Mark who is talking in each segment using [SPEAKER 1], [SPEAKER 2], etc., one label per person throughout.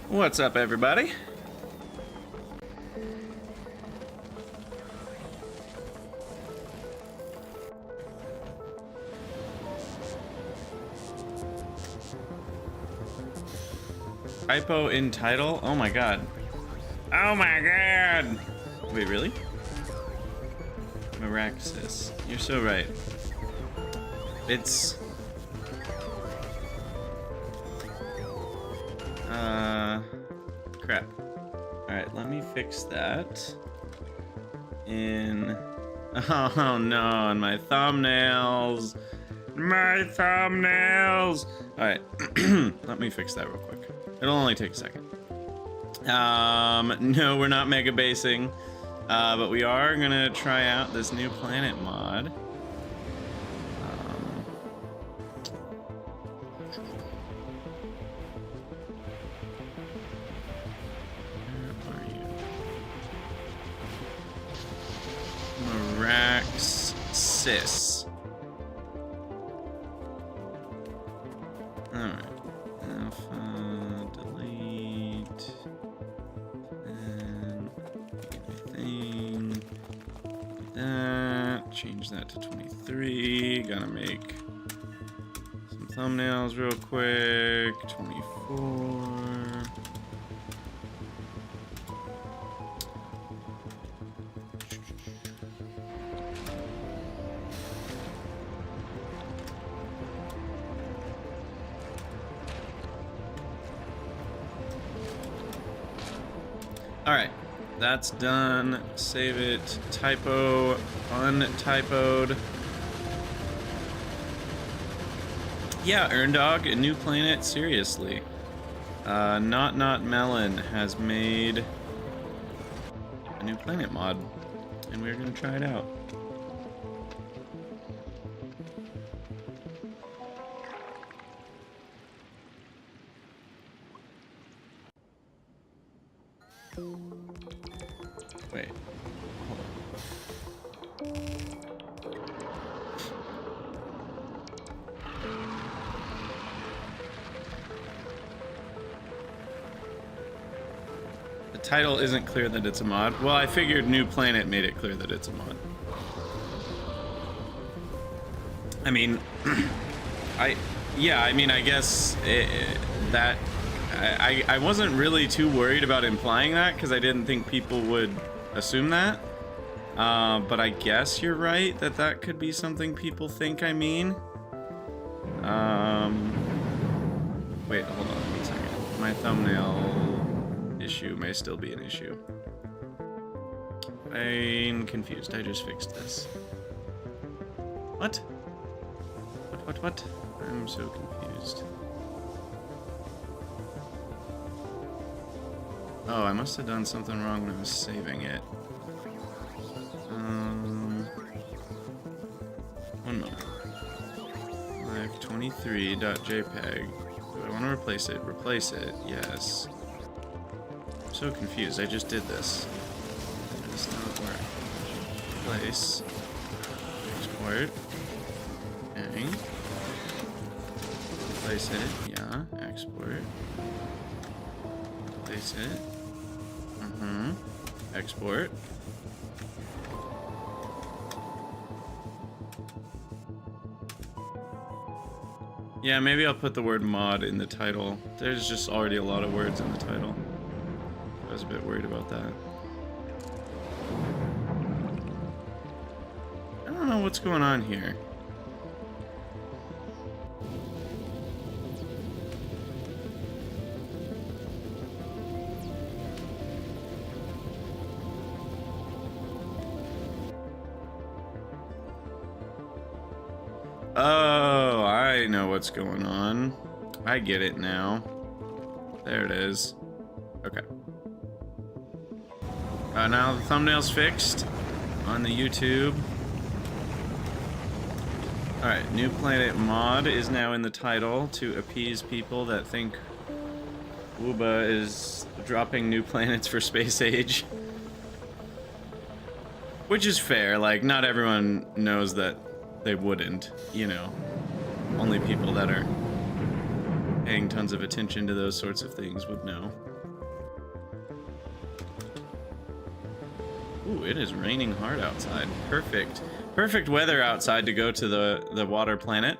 [SPEAKER 1] What's up, everybody? Typo in title? Oh my god. Oh my god! Wait, really? MARAXSIS. You're so right. It's... crap. Alright, let me fix that. In... Oh no, and my thumbnails! My thumbnails! Alright, let me fix that real quick. It'll only take a second. No, we're not mega basing, but we are gonna try out this new planet mod. Where are you? MARAXSIS. Alright. Alpha, delete, and everything. That, change that to 23. Gonna make some thumbnails real quick. 24. Alright, that's done. Save it. Typo, untypoed. Yeah, Earndog, a new planet, seriously. Not Melon has made a new planet mod, and we're gonna try it out. Wait. Hold on. The title isn't clear that it's a mod. Well, I figured New Planet made it clear that it's a mod. I mean, I guess that I wasn't really too worried about implying that because I didn't think people would assume that. But I guess you're right that that could be something people think I mean. Wait, hold on 1 second. My thumbnail issue may still be an issue. I'm confused. I just fixed this. What? What? I'm so confused. Oh, I must have done something wrong when I was saving it. 1 moment. Live23.jpg. Do I want to replace it? Replace it. Yes. I'm so confused. I just did this. This doesn't work. Replace. Export. Okay. Replace it. Yeah. Export. Replace it. Export. Yeah, maybe I'll put the word mod in the title. There's just already a lot of words in the title. I was a bit worried about that. I don't know what's going on here. Oh, I know what's going on. I get it now. There it is. Okay. Now the thumbnail's fixed on the YouTube. Alright, New Planet mod is now in the title to appease people that think Wooba is dropping new planets for space age. Which is fair, like, not everyone knows that they wouldn't, you know. Only people that are paying tons of attention to those sorts of things would know. Ooh, it is raining hard outside. Perfect. Perfect weather outside to go to the water planet.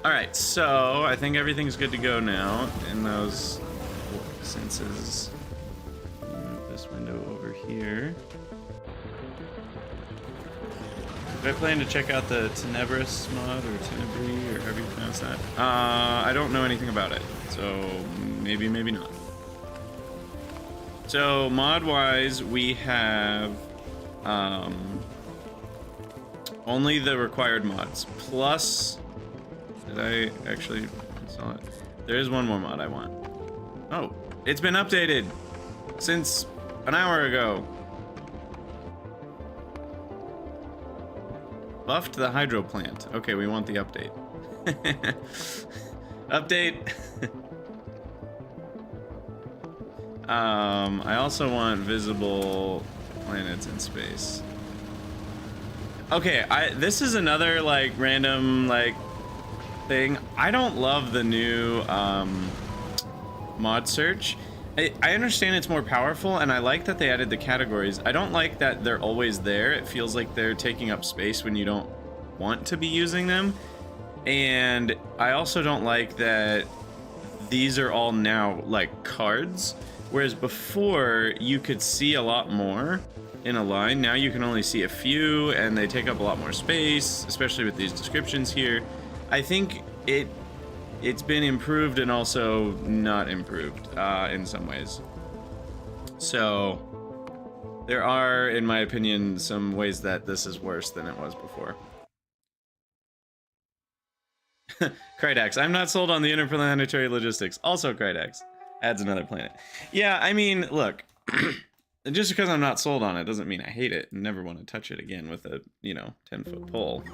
[SPEAKER 1] Alright, so I think everything's good to go now in those senses. Move this window over here. Do I plan to check out the Tenebris mod, or Tenebris, or however you pronounce that? I don't know anything about it, so maybe, maybe not. So, mod-wise, we have only the required mods, plus... Did I actually install it? There is one more mod I want. Oh, it's been updated since an hour ago. Buffed the hydro plant. Okay, we want the update. Update. I also want visible planets in space. Okay, this is another like random like thing. I don't love the new mod search. I understand it's more powerful, and I like that they added the categories. I don't like that they're always there. It feels like they're taking up space when you don't want to be using them. And I also don't like that these are all now like cards, whereas before you could see a lot more in a line. Now you can only see a few, and they take up a lot more space, especially with these descriptions here. I think it's been improved and also not improved in some ways. So there are, in my opinion, some ways that this is worse than it was before. Krydax, I'm not sold on the interplanetary logistics. Also Krydax adds another planet. Yeah, I mean, look, just because I'm not sold on it doesn't mean I hate it and never want to touch it again with a, 10-foot pole.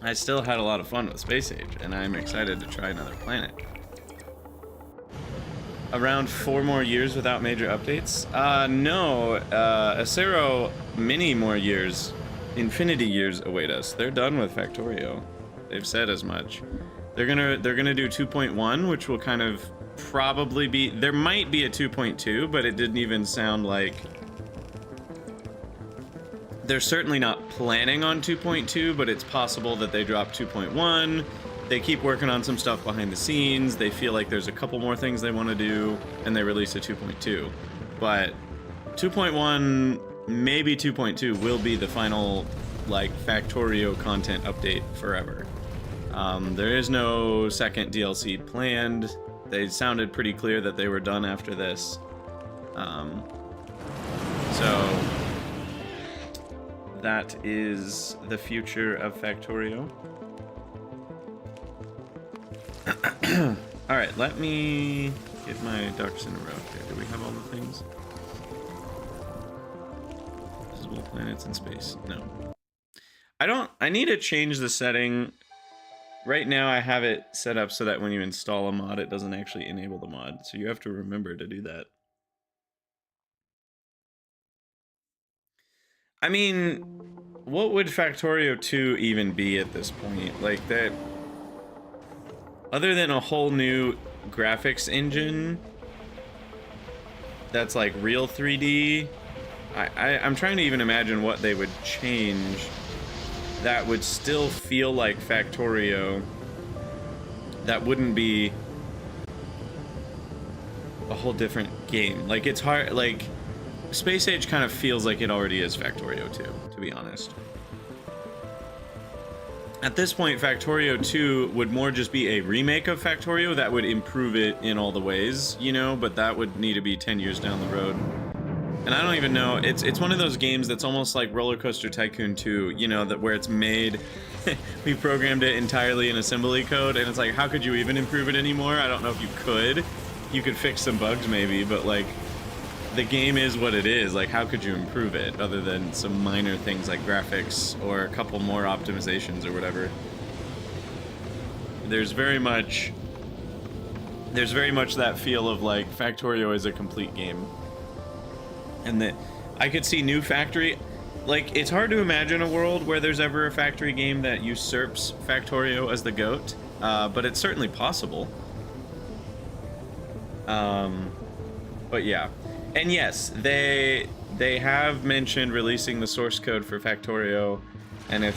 [SPEAKER 1] I still had a lot of fun with Space Age, and I'm excited to try another planet. Around 4 more years without major updates? No, Acero, many more years, infinity years await us. They're done with Factorio. They've said as much. They're gonna do 2.1, which will kind of probably be, there might be a 2.2, but it didn't even sound like, they're certainly not planning on 2.2, but it's possible that they drop 2.1. They keep working on some stuff behind the scenes. They feel like there's a couple more things they want to do, and they release a 2.2. But 2.1, maybe 2.2 will be the final, like, Factorio content update forever. There is no second DLC planned. They sounded pretty clear that they were done after this. So that is the future of Factorio. Alright, let me get my ducks in a row here. Do we have all the things? Visible planets in space. No. I need to change the setting. Right now I have it set up so that when you install a mod, it doesn't actually enable the mod. So you have to remember to do that. I mean, what would Factorio 2 even be at this point? Like, that, other than a whole new graphics engine that's like real 3D, I'm trying to even imagine what they would change that would still feel like Factorio, that wouldn't be a whole different game. Like, it's hard, like, Space Age kind of feels like it already is Factorio 2, to be honest. At this point, Factorio 2 would more just be a remake of Factorio that would improve it in all the ways, you know, but that would need to be 10 years down the road. And I don't even know, it's one of those games that's almost like Roller Coaster Tycoon 2, you know, that where it's made, we programmed it entirely in assembly code, and it's like, how could you even improve it anymore? I don't know if you could. You could fix some bugs maybe, but like, the game is what it is. Like, how could you improve it other than some minor things like graphics or a couple more optimizations or whatever? There's very much that feel of like Factorio is a complete game. And that I could see new factory, like, it's hard to imagine a world where there's ever a factory game that usurps Factorio as the GOAT, but it's certainly possible. But yeah. And yes, they have mentioned releasing the source code for Factorio, and if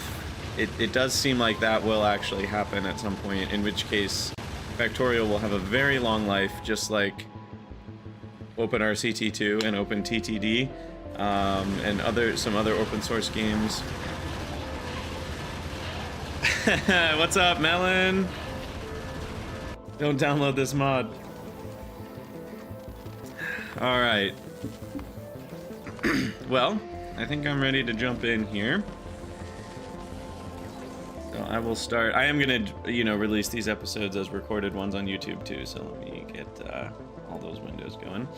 [SPEAKER 1] it does seem like that will actually happen at some point, in which case Factorio will have a very long life, just like OpenRCT2 and OpenTTD, and some other open source games. What's up, Melon? Don't download this mod. Alright. Well, I think I'm ready to jump in here. So I will start. I am gonna, you know, release these episodes as recorded ones on YouTube too, so let me get all those windows going.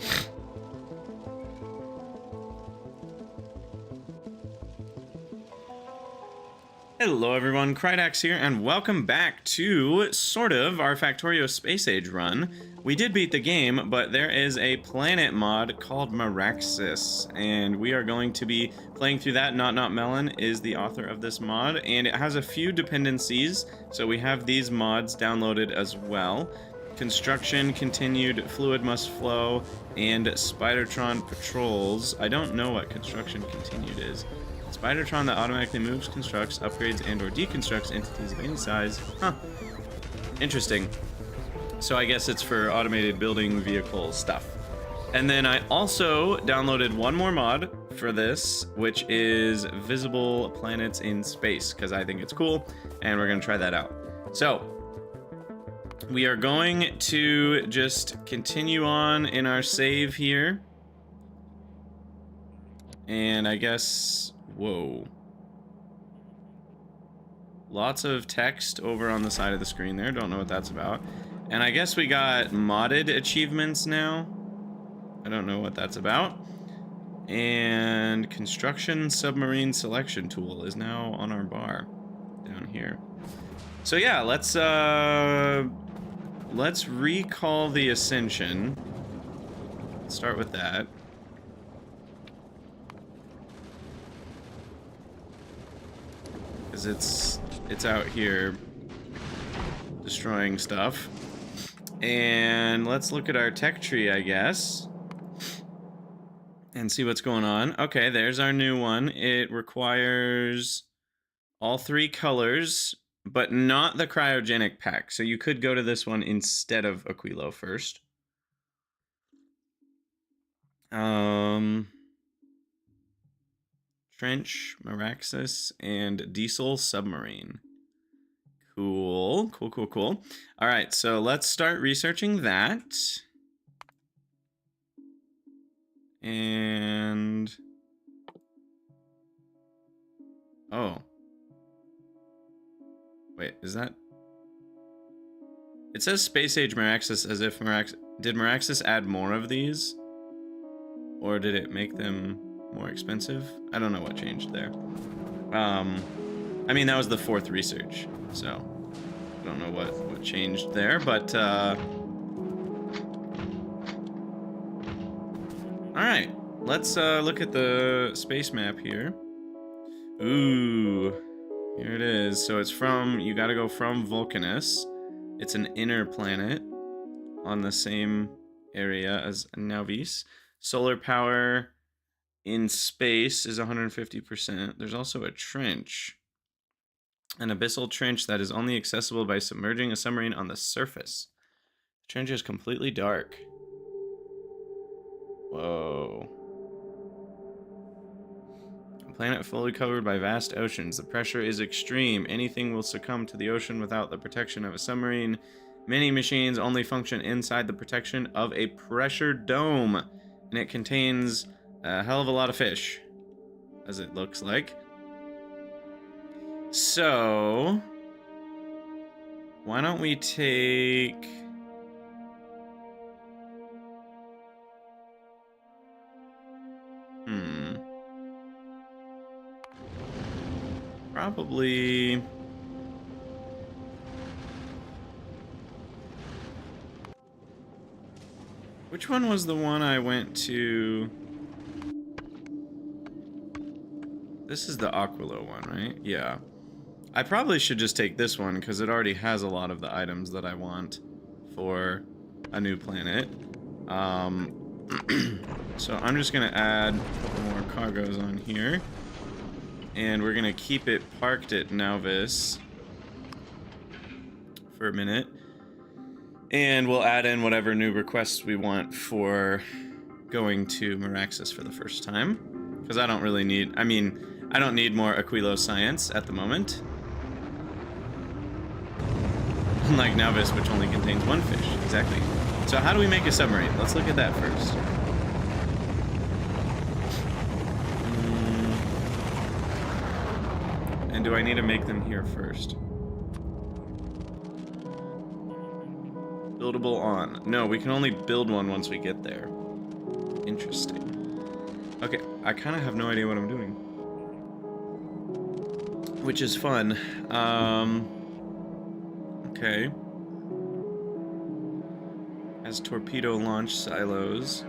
[SPEAKER 1] Hello everyone, Krydax here, and welcome back to, sort of, our Factorio Space Age run. We did beat the game, but there is a planet mod called MARAXSIS, and we are going to be playing through that. Not Melon is the author of this mod, and it has a few dependencies, so we have these mods downloaded as well. Construction continued, fluid must flow, and Spidertron patrols. I don't know what construction continued is. Spidertron that automatically moves, constructs, upgrades, and or deconstructs entities of any size. Huh. Interesting. So I guess it's for automated building vehicle stuff. And then I also downloaded one more mod for this, which is visible planets in space, because I think it's cool, and we're going to try that out. So we are going to just continue on in our save here. And I guess... Whoa. Lots of text over on the side of the screen there. Don't know what that's about. And I guess we got modded achievements now. I don't know what that's about. And construction submarine selection tool is now on our bar down here. So yeah, let's recall the Ascension. Let's start with that. It's out here. destroying stuff. And let's look at our tech tree, I guess, and see what's going on. Okay, there's our new one. It requires all 3 colors, but not the cryogenic pack. So you could go to this one instead of Aquilo first. Trench, MARAXSIS, and Diesel Submarine. Cool. All right, so let's start researching that. And... oh. Wait, is that... it says Space Age MARAXSIS as if did MARAXSIS add more of these? Or did it make them more expensive? I don't know what changed there. I mean, that was the 4th research, so I don't know what changed there, but alright, let's look at the space map here. Ooh, here it is. So it's from, you gotta go from Vulcanus. It's an inner planet on the same area as Nauvis. Solar power in space is 150%. There's also a trench. An abyssal trench that is only accessible by submerging a submarine on the surface. The trench is completely dark. Whoa. A planet fully covered by vast oceans. The pressure is extreme. Anything will succumb to the ocean without the protection of a submarine. Many machines only function inside the protection of a pressure dome. And it contains a hell of a lot of fish, as it looks like. So, why don't we take... probably... which one was the one I went to? This is the Aquilo one, right? Yeah. I probably should just take this one because it already has a lot of the items that I want for a new planet. So I'm just gonna add a couple more cargoes on here. And we're gonna keep it parked at Nauvis for a minute. And we'll add in whatever new requests we want for going to MARAXSIS for the first time. Because I don't really need, I don't need more Aquilo science at the moment. Unlike Nauvis, which only contains 1 fish. Exactly. So how do we make a submarine? Let's look at that first. And do I need to make them here first? Buildable on. No, we can only build one once we get there. Interesting. Okay, I kind of have no idea what I'm doing. Which is fun. Okay. As torpedo launch silos.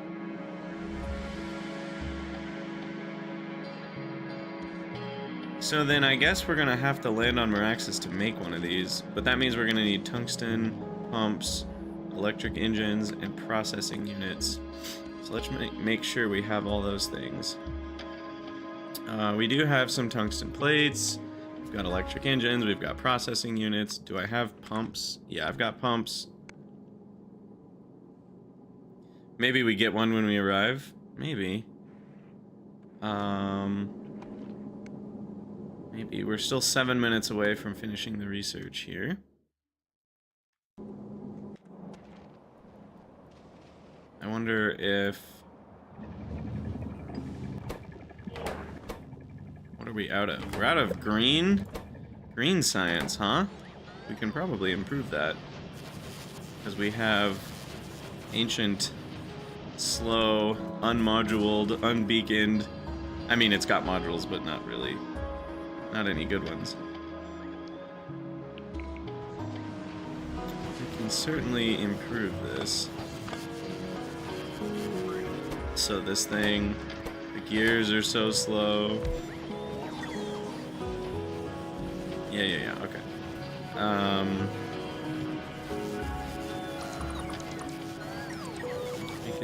[SPEAKER 1] So then I guess we're gonna have to land on MARAXSIS to make one of these, but that means we're gonna need tungsten, pumps, electric engines, and processing units. So let's make sure we have all those things. We do have some tungsten plates, we've got electric engines, we've got processing units. Do I have pumps? Yeah, I've got pumps. Maybe we get one when we arrive? Maybe. Maybe. We're still 7 minutes away from finishing the research here. I wonder if... what are we out of? We're out of green? Green science, huh? We can probably improve that. Because we have ancient, slow, unmoduled, unbeaconed... I mean, it's got modules, but not really. Not any good ones. We can certainly improve this. So this thing, the gears are so slow. Yeah, okay.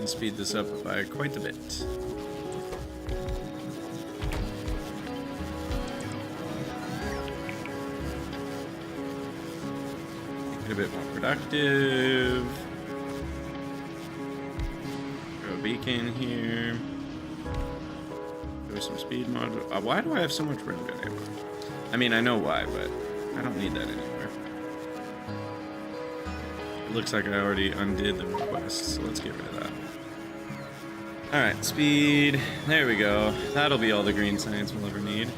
[SPEAKER 1] can speed this up by quite a bit. Make it a bit more productive. Throw a beacon here. Throw some speed mod. Why do I have so much render ammo? I mean, I know why, but I don't need that anymore. It looks like I already undid the request, so let's get rid of that. Alright, speed. There we go. That'll be all the green science we'll ever need.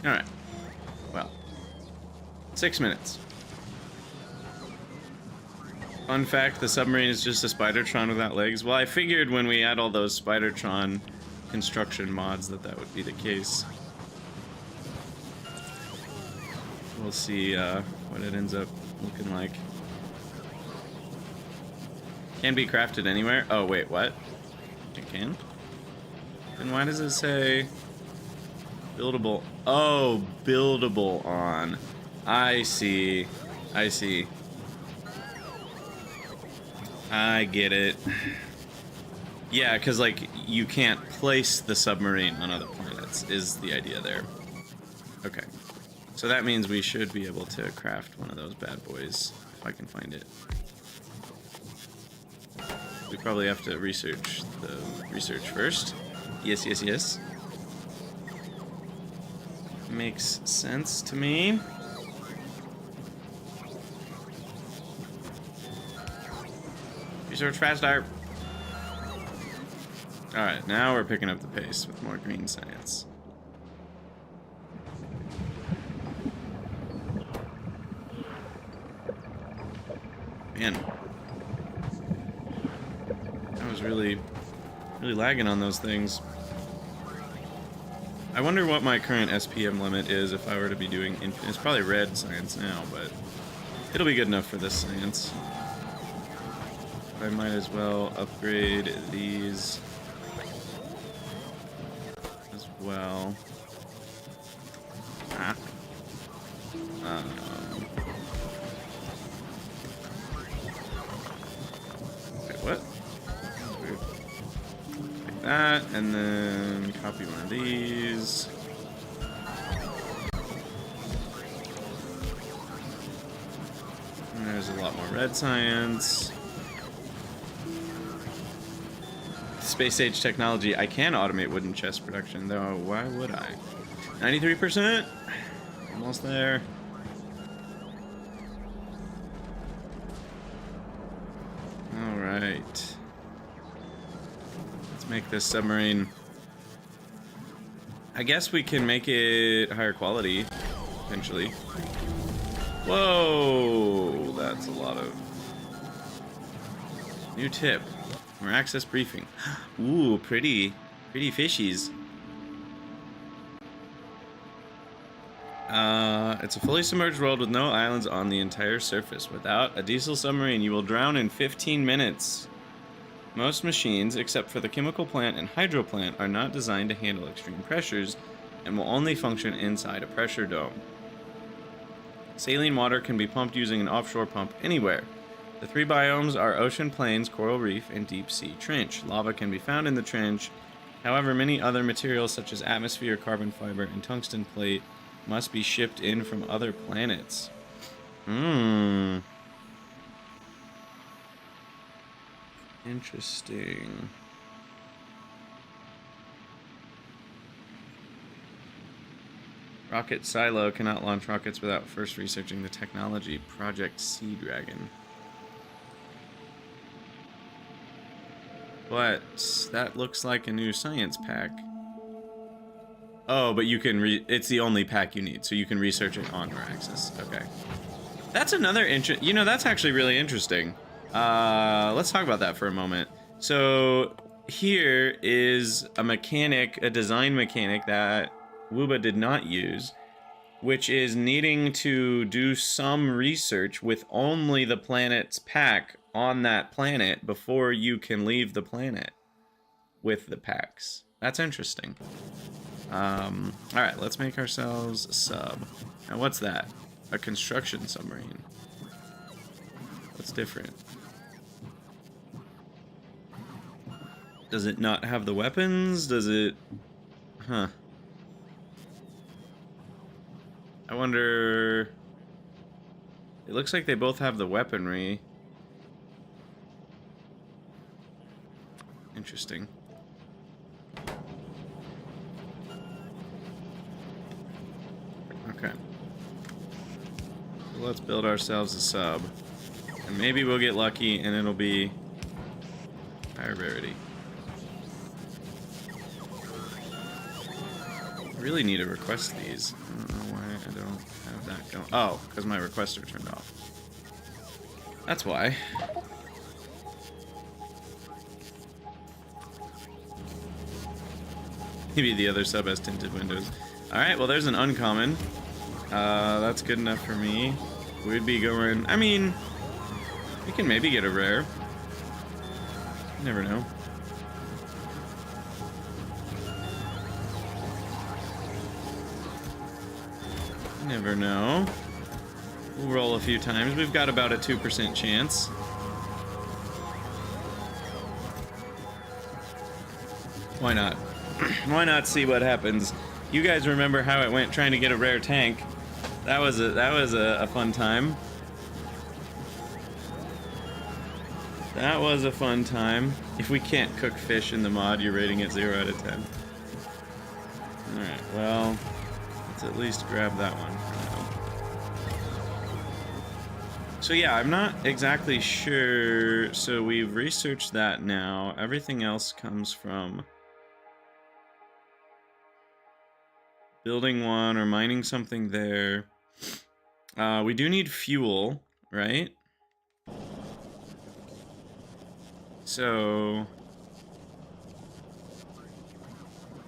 [SPEAKER 1] Alright. Well. 6 minutes. Fun fact, the submarine is just a Spidertron without legs. Well, I figured when we add all those Spidertron construction mods that would be the case. We'll see what it ends up looking like. Can be crafted anywhere? Oh, wait, what? It can? Then why does it say buildable? Oh, buildable on. I see. I see. I get it. Yeah, because, like, you can't place the submarine on other planets, is the idea there. Okay. So that means we should be able to craft one of those bad boys, if I can find it. We probably have to research the research first. Yes, yes, yes. Makes sense to me. Research faster. Alright, now we're picking up the pace with more green science. Man. I was really lagging on those things. I wonder what my current SPM limit is if I were to be doing infinite. It's probably red science now, but it'll be good enough for this science. I might as well upgrade these as well. Ah. Wait, what? Like that, and then copy one of these. And there's a lot more red science. Space age technology. I can automate wooden chest production, though. Why would I? 93%? Almost there. Alright. Let's make this submarine. I guess we can make it higher quality, eventually. Whoa! That's a lot of... New tip. MARAXSIS briefing. Ooh, pretty fishies. It's a fully submerged world with no islands on the entire surface. Without a diesel submarine, you will drown in 15 minutes. Most machines, except for the chemical plant and hydro plant, are not designed to handle extreme pressures and will only function inside a pressure dome. Saline water can be pumped using an offshore pump anywhere. The three biomes are ocean plains, coral reef, and deep sea trench. Lava can be found in the trench. However, many other materials such as atmosphere, carbon fiber, and tungsten plate must be shipped in from other planets. Interesting. Rocket Silo cannot launch rockets without first researching the technology. Project Sea Dragon. But that looks like a new science pack. Oh, but you can it's the only pack you need, so you can research it on MARAXSIS. Okay. That's another you know, that's actually really interesting. Let's talk about that for a moment. So here is a mechanic, a design mechanic that Wooba did not use, which is needing to do some research with only the planet's pack on that planet before you can leave the planet. with the packs. That's interesting. All right, let's make ourselves a sub. Now, what's that? A construction submarine. What's different? Does it not have the weapons? Does it... Huh. I wonder... It looks like they both have the weaponry. Interesting. Okay. So let's build ourselves a sub. And maybe we'll get lucky and it'll be higher rarity. I really need to request these. I don't know why I don't have that going. Oh, because my requester turned off. That's why. Maybe the other sub has tinted windows. Alright, well there's an uncommon. That's good enough for me. We'd be going... I mean, we can maybe get a rare. You never know. You never know. We'll roll a few times. We've got about a 2% chance. Why not? Why not see what happens? You guys remember how it went trying to get a rare tank? That was a fun time. That was a fun time. If we can't cook fish in the mod, you're rating it 0 out of 10. Alright, well, let's at least grab that one for now. So yeah, I'm not exactly sure. So we've researched that now. Everything else comes from building one or mining something there. We do need fuel, right? So...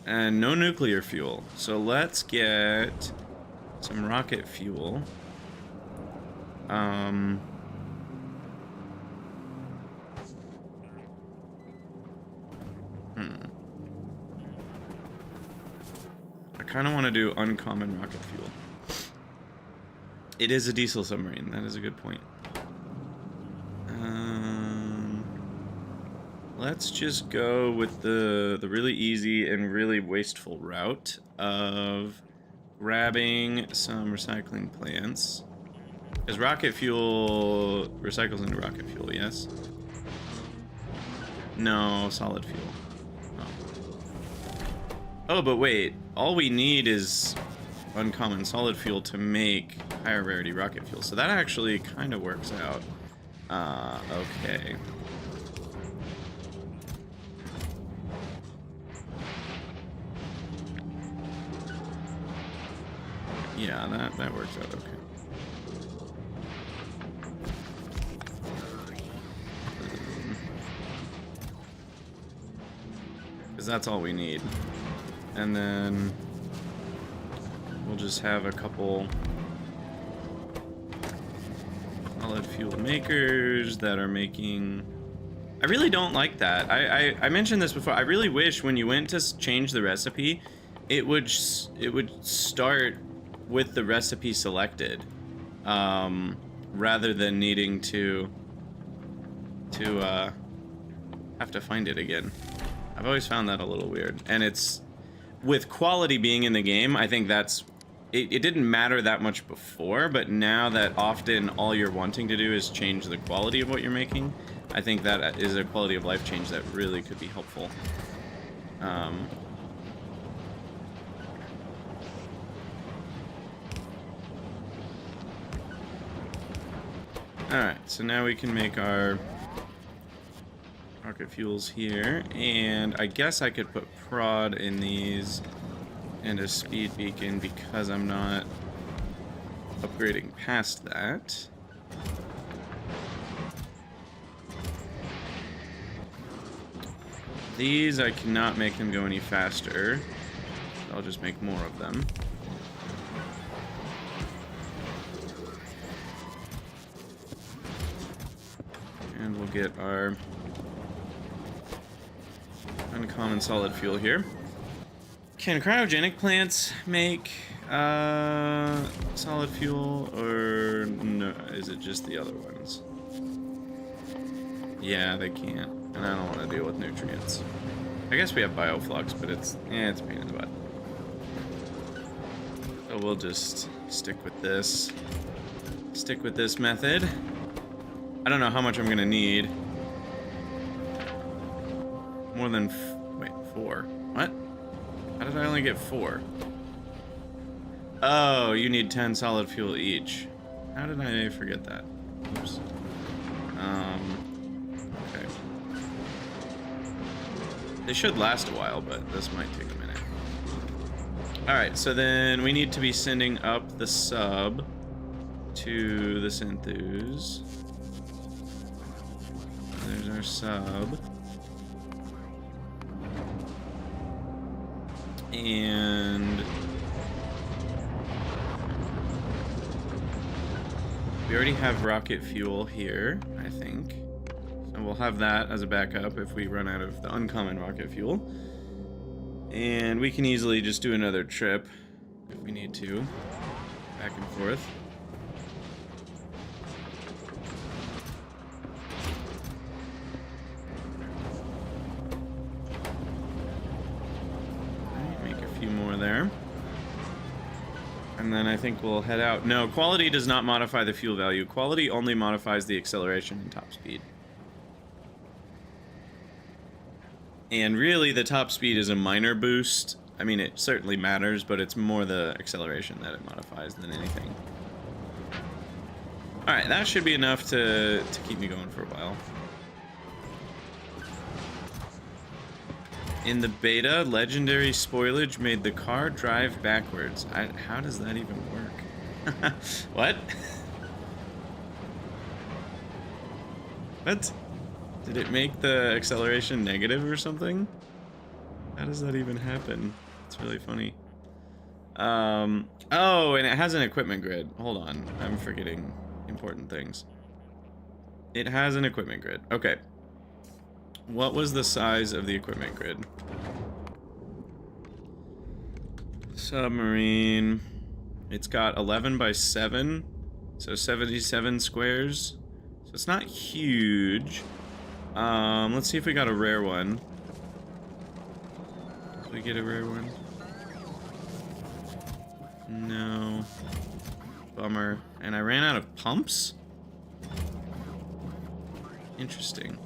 [SPEAKER 1] And no nuclear fuel. So let's get some rocket fuel. I kind of want to do uncommon rocket fuel. It is a diesel submarine. That is a good point. Let's just go with the really easy and really wasteful route of grabbing some recycling plants. Because rocket fuel recycles into rocket fuel, yes? No, solid fuel. Oh, but wait. All we need is uncommon solid fuel to make higher rarity rocket fuel. So that actually kind of works out. Okay. Yeah, that works out okay. Because that's all we need. And then we'll just have a couple solid fuel makers that are making... I really don't like that. I mentioned this before. I really wish when you went to change the recipe, it would start with the recipe selected, rather than needing to have to find it again. I've always found that a little weird, and it's with quality being in the game. I think that's it didn't matter that much before, but now that often all you're wanting to do is change the quality of what you're making, I think that is a quality of life change that really could be helpful. Alright, so now we can make our rocket fuels here, and I guess I could put prod in these and a speed beacon because I'm not upgrading past that. These, I cannot make them go any faster. I'll just make more of them. And we'll get our common solid fuel here. Can cryogenic plants make solid fuel, or no, is it just the other ones? Yeah, they can't, and I don't want to deal with nutrients. I guess we have bioflux, but it's a pain in the butt. So we'll just stick with this. Stick with this method. I don't know how much I'm gonna need. More than wait, 4. What? How did I only get 4? Oh, you need 10 solid fuel each. How did I forget that? Oops. Okay. They should last a while, but this might take a minute. Alright, so then we need to be sending up the sub to the Synthus. There's our sub. And we already have rocket fuel here, I think. So we'll have that as a backup if we run out of the uncommon rocket fuel. And we can easily just do another trip if we need to. Back and forth. There. And then I think we'll head out. No, quality does not modify the fuel value. Quality only modifies the acceleration and top speed. And really, the top speed is a minor boost. I mean, it certainly matters, but it's more the acceleration that it modifies than anything. Alright, that should be enough to keep me going for a while. In the beta, legendary spoilage made the car drive backwards. How does that even work? What? What? Did it make the acceleration negative or something? How does that even happen? It's really funny. Oh, and it has an equipment grid. Hold on, I'm forgetting important things. It has an equipment grid. Okay. What was the size of the equipment grid? Submarine. It's got 11 by 7, so 77 squares. So it's not huge. Let's see if we got a rare one. Did we get a rare one? No. Bummer. And I ran out of pumps? Interesting.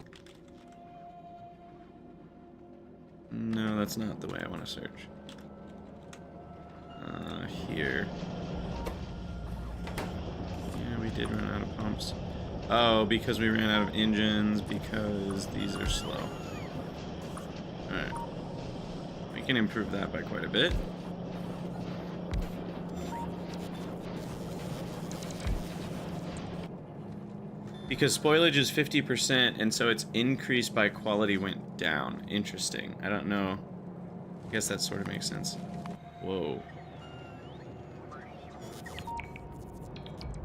[SPEAKER 1] No, that's not the way I want to search. Here. Yeah, we did run out of pumps. Oh, because we ran out of engines, because these are slow. Alright. We can improve that by quite a bit. Because spoilage is 50%, and so its increase by quality went down. Interesting. I don't know. I guess that sort of makes sense. Whoa.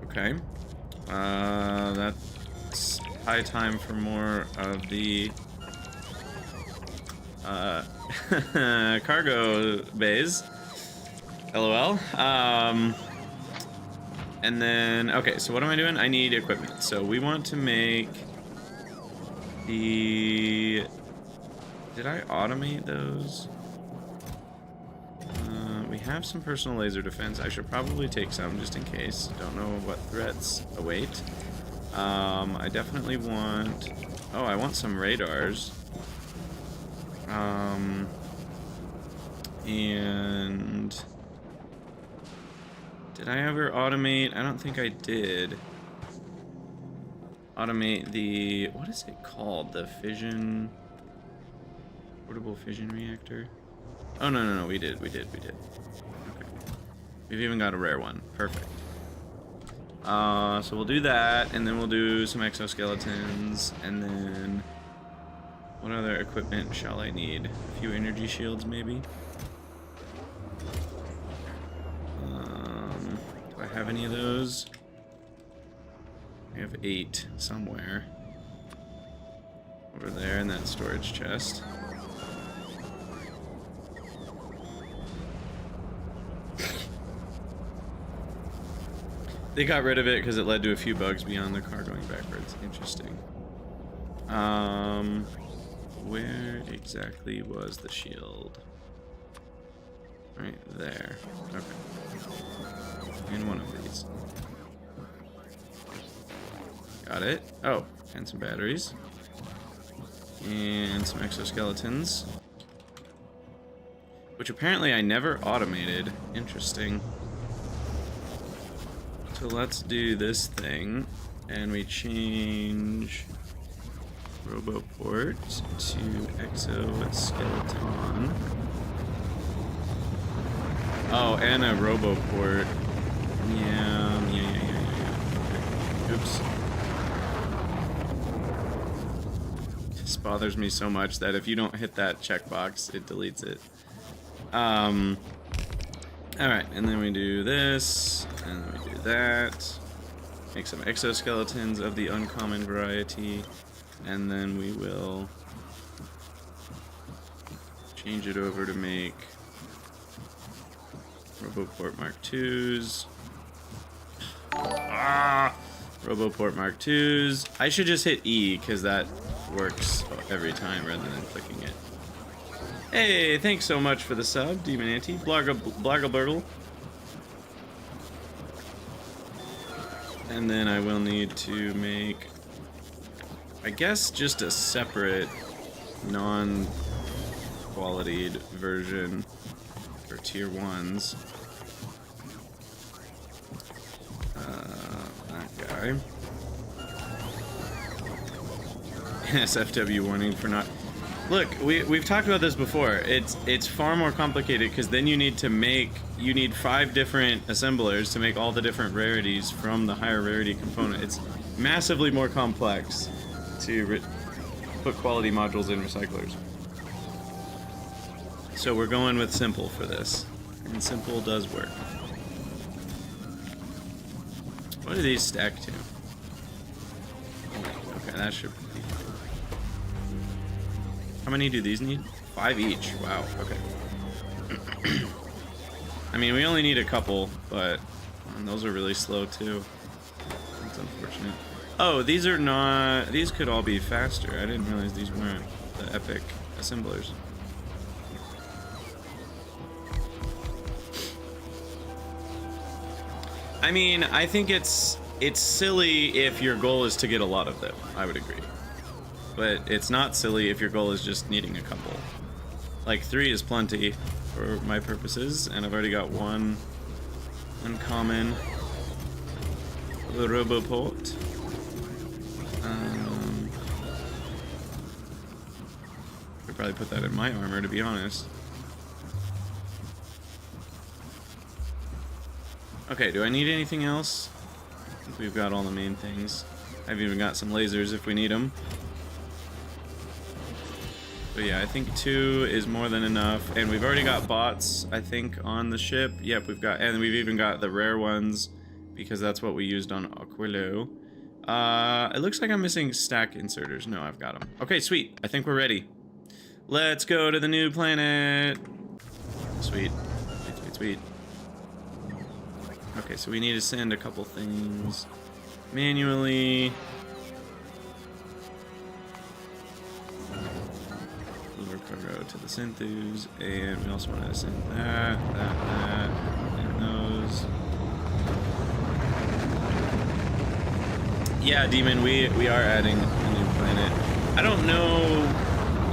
[SPEAKER 1] Okay. That's high time for more of the cargo bays. LOL. And then, okay, so what am I doing? I need equipment. So we want to make the... Did I automate those? We have some personal laser defense. I should probably take some just in case. Don't know what threats await. I definitely want... Oh, I want some radars. And... Did I ever automate? I don't think I did. Automate the... What is it called? The fission... Portable fission reactor? Oh, no, we did. Okay. We've even got a rare one. Perfect. So we'll do that, and then we'll do some exoskeletons, and then... What other equipment shall I need? A few energy shields, maybe? Do I have any of those? I have 8 somewhere. Over there in that storage chest. They got rid of it because it led to a few bugs beyond the car going backwards. Interesting. Where exactly was the shield? Right there. Okay. In one of these. Got it. Oh, and some batteries. And some exoskeletons. Which apparently I never automated. Interesting. So let's do this thing. And we change Roboport to exoskeleton. Oh, and a Roboport. Yeah. Okay. Oops. This bothers me so much that if you don't hit that checkbox, it deletes it. Alright, and then we do this, and then we do that. Make some exoskeletons of the uncommon variety, and then we will change it over to make Roboport Mark IIs. Roboport Mark IIs. I should just hit E, because that works every time rather than clicking it. Hey, thanks so much for the sub, Demon Anti. Bloggle. And then I will need to make, I guess, just a separate non-qualityed version for tier 1s. That guy. SFW warning for not... Look, we've talked about this before. It's far more complicated because then you need 5 different assemblers to make all the different rarities from the higher rarity component. It's massively more complex to put quality modules in recyclers. So we're going with simple for this, and simple does work. What do these stack to? Okay, that should be... How many do these need? 5 each. Wow, okay. I mean, we only need a couple, but those are really slow too. That's unfortunate. Oh, these are not... These could all be faster. I didn't realize these weren't the epic assemblers. I mean, I think it's silly if your goal is to get a lot of them. I would agree. But it's not silly if your goal is just needing a couple. Like 3 is plenty for my purposes, and I've already got 1 uncommon Roboport. Could probably put that in my armor, to be honest. Okay, do I need anything else? I think we've got all the main things. I've even got some lasers if we need them. But yeah, I think 2 is more than enough. And we've already got bots, I think, on the ship. Yep, and we've even got the rare ones, because that's what we used on Aquilo. It looks like I'm missing stack inserters. No, I've got them. Okay, sweet. I think we're ready. Let's go to the new planet. Sweet. Sweet. Okay, so we need to send a couple things manually. Cargo to the Synthus, and we also want to send that, and those. Yeah, Demon, we are adding a new planet. I don't know,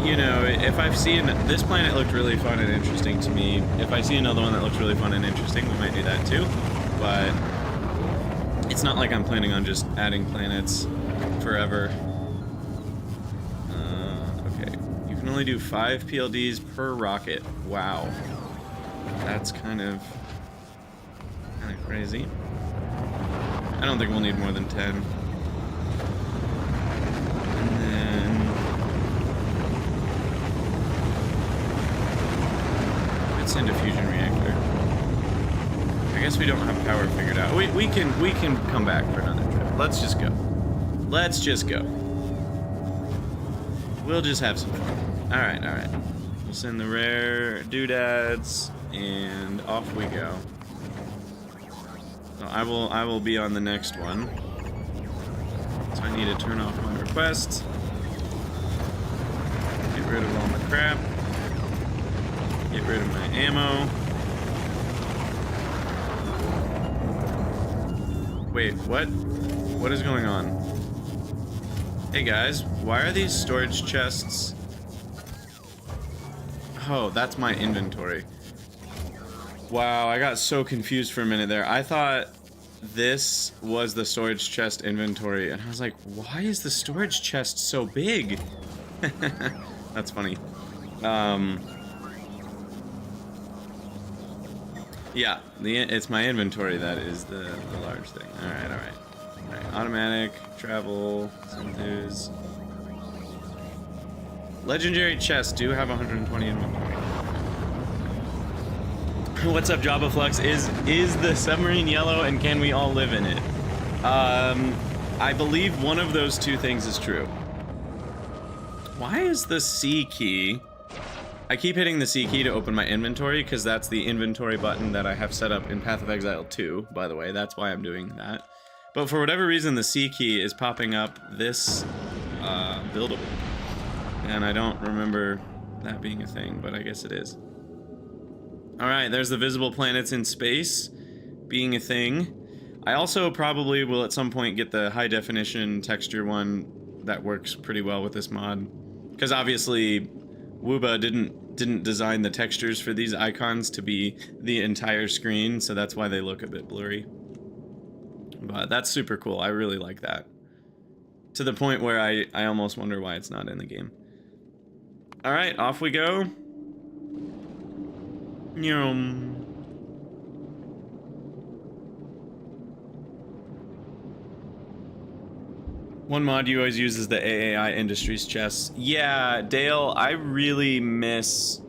[SPEAKER 1] you know, if I've seen... This planet looked really fun and interesting to me. If I see another one that looks really fun and interesting, we might do that too. But it's not like I'm planning on just adding planets forever. You can only do 5 PLDs per rocket. Wow. That's kind of crazy. I don't think we'll need more than 10. And then... Let's send a fusion reactor. I guess we don't have power figured out. We can come back for another trip. Let's just go. Let's just go. We'll just have some fun. Alright. We'll send the rare doodads, and off we go. So I will be on the next one. So I need to turn off my request. Get rid of all my crap. Get rid of my ammo. Wait, what? What is going on? Hey guys, why are these storage chests? Oh, that's my inventory. Wow, I got so confused for a minute there. I thought this was the storage chest inventory, and I was like, why is the storage chest so big? That's funny. Yeah, it's my inventory that is the large thing. Alright, alright. Alright, automatic, travel, Synthos. Legendary chests do have 120 inventory. What's up, Java Flux? Is the submarine yellow, and can we all live in it? I believe one of those two things is true. Why is the C key? I keep hitting the C key to open my inventory because that's the inventory button that I have set up in Path of Exile 2, by the way. That's why I'm doing that. But for whatever reason, the C key is popping up this buildable. And I don't remember that being a thing, but I guess it is. Alright, there's the visible planets in space being a thing. I also probably will at some point get the high definition texture one that works pretty well with this mod. Because obviously, Wooba didn't design the textures for these icons to be the entire screen, so that's why they look a bit blurry. But that's super cool. I really like that. To the point where I almost wonder why it's not in the game. Alright, off we go. Nyum. One mod you always use is the AAI Industries chests. Yeah, Dale, I really miss...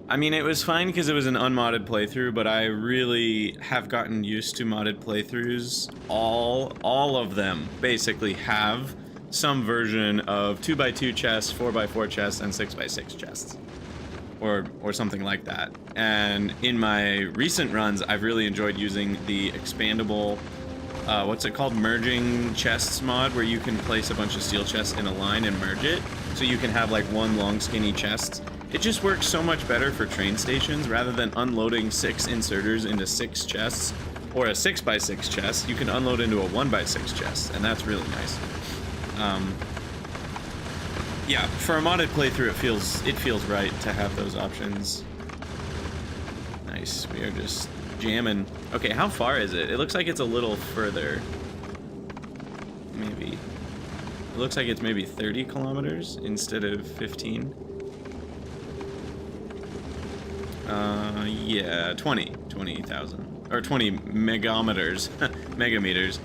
[SPEAKER 1] I mean, it was fine because it was an unmodded playthrough, but I really have gotten used to modded playthroughs. All of them basically have some version of 2x2 chests, 4x4 chests, and 6x6 chests. Or something like that. And in my recent runs, I've really enjoyed using the expandable, what's it called? Merging chests mod, where you can place a bunch of steel chests in a line and merge it. So you can have like one long skinny chest. It just works so much better for train stations rather than unloading 6 inserters into 6 chests or a 6x6 chest. You can unload into a 1x6 chest, and that's really nice. Yeah, for a modded playthrough, it feels right to have those options. Nice, we are just jamming. Okay, how far is it? It looks like it's a little further. Maybe. It looks like it's maybe 30 kilometers instead of 15. Yeah, 20,000. Or 20 megameters. Megameters.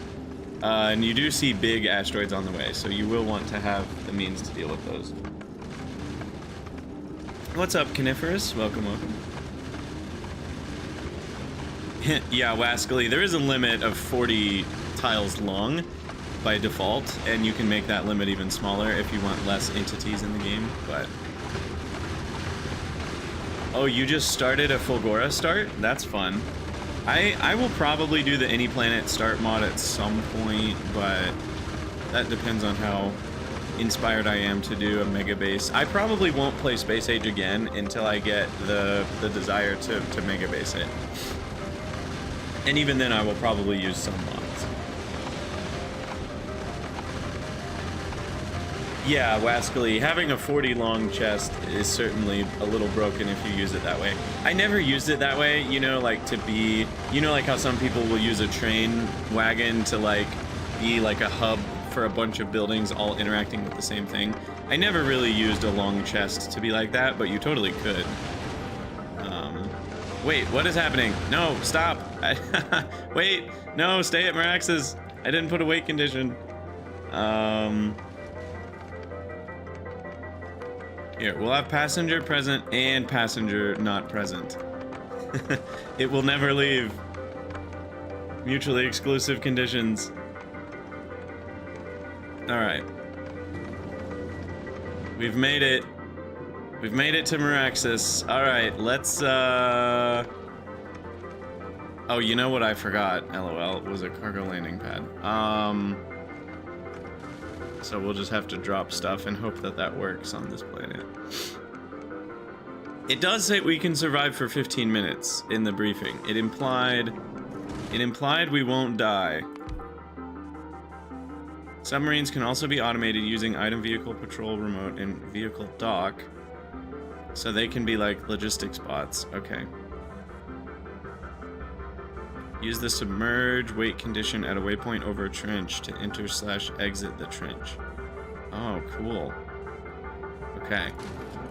[SPEAKER 1] And you do see big asteroids on the way, so you will want to have the means to deal with those. What's up, Coniferous? Welcome, welcome. Yeah, Wascally, there is a limit of 40 tiles long by default, and you can make that limit even smaller if you want less entities in the game, but... Oh, you just started a Fulgora start? That's fun. I will probably do the Any Planet start mod at some point, but that depends on how inspired I am to do a mega base. I probably won't play Space Age again until I get the desire to mega base it. And even then I will probably use some mods. Yeah, Wascally, having a 40 long chest is certainly a little broken if you use it that way. I never used it that way, you know, like to be, you know, like how some people will use a train wagon to like be like a hub for a bunch of buildings all interacting with the same thing. I never really used a long chest to be like that, but you totally could. Wait, what is happening? No, stop. Wait, no, stay at MARAXSIS. I didn't put a wait condition. Here, we'll have passenger present and passenger not present. It will never leave. Mutually exclusive conditions. Alright. We've made it. We've made it to MARAXSIS. Alright, let's Oh, you know what I forgot? LOL, was a cargo landing pad. So we'll just have to drop stuff and hope that that works on this planet. It does say we can survive for 15 minutes in the briefing. It implied we won't die. Submarines can also be automated using item vehicle patrol remote and vehicle dock. So they can be like logistics bots. Okay. Use the submerge wait condition at a waypoint over a trench to enter/exit the trench. Oh, cool. Okay.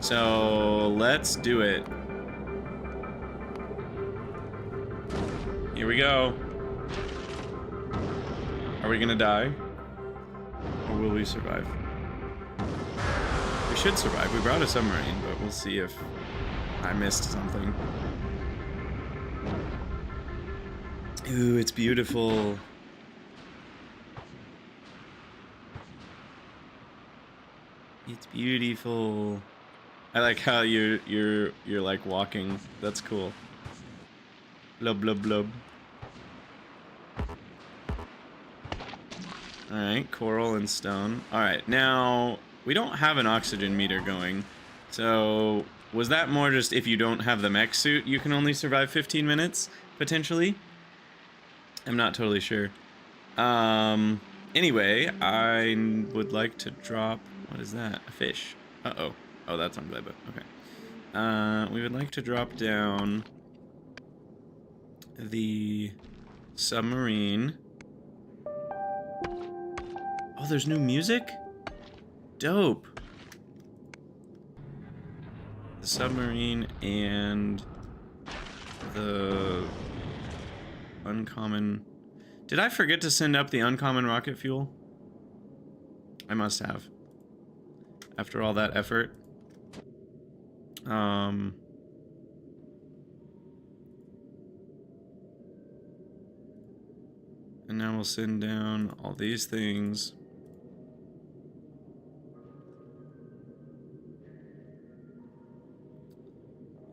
[SPEAKER 1] So let's do it. Here we go. Are we gonna die? Or will we survive? We should survive. We brought a submarine, but we'll see if I missed something. Ooh, it's beautiful. It's beautiful. I like how you're like walking. That's cool. Blub blub blub. Alright, coral and stone. Alright, now we don't have an oxygen meter going. So was that more just if you don't have the mech suit, you can only survive 15 minutes, potentially? I'm not totally sure. Anyway, I would like to drop... What is that? A fish. Uh-oh. Oh, that's on Gleba. Okay. We would like to drop down the submarine. Oh, there's new music? Dope. The submarine and the uncommon... Did I forget to send up the uncommon rocket fuel? I must have. After all that effort. And now we'll send down all these things.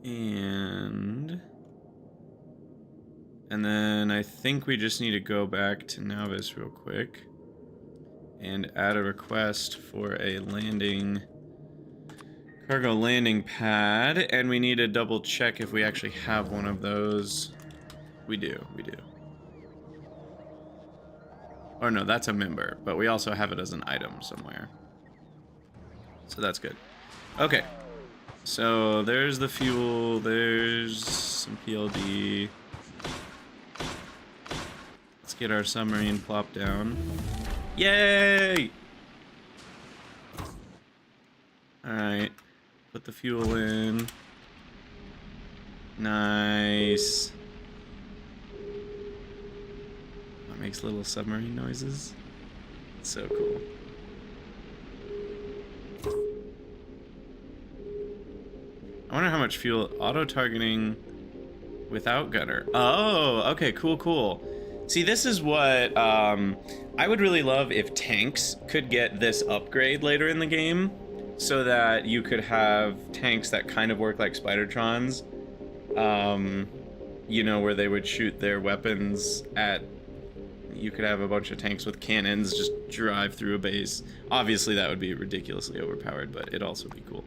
[SPEAKER 1] And then I think we just need to go back to Navis real quick and add a request for a cargo landing pad, and we need to double check if we actually have one of those. We do. Or no, that's a member, but we also have it as an item somewhere. So that's good. Okay. So there's the fuel, there's some PLD. Let's get our submarine plopped down. Yay! Alright. Put the fuel in. Nice. That makes little submarine noises. It's so cool. I wonder how much fuel auto-targeting without gunner. Oh, okay, cool. See, this is what I would really love if tanks could get this upgrade later in the game, so that you could have tanks that kind of work like Spidertrons. You know, where they would shoot their weapons at... You could have a bunch of tanks with cannons just drive through a base. Obviously, that would be ridiculously overpowered, but it'd also be cool.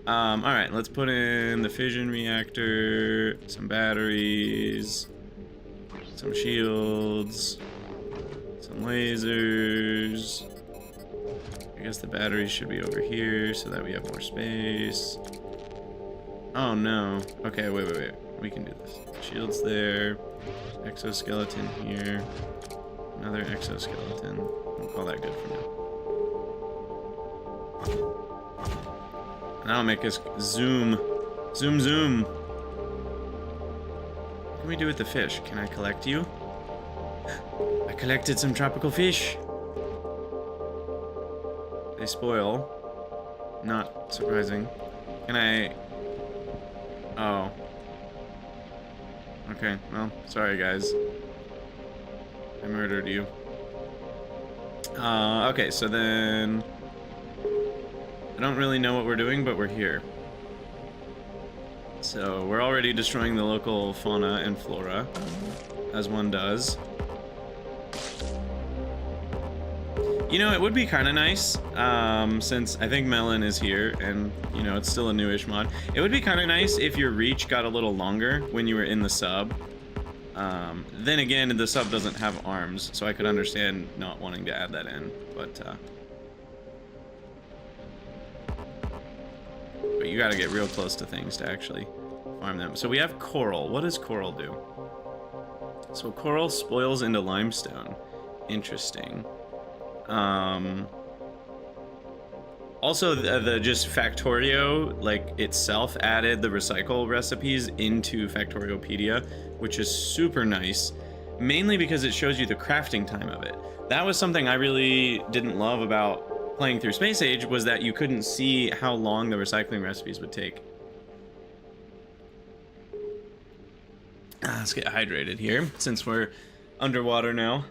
[SPEAKER 1] Alright, let's put in the fission reactor, some batteries, some shields, some lasers. I guess the batteries should be over here so that we have more space. Oh no. Okay, wait. We can do this. Shields there. Exoskeleton here. Another exoskeleton. We'll call that good for now. And that'll make us zoom. Zoom. What can we do with the fish? Can I collect you? I collected some tropical fish. They spoil. Not surprising. Can I... Oh. Okay, well, sorry guys. I murdered you. Okay, so then... I don't really know what we're doing, but we're here. So we're already destroying the local fauna and flora, as one does. You know, it would be kind of nice, since I think Melon is here, and, you know, it's still a newish mod. It would be kind of nice if your reach got a little longer when you were in the sub. Then again, the sub doesn't have arms, so I could understand not wanting to add that in, but you gotta get real close to things to actually farm them. So we have coral. What does coral do? So coral spoils into limestone. Interesting. Also, the just Factorio, like, itself added the recycle recipes into Factoriopedia, which is super nice, mainly because it shows you the crafting time of it. That was something I really didn't love about playing through Space Age, was that you couldn't see how long the recycling recipes would take. Let's get hydrated here, since we're underwater now.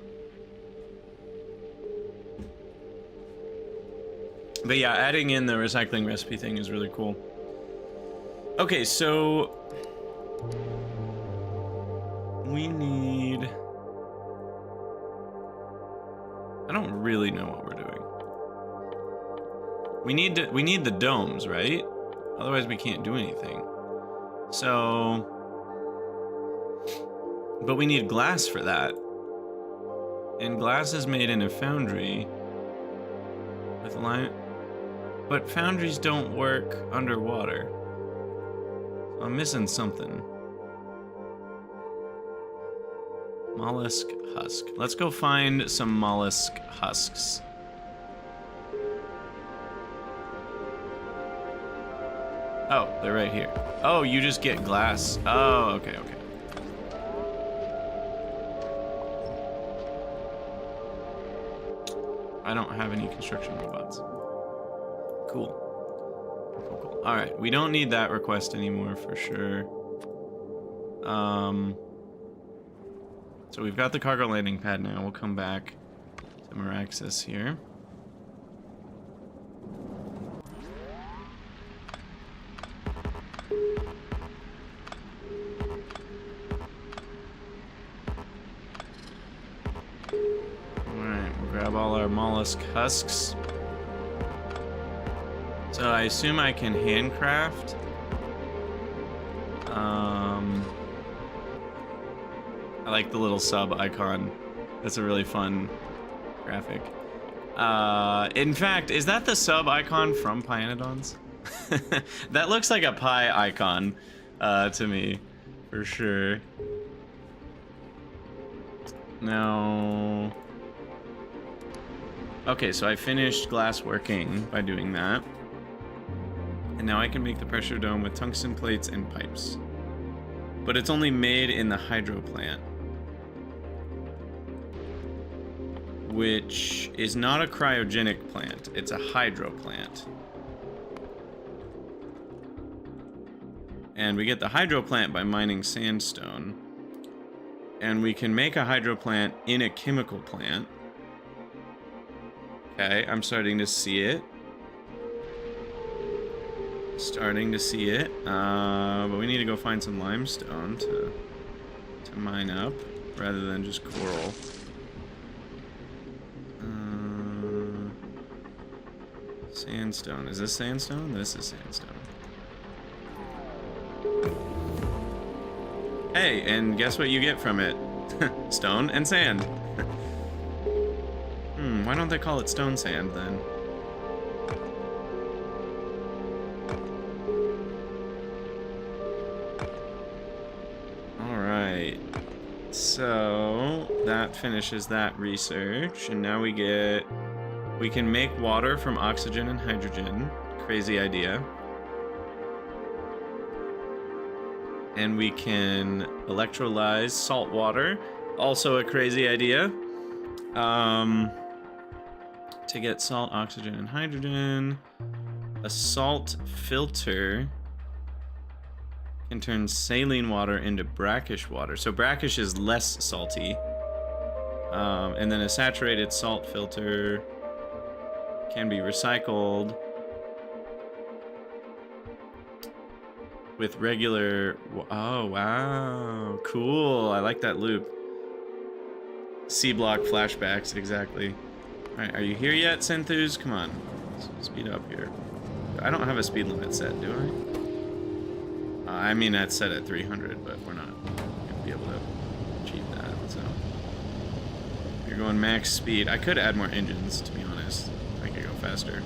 [SPEAKER 1] But yeah, adding in the recycling recipe thing is really cool. Okay, so we need... I don't really know what we're doing. We need the domes, right? Otherwise we can't do anything. So... But we need glass for that. And glass is made in a foundry with lime. But foundries don't work underwater. I'm missing something. Mollusk husk. Let's go find some mollusk husks. Oh, they're right here. Oh, you just get glass. Oh, okay, okay. I don't have any construction robots. Cool. Cool, cool. All right, we don't need that request anymore for sure. So we've got the cargo landing pad now. We'll come back to MARAXSIS here. All right, we'll grab all our mollusk husks. So I assume I can handcraft. I like the little sub icon. That's a really fun graphic. In fact, is that the sub icon from Pyanodons? That looks like a pie icon to me, for sure. No. Okay, so I finished glass working by doing that. And now I can make the pressure dome with tungsten plates and pipes. But it's only made in the hydro plant, which is not a cryogenic plant, it's a hydro plant. And we get the hydro plant by mining sandstone. And we can make a hydro plant in a chemical plant. Okay, I'm starting to see it. Starting to see it, but we need to go find some limestone to mine up, rather than just coral. Sandstone. Is this sandstone? This is sandstone. Hey, and guess what you get from it? Stone and sand. Why don't they call it stone sand then? So that finishes that research, and now we can make water from oxygen and hydrogen. Crazy idea. And we can electrolyze salt water. Also a crazy idea. To get salt, oxygen, and hydrogen. A salt filter can turn saline water into brackish water. So brackish is less salty. And then a saturated salt filter can be recycled. with regular... Oh, wow. Cool. I like that loop. C-block flashbacks, exactly. Alright, are you here yet, Synthus? Come on. Let's speed up here. I don't have a speed limit set, do I? I mean, that's set at 300, but we're not going to be able to achieve that, so... You're going max speed. I could add more engines, to be honest. I could go faster.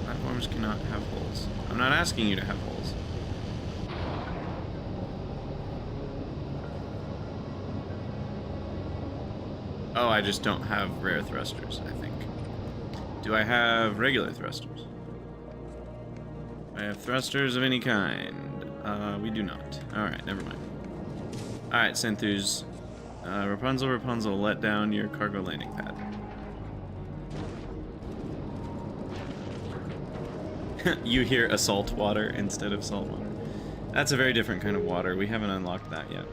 [SPEAKER 1] Platforms cannot have holes. I'm not asking you to have holes. Oh, I just don't have rare thrusters, I think. Do I have regular thrusters? I have thrusters of any kind. We do not. Alright, never mind. Alright, Synthus. Rapunzel, let down your cargo landing pad. You hear assault water instead of salt water. That's a very different kind of water. We haven't unlocked that yet.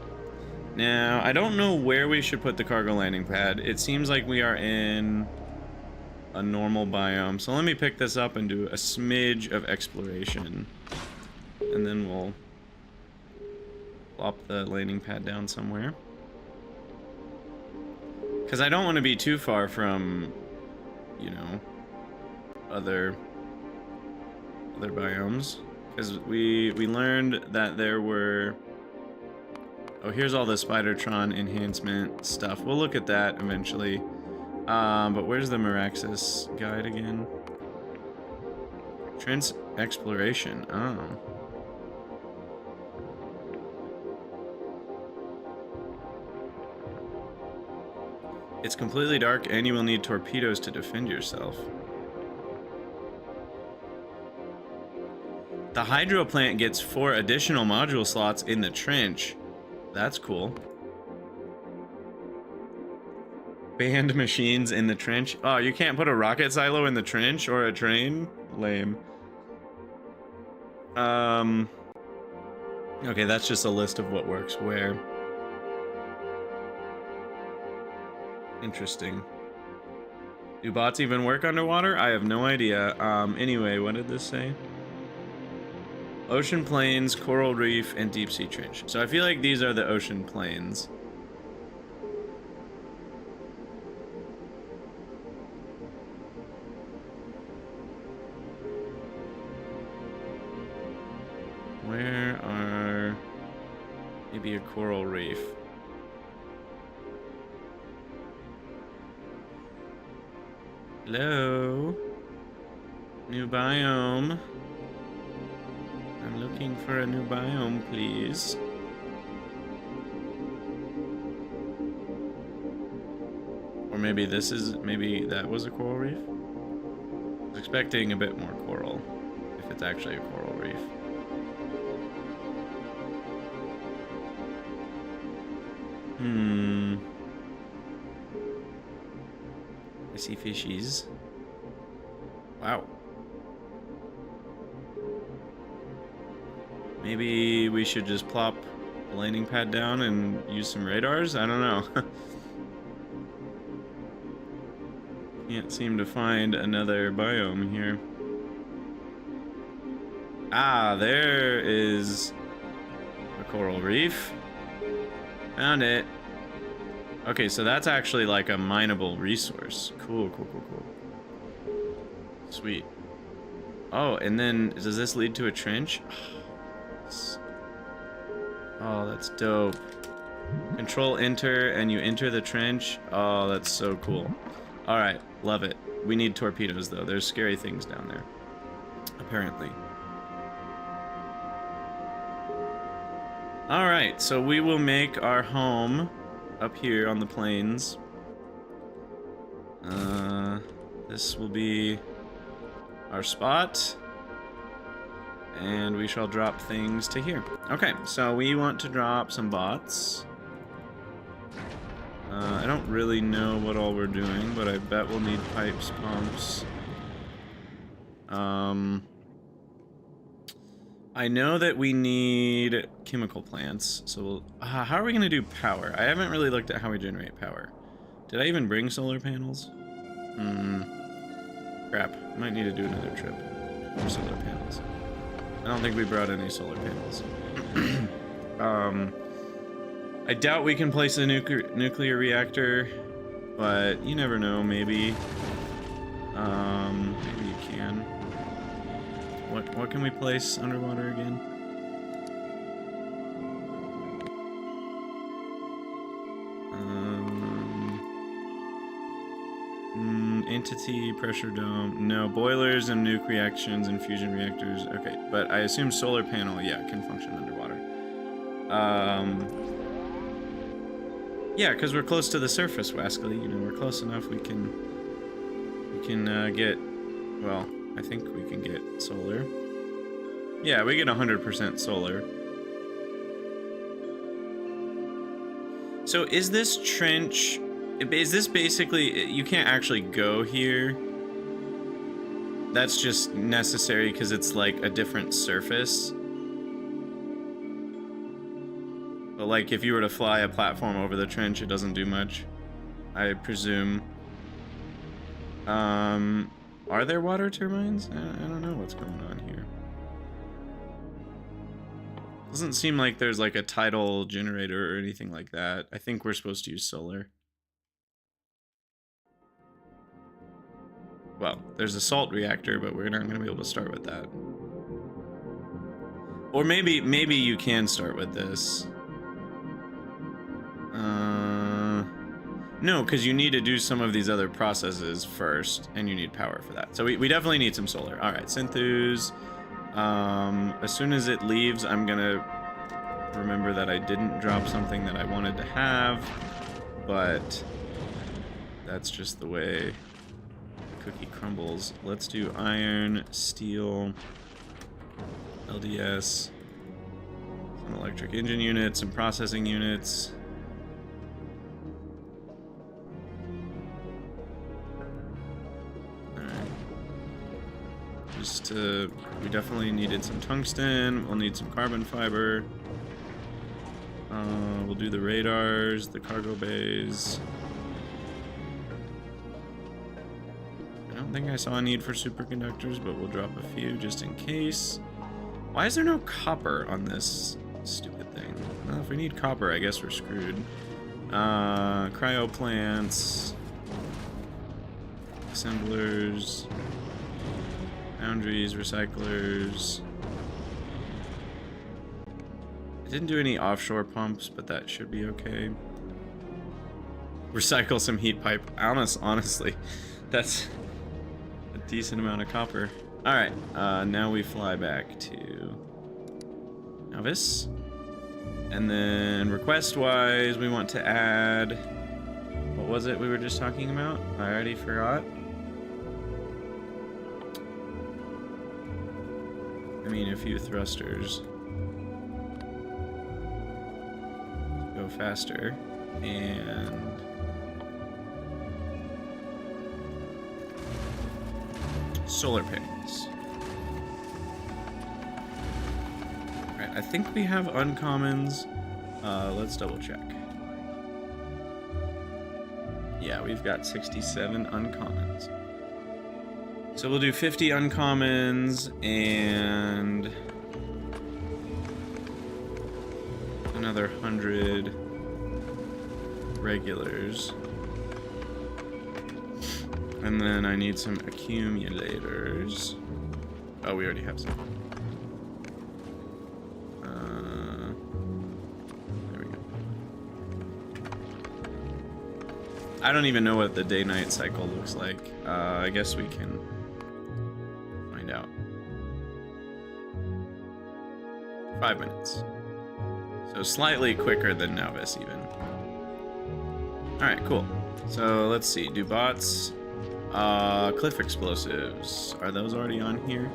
[SPEAKER 1] Now, I don't know where we should put the cargo landing pad. It seems like we are in a normal biome. So let me pick this up and do a smidge of exploration. And then we'll plop the landing pad down somewhere. Because I don't want to be too far from, you know, other biomes. Because we learned that there were... Oh, here's all the Spidertron enhancement stuff. We'll look at that eventually. But where's the MARAXSIS guide again? Trans exploration. Oh. It's completely dark and you will need torpedoes to defend yourself. The hydro plant gets 4 additional module slots in the trench. That's cool. Banned machines in the trench. Oh, you can't put a rocket silo in the trench or a train? Lame. Okay, that's just a list of what works where. Interesting. Do bots even work underwater? I have no idea. Anyway, what did this say? Ocean plains, coral reef, and deep sea trench. So I feel like these are the ocean plains. Where are... Maybe a coral reef. Hello? New biome. I'm looking for a new biome, please. Or maybe this is, maybe that was a coral reef? I was expecting a bit more coral, if it's actually a coral reef. I see fishies. Wow. Maybe we should just plop the landing pad down and use some radars? I don't know. Can't seem to find another biome here. Ah, there is a coral reef. Found it. Okay, so that's actually like a mineable resource. Cool, cool, cool, cool. Sweet. Oh, and then does this lead to a trench? Oh, that's dope. Control enter and you enter the trench. Oh, that's so cool. All right, love it. We need torpedoes though. There's scary things down there, apparently. All right, so we will make our home up here on the plains. This will be our spot. And we shall drop things to here. Okay, so we want to drop some bots. I don't really know what all we're doing, but I bet we'll need pipes, pumps. I know that we need chemical plants, so we'll, how are we gonna do power? I haven't really looked at how we generate power. Did I even bring solar panels? Crap, might need to do another trip for solar panels. I don't think we brought any solar panels. I doubt we can place a nuclear reactor, but you never know, maybe. Maybe you can. What can we place underwater again? Entity, pressure dome. No, boilers and nuke reactions and fusion reactors. Okay, but I assume solar panel, yeah, can function underwater. Yeah, because we're close to the surface, Wascally. You know, we're close enough. We can get. Well, I think we can get solar. Yeah, we get 100% solar. So is this trench? Is this basically, you can't actually go here? That's just necessary because it's like a different surface. But like if you were to fly a platform over the trench, it doesn't do much, I presume. Are there water turbines? I don't know what's going on here. Doesn't seem like there's like a tidal generator or anything like that. I think we're supposed to use solar. Well, there's a salt reactor, but we're not going to be able to start with that. Or maybe you can start with this. No, because you need to do some of these other processes first, and you need power for that. So we definitely need some solar. All right, Synthus. As soon as it leaves, I'm going to remember that I didn't drop something that I wanted to have, but that's just the way cookie crumbles. Let's do iron, steel, LDS, some electric engine units, some processing units. Alright. We definitely needed some tungsten. We'll need some carbon fiber. We'll do the radars, the cargo bays. I don't think I saw a need for superconductors, but we'll drop a few just in case. Why is there no copper on this stupid thing? Well, if we need copper, I guess we're screwed. Cryo plants, assemblers, foundries, recyclers. I didn't do any offshore pumps, but that should be okay. Recycle some heat pipe. Honestly, that's a decent amount of copper. All right, now we fly back to Novice. And then request-wise, we want to add... What was it we were just talking about? I already forgot. I mean, a few thrusters. Go faster. And... solar panels. Alright, I think we have uncommons. Let's double check. Yeah, we've got 67 uncommons. So we'll do 50 uncommons and another 100 regulars. And then I need some accumulators. Oh, we already have some. There we go. I don't even know what the day-night cycle looks like. I guess we can find out. 5 minutes. So slightly quicker than Novice even. Alright, cool. So let's see, do bots... cliff explosives. Are those already on here?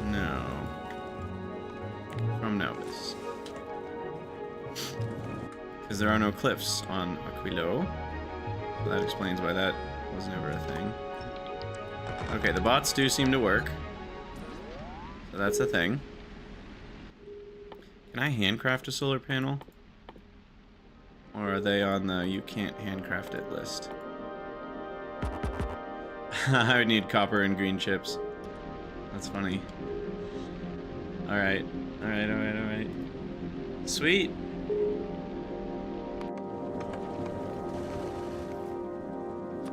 [SPEAKER 1] No. From Novice. Because there are no cliffs on Aquilo. So that explains why that was never a thing. Okay, the bots do seem to work. So that's a thing. Can I handcraft a solar panel? Or are they on the you can't handcraft it list? I would need copper and green chips. That's funny. Alright. Alright. Sweet.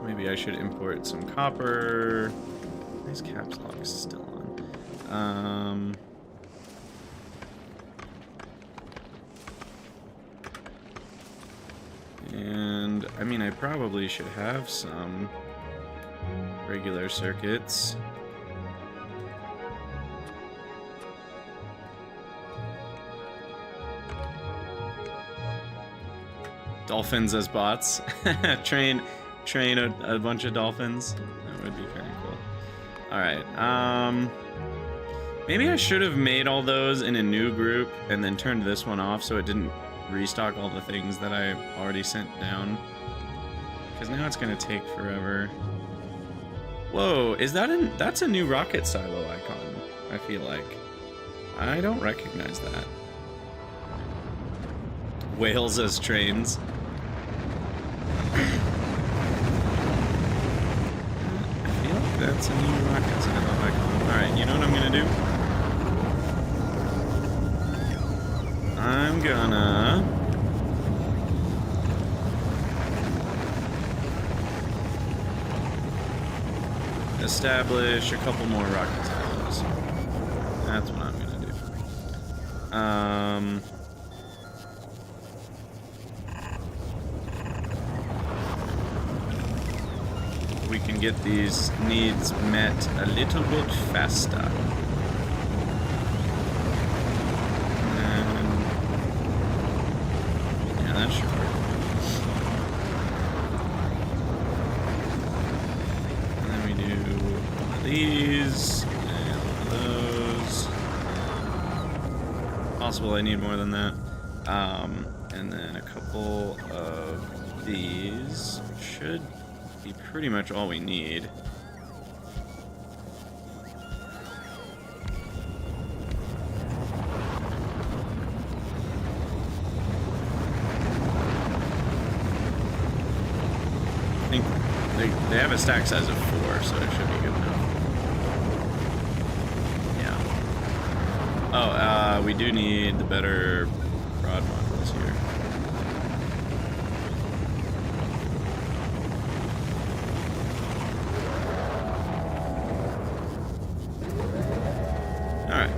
[SPEAKER 1] Maybe I should import some copper. These caps lock's still on. And I mean, I probably should have some regular circuits. Dolphins as bots. train a bunch of dolphins. That would be kind of cool. Alright, maybe I should have made all those in a new group and then turned this one off so it didn't restock all the things that I already sent down. Because now it's gonna take forever. Whoa, is that that's a new rocket silo icon, I feel like. I don't recognize that. Whales as trains. I feel like that's a new rocket silo icon. Alright, you know what I'm gonna do? I'm gonna establish a couple more rocket silos. That's what I'm gonna do. We can get these needs met a little bit faster. That should work. And then we do one of these and one of those. Possible I need more than that. And then a couple of these should be pretty much all we need. I think they have a stack size of 4, so it should be good enough. Yeah. Oh, we do need the better rod modules here. Alright,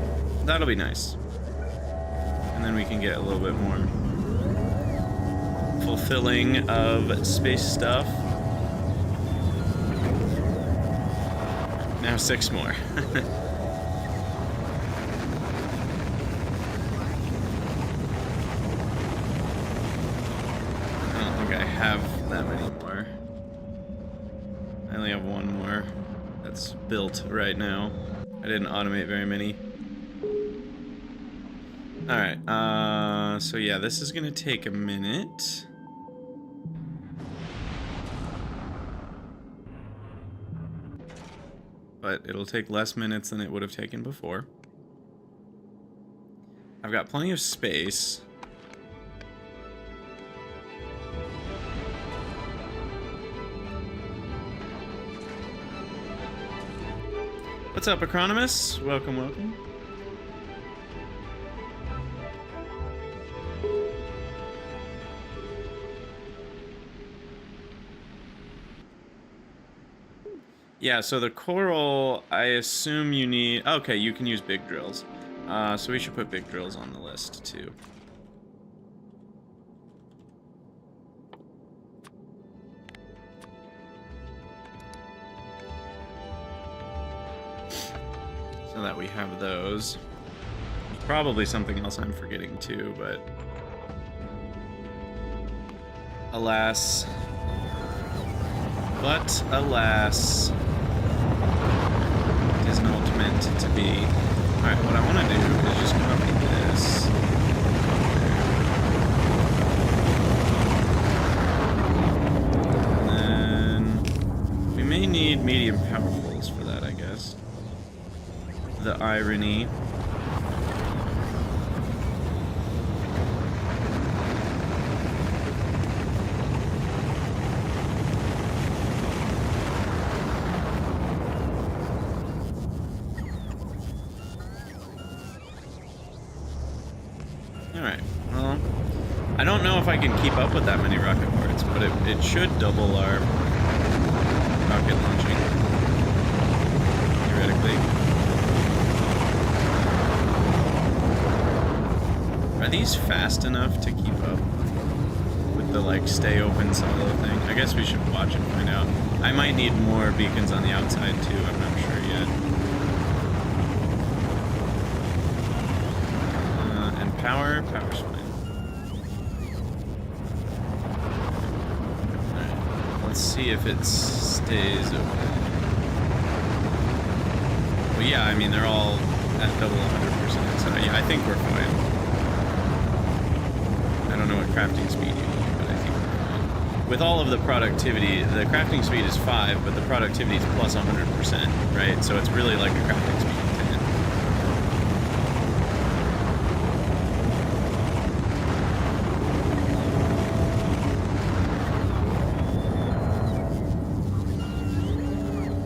[SPEAKER 1] that'll be nice. And then we can get a little bit more fulfilling of space stuff. Now 6 more. I don't think I have that many more. I only have 1 more that's built right now. I didn't automate very many. Alright, so yeah, this is gonna take a minute. But it'll take less minutes than it would have taken before. I've got plenty of space. What's up, Acronymus? Welcome, welcome. Yeah, so the coral, I assume you need... Okay, you can use big drills. So we should put big drills on the list, too. So that we have those. There's probably something else I'm forgetting, too, but... Alas... But, alas, it is not meant to be. Alright, what I want to do is just copy this. And then we may need medium power poles the irony. Alright, well, I don't know if I can keep up with that many rocket parts, but it should double our rocket launching, theoretically. Are these fast enough to keep up with the, like, stay open solo thing? I guess we should watch and find out. I might need more beacons on the outside, too. I'm not sure yet. Power's fine. Alright, let's see if it stays open. Well, yeah, I mean, they're all at double 100%, so yeah, I think we're fine. I don't know what crafting speed you need, but I think we're fine. With all of the productivity, the crafting speed is 5, but the productivity is plus 100%, right? So it's really like a crafting speed of 10.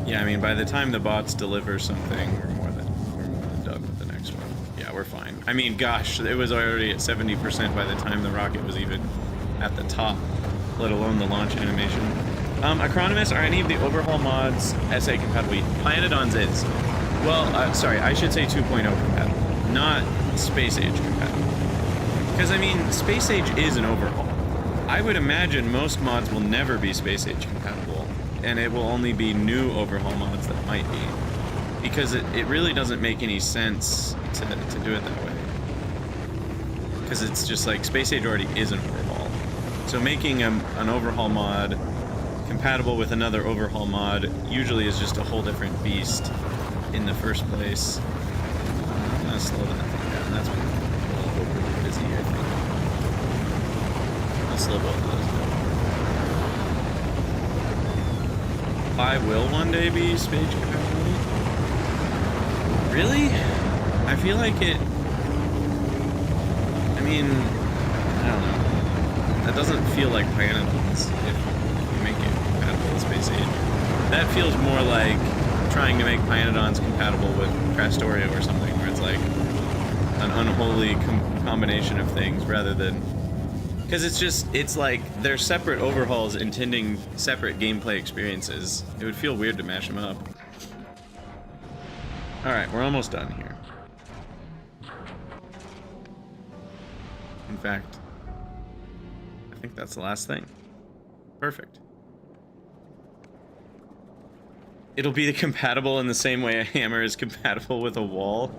[SPEAKER 1] Yeah, I mean, by the time the bots deliver something, we're more than done with the next one. Yeah, we're fine. I mean, gosh, it was already at 70% by the time the rocket was even at the top, let alone the launch animation. Acronymus, are any of the overhaul mods SA compatible? Planetons is. Well, sorry, I should say 2.0 compatible, not Space Age compatible. Because, I mean, Space Age is an overhaul. I would imagine most mods will never be Space Age compatible, and it will only be new overhaul mods that might be. Because it really doesn't make any sense to do it that way. Because it's just like, Space Age already is an overhaul. So making an overhaul mod compatible with another overhaul mod usually is just a whole different beast in the first place. I'm gonna slow that thing down. That's been a little overly busy, I think. I'll slow both of those down. I will one day be Space compatible. Really? I feel like it... I mean, I don't know. That doesn't feel like Planetons if you make it compatible with Space Age. That feels more like trying to make Planetons compatible with Factorio or something, where it's like an unholy combination of things rather than... Because it's like they're separate overhauls intending separate gameplay experiences. It would feel weird to mash them up. Alright, we're almost done here. In fact, I think that's the last thing. Perfect. It'll be compatible in the same way a hammer is compatible with a wall.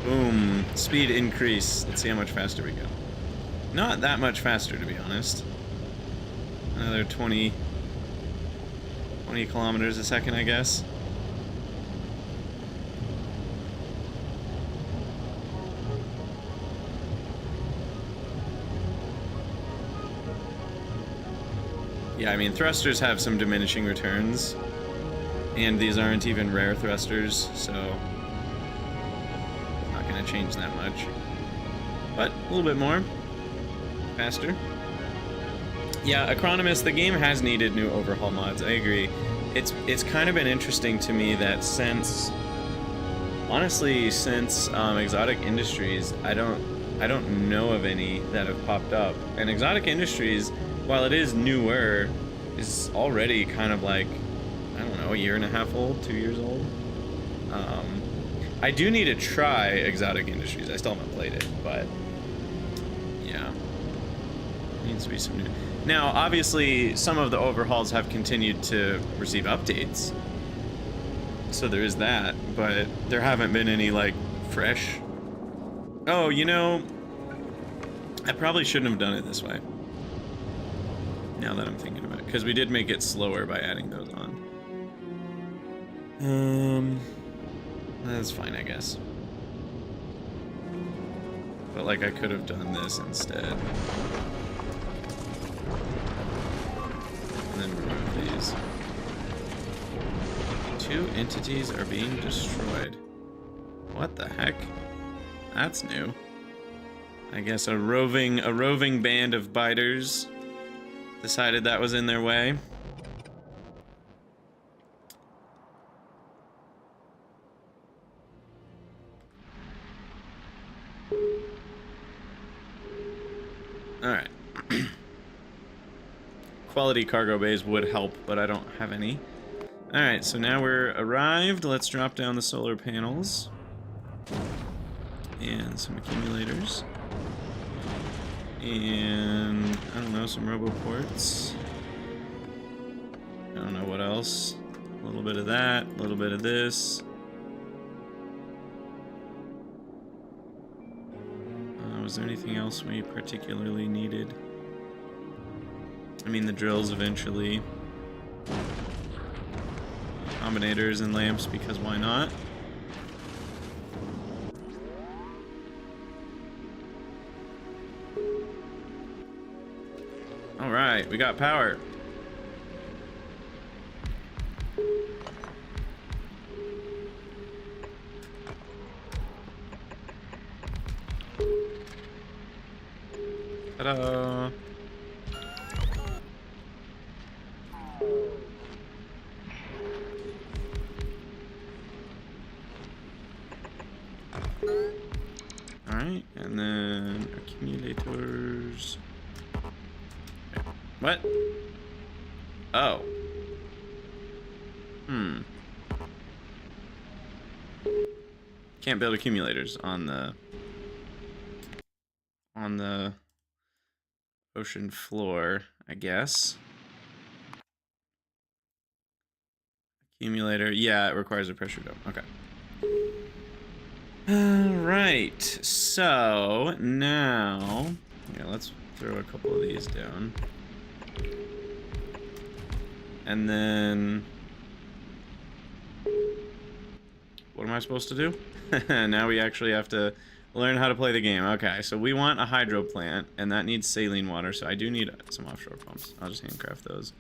[SPEAKER 1] Boom. Speed increase. Let's see how much faster we go. Not that much faster, to be honest. Another 20 kilometers a second, I guess. Yeah, I mean, thrusters have some diminishing returns. And these aren't even rare thrusters, so... not gonna change that much. But, a little bit more. Faster. Yeah, Acronymus, the game has needed new overhaul mods, I agree. It's kind of been interesting to me that since... honestly, since Exotic Industries, I don't know of any that have popped up. And Exotic Industries, while it is newer, is already kind of like, I don't know, a year and a half old, 2 years old. I do need to try Exotic Industries. I still haven't played it, but yeah, needs to be some new. Now, obviously, some of the overhauls have continued to receive updates, so there is that, but there haven't been any, like, fresh... Oh, you know, I probably shouldn't have done it this way, now that I'm thinking about it, because we did make it slower by adding those on. That's fine, I guess. But, like, I could have done this instead. And then remove these. 2 entities are being destroyed. What the heck? That's new. I guess a roving band of biters decided that was in their way. Alright. Quality cargo bays would help, but I don't have any. Alright, so now we're arrived. Let's drop down the solar panels. And some accumulators. And, I don't know, some roboports. I don't know what else. A little bit of that, a little bit of this. Was there anything else we particularly needed? I mean, the drills eventually. Combinators and lamps, because why not? Alright, we got power. Ta-da! Alright, and then accumulators. What? Oh. Can't build accumulators on the ocean floor, I guess. Accumulator, yeah, it requires a pressure dome. Okay. Alright, so now, yeah, let's throw a couple of these down. And then, what am I supposed to do? Now we actually have to learn how to play the game. Okay, so we want a hydro plant, and that needs saline water, so I do need some offshore pumps. I'll just handcraft those.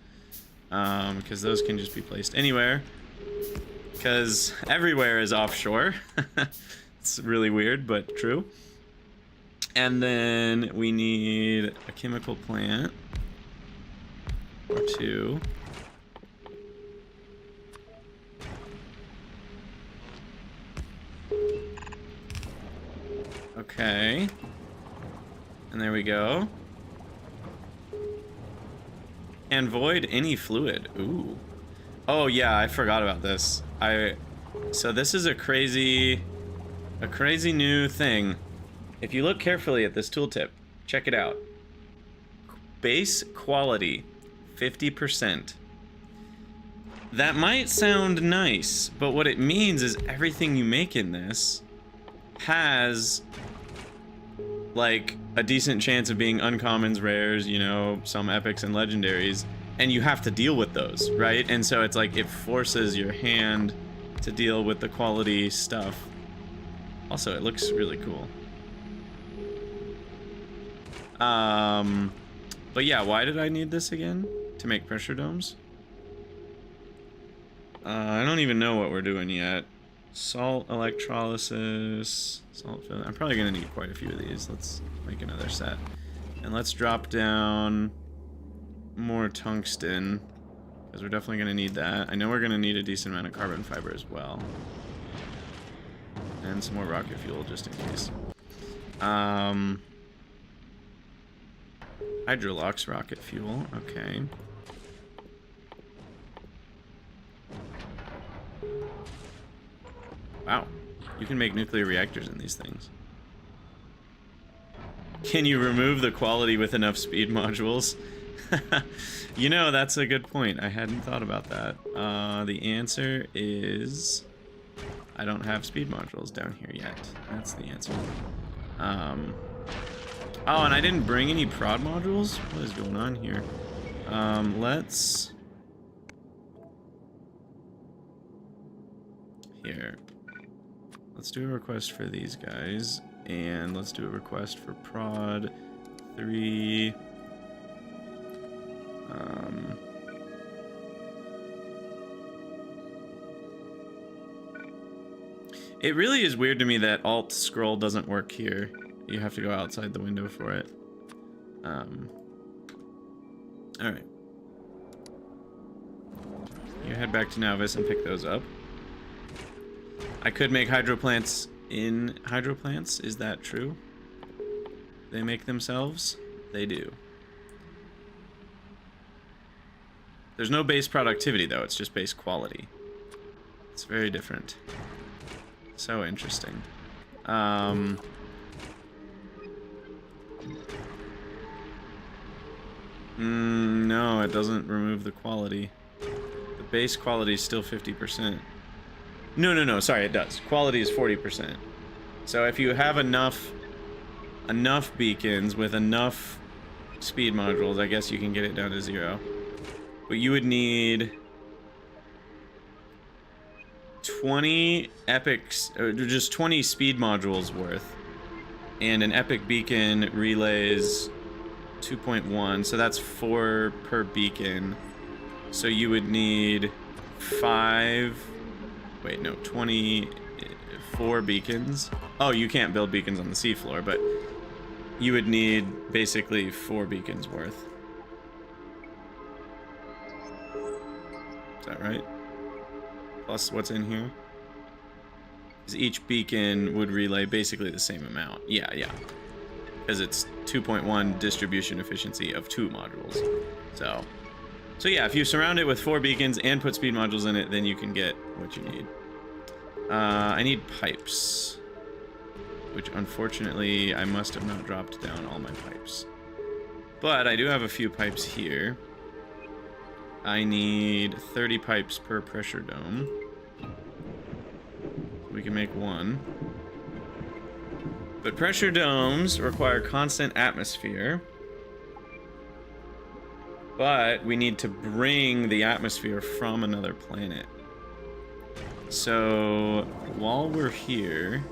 [SPEAKER 1] Because those can just be placed anywhere. Because everywhere is offshore. It's really weird, but true. And then we need a chemical plant. Or 2. Okay. And there we go. And void any fluid. Ooh. Oh yeah, I forgot about this. So this is a crazy new thing. If you look carefully at this tooltip, check it out. Base quality, 50%. That might sound nice, but what it means is everything you make in this has like a decent chance of being uncommons, rares, you know, some epics and legendaries, and you have to deal with those, right? And so it's like it forces your hand to deal with the quality stuff. Also, it looks really cool. But yeah, why did I need this again? To make pressure domes? I don't even know what we're doing yet. Salt electrolysis, salt filling. I'm probably gonna need quite a few of these. Let's make another set. And let's drop down more tungsten, because we're definitely gonna need that. I know we're gonna need a decent amount of carbon fiber as well. And some more rocket fuel, just in case. Hydrolox rocket fuel, okay. Wow, you can make nuclear reactors in these things. Can you remove the quality with enough speed modules? You know, that's a good point. I hadn't thought about that. The answer is I don't have speed modules down here yet. That's the answer. Oh, and I didn't bring any prod modules? What is going on here? Let's... Here. Let's do a request for these guys. And let's do a request for prod 3. It really is weird to me that Alt scroll doesn't work here. You have to go outside the window for it. Alright. You head back to Nauvis and pick those up. I could make hydroplants in hydroplants. Is that true? They make themselves? They do. There's no base productivity, though. It's just base quality. It's very different. So interesting. No, it doesn't remove the quality. The base quality is still 50%. No, sorry, it does. Quality is 40%. So if you have enough beacons with enough speed modules, I guess you can get it down to 0. But you would need 20 epics, or just 20 speed modules worth, and an epic beacon relays 2.1, so that's 4 per beacon. So you would need 24 beacons. Oh, you can't build beacons on the seafloor, but you would need basically 4 beacons worth. Is that right? Plus what's in here? Because each beacon would relay basically the same amount. Yeah. Because it's 2.1 distribution efficiency of 2 modules. So yeah, if you surround it with 4 beacons and put speed modules in it, then you can get what you need. I need pipes, which unfortunately I must have not dropped down all my pipes. But I do have a few pipes here. I need 30 pipes per pressure dome. We can make 1. But pressure domes require constant atmosphere. But we need to bring the atmosphere from another planet. So while we're here,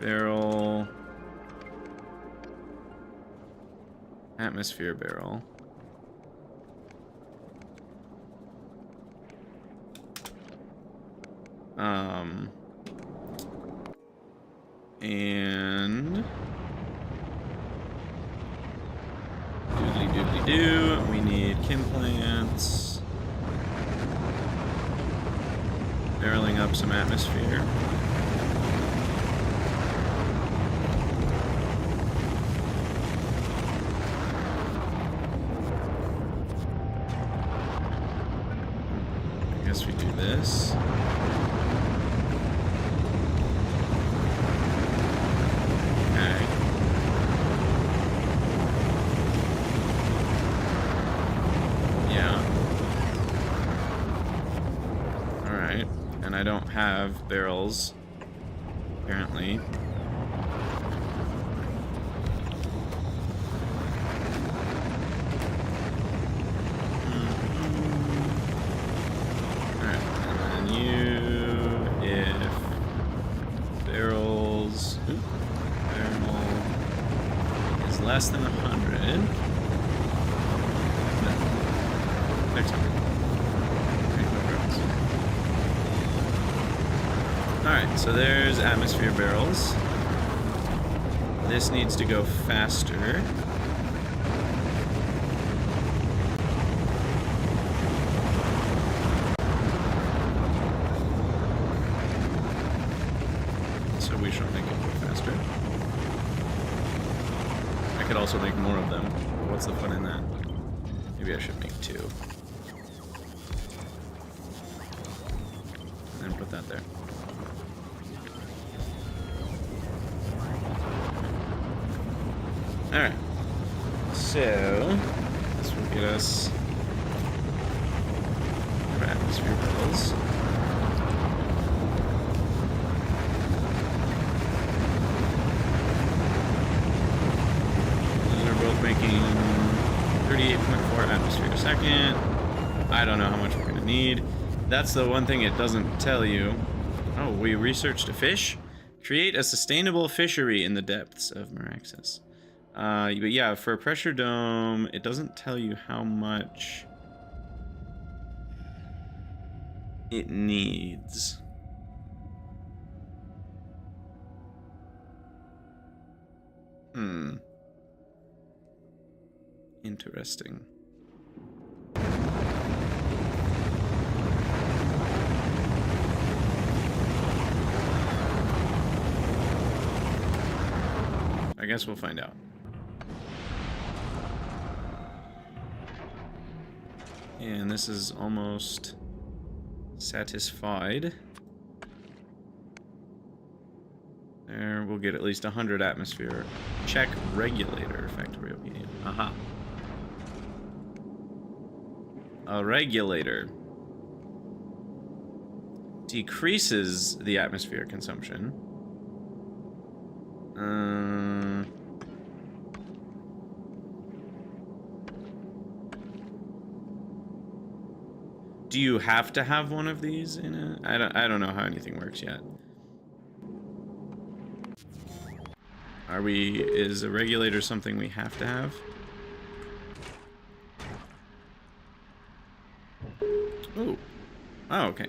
[SPEAKER 1] barrel, atmosphere barrel. And doodly-doodly-doo, we need chem plants. Barreling up some atmosphere. I guess we do this. Okay. Yeah. Alright. And I don't have barrels, apparently. Less than 100. No. 600. Alright, so there's atmosphere barrels. This needs to go faster. So we shall make it go faster. I could also make more of them. What's the fun in that? Maybe I should make 2. And then put that there. Alright. So, this will get us our atmosphere barrels. Making 38.4 atmosphere a second. I don't know how much we're gonna need. That's the one thing it doesn't tell you. Oh, we researched a fish? Create a sustainable fishery in the depths of MARAXSIS. But yeah, for a pressure dome, it doesn't tell you how much it needs. Interesting. I guess we'll find out. And this is almost satisfied. There, we'll get at least 100 atmosphere. Check regulator, Factorio medium. Aha. A regulator decreases the atmosphere consumption. Do you have to have one of these in it? I don't know how anything works yet. Is a regulator something we have to have? Ooh. Oh, okay.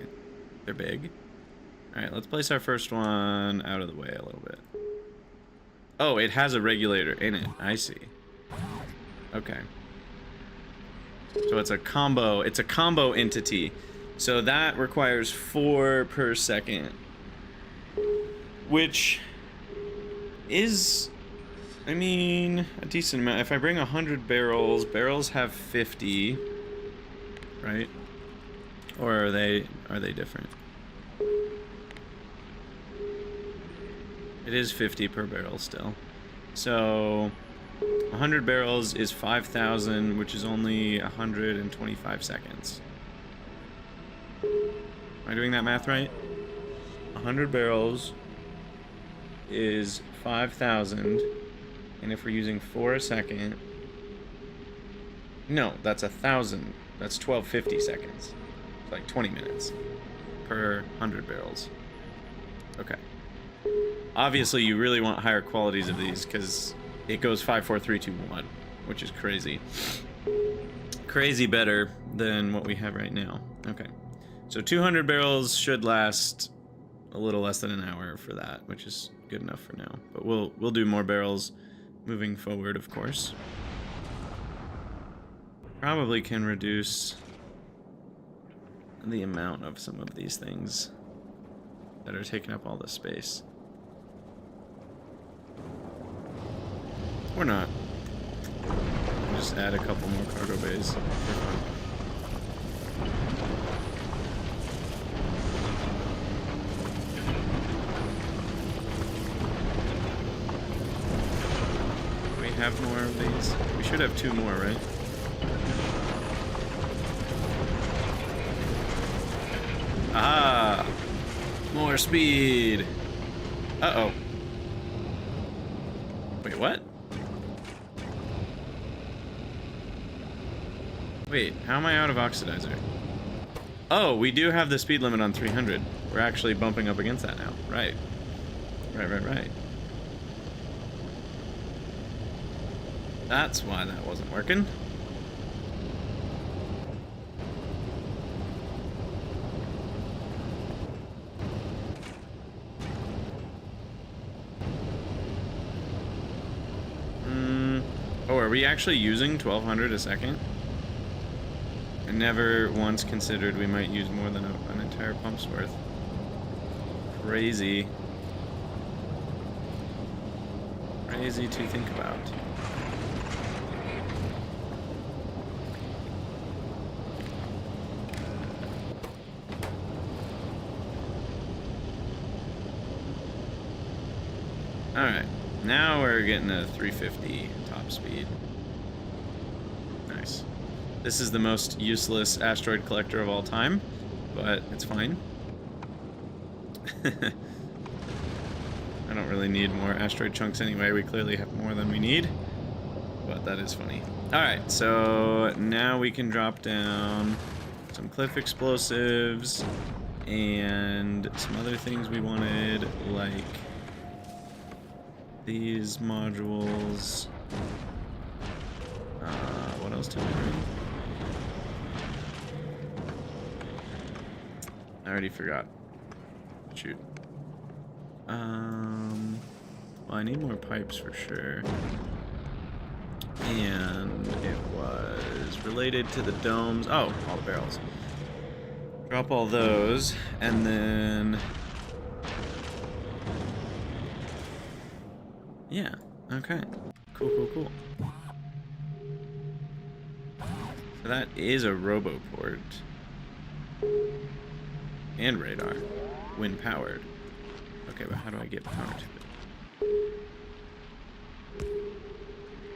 [SPEAKER 1] They're big. Alright, let's place our first one out of the way a little bit. Oh, it has a regulator in it. I see. Okay. So it's a combo entity. So that requires 4 per second. Which is, I mean, a decent amount. If I bring 100 barrels, barrels have 50, right? Or are they different? It is 50 per barrel still. So 100 barrels is 5,000, which is only 125 seconds. Am I doing that math right? 100 barrels is 5,000, and if we're using 4 a second, no, that's 1,000. That's 1250 seconds. It's like 20 minutes per 100 barrels. Okay. Obviously, you really want higher qualities of these because it goes 5, 4, 3, 2, 1, which is crazy. Crazy better than what we have right now. Okay. So 200 barrels should last a little less than an hour for that, which is good enough for now. But we'll do more barrels moving forward, of course. Probably can reduce the amount of some of these things that are taking up all the space. Or not. We'll just add a couple more cargo bays for fun. We have more of these. We should have 2 more, right? Ah! More speed! Uh-oh. Wait, what? Wait, how am I out of oxidizer? Oh, we do have the speed limit on 300. We're actually bumping up against that now. Right. Right. That's why that wasn't working. Oh, are we actually using 1,200 a second? I never once considered we might use more than an entire pump's worth. Crazy. Crazy to think about. Alright, now we're getting a 350 top speed. Nice. This is the most useless asteroid collector of all time, but it's fine. I don't really need more asteroid chunks anyway. We clearly have more than we need, but that is funny. Alright, so now we can drop down some cliff explosives and some other things we wanted, like these modules. What else did we bring? I already forgot. Shoot. Well, I need more pipes for sure. And it was related to the domes. Oh, all the barrels. Drop all those, and then... Yeah, okay. Cool, cool, cool. So that is a roboport. And radar. Wind powered. Okay, but how do I get power to it?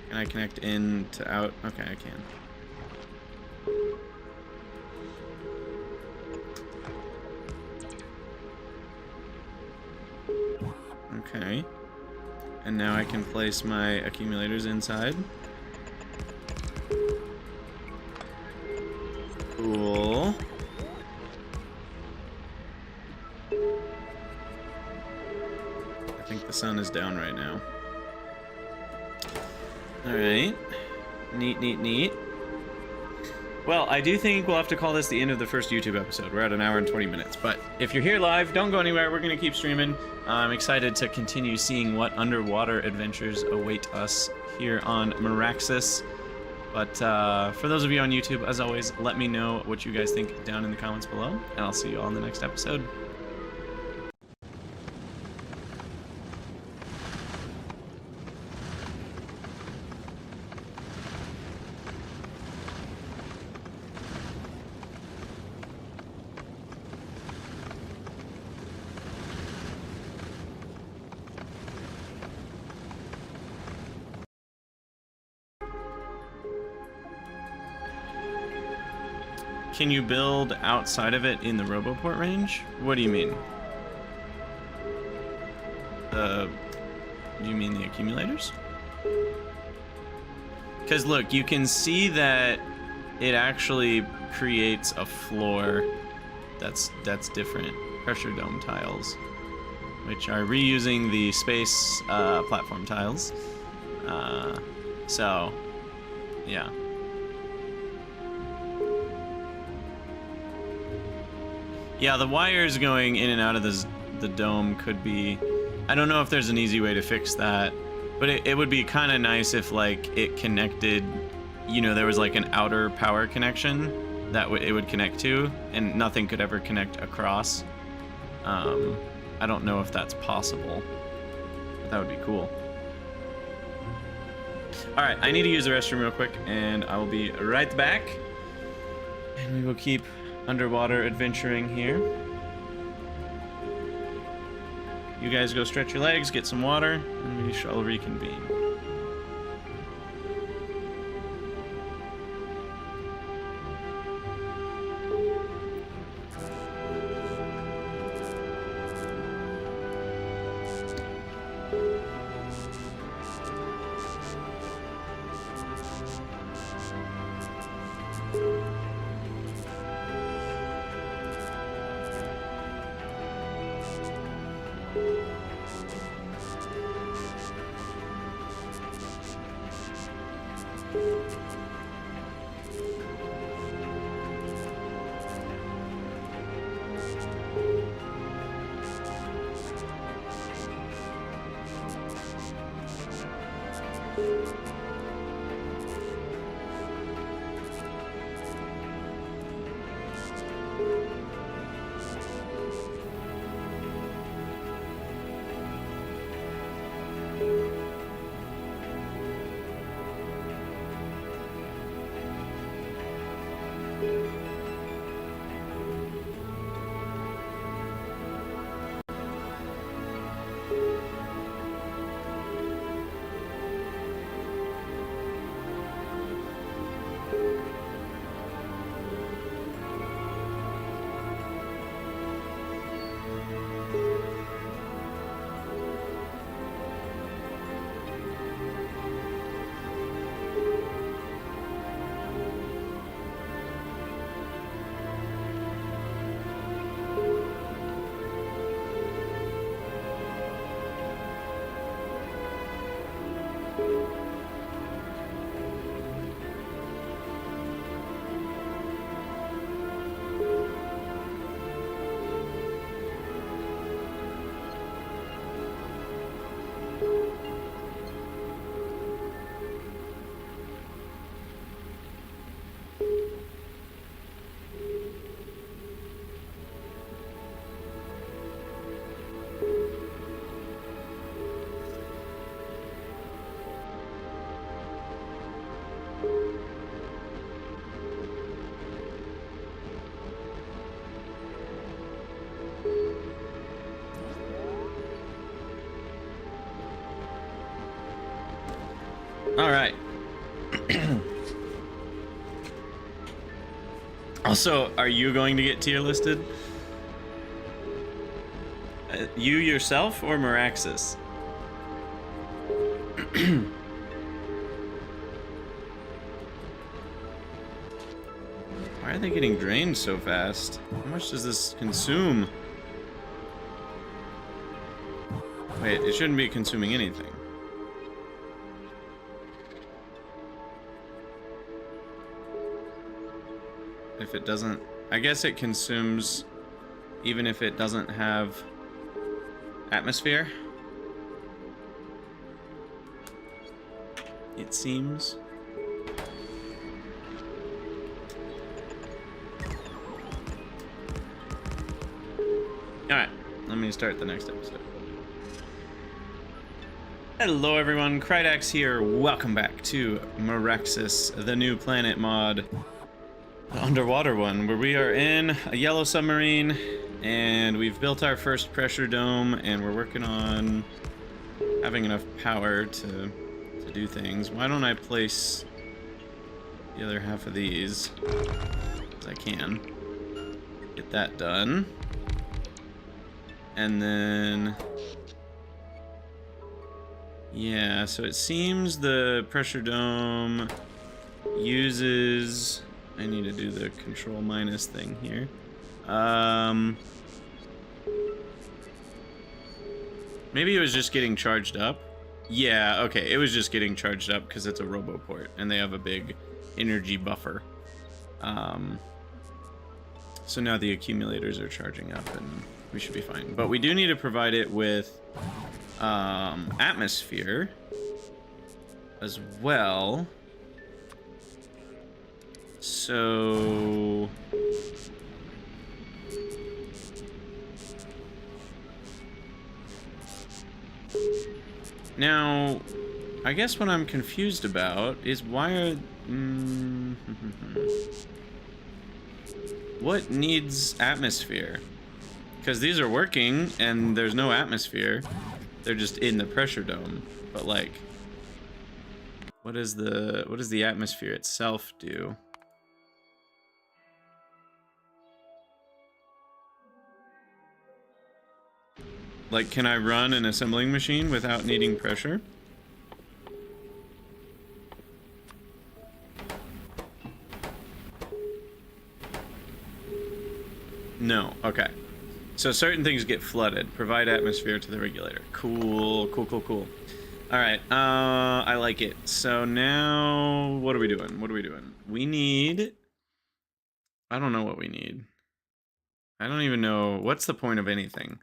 [SPEAKER 1] Can I connect in to out? Okay, I can. Okay. And now I can place my accumulators inside. Cool. I think the sun is down right now. Alright. Neat, neat, neat. Well, I do think we'll have to call this the end of the first YouTube episode. We're at 1 hour and 20 minutes. But if you're here live, don't go anywhere. We're going to keep streaming. I'm excited to continue seeing what underwater adventures await us here on MARAXSIS. But for those of you on YouTube, as always, let me know what you guys think down in the comments below. And I'll see you all in the next episode. Can you build outside of it in the roboport range? What do you mean? Do you mean the accumulators? Because look, you can see that it actually creates a floor that's different. Pressure dome tiles, which are reusing the space platform tiles. So, yeah. Yeah, the wires going in and out of the dome could be... I don't know if there's an easy way to fix that, but it would be kind of nice if, like, it connected... You know, there was, like, an outer power connection that it would connect to, and nothing could ever connect across. I don't know if that's possible, but that would be cool. Alright, I need to use the restroom real quick, and I will be right back. And we will keep underwater adventuring here. You guys go stretch your legs, get some water, and we shall reconvene. All right. Also, are you going to get tier listed? You yourself or MARAXSIS? Why are they getting drained so fast? How much does this consume? Wait, it shouldn't be consuming anything. If it doesn't... I guess it consumes even if it doesn't have atmosphere. It seems. Alright, let me start the next episode. Hello everyone, Krydax here. Welcome back to MARAXSIS, the new planet mod. The underwater one, where we are in a yellow submarine, and we've built our first pressure dome, and we're working on having enough power to do things. Why don't I place the other half of these? Because I can. Get that done. And then... yeah, so it seems the pressure dome uses... I need to do the control minus thing here. Maybe it was just getting charged up. Yeah, okay, it was just getting charged up because it's a roboport and they have a big energy buffer. So now the accumulators are charging up and we should be fine. But we do need to provide it with atmosphere as well. So now, I guess what I'm confused about is why are what needs atmosphere? Because these are working and there's no atmosphere. They're just in the pressure dome. But like, what does the atmosphere itself do? Like, can I run an assembling machine without needing pressure? No, okay. So certain things get flooded. Provide atmosphere to the regulator. Cool, cool, cool, cool. All right, I like it. So now, what are we doing? What are we doing? We need... I don't know what we need. I don't even know. What's the point of anything?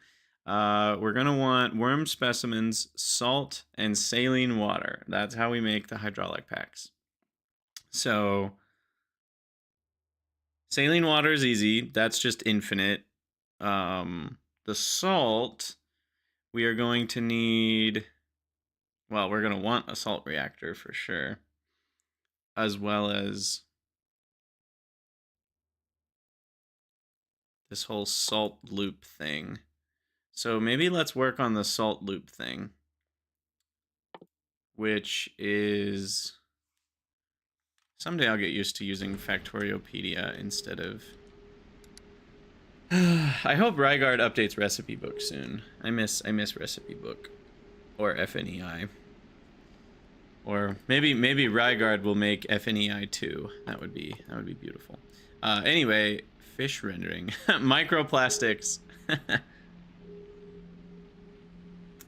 [SPEAKER 1] We're gonna want worm specimens, salt, and saline water. That's how we make the hydraulic packs. So, saline water is easy. That's just infinite. The salt, we are going to need... well, we're gonna want a salt reactor for sure. As well as this whole salt loop thing. So maybe let's work on the salt loop thing, which is... someday I'll get used to using Factoriopedia instead of... I hope Ryguard updates recipe book soon. I miss recipe book or FNEI. Or maybe Ryguard will make FNEI 2. That would be beautiful. Anyway, fish rendering. Microplastics.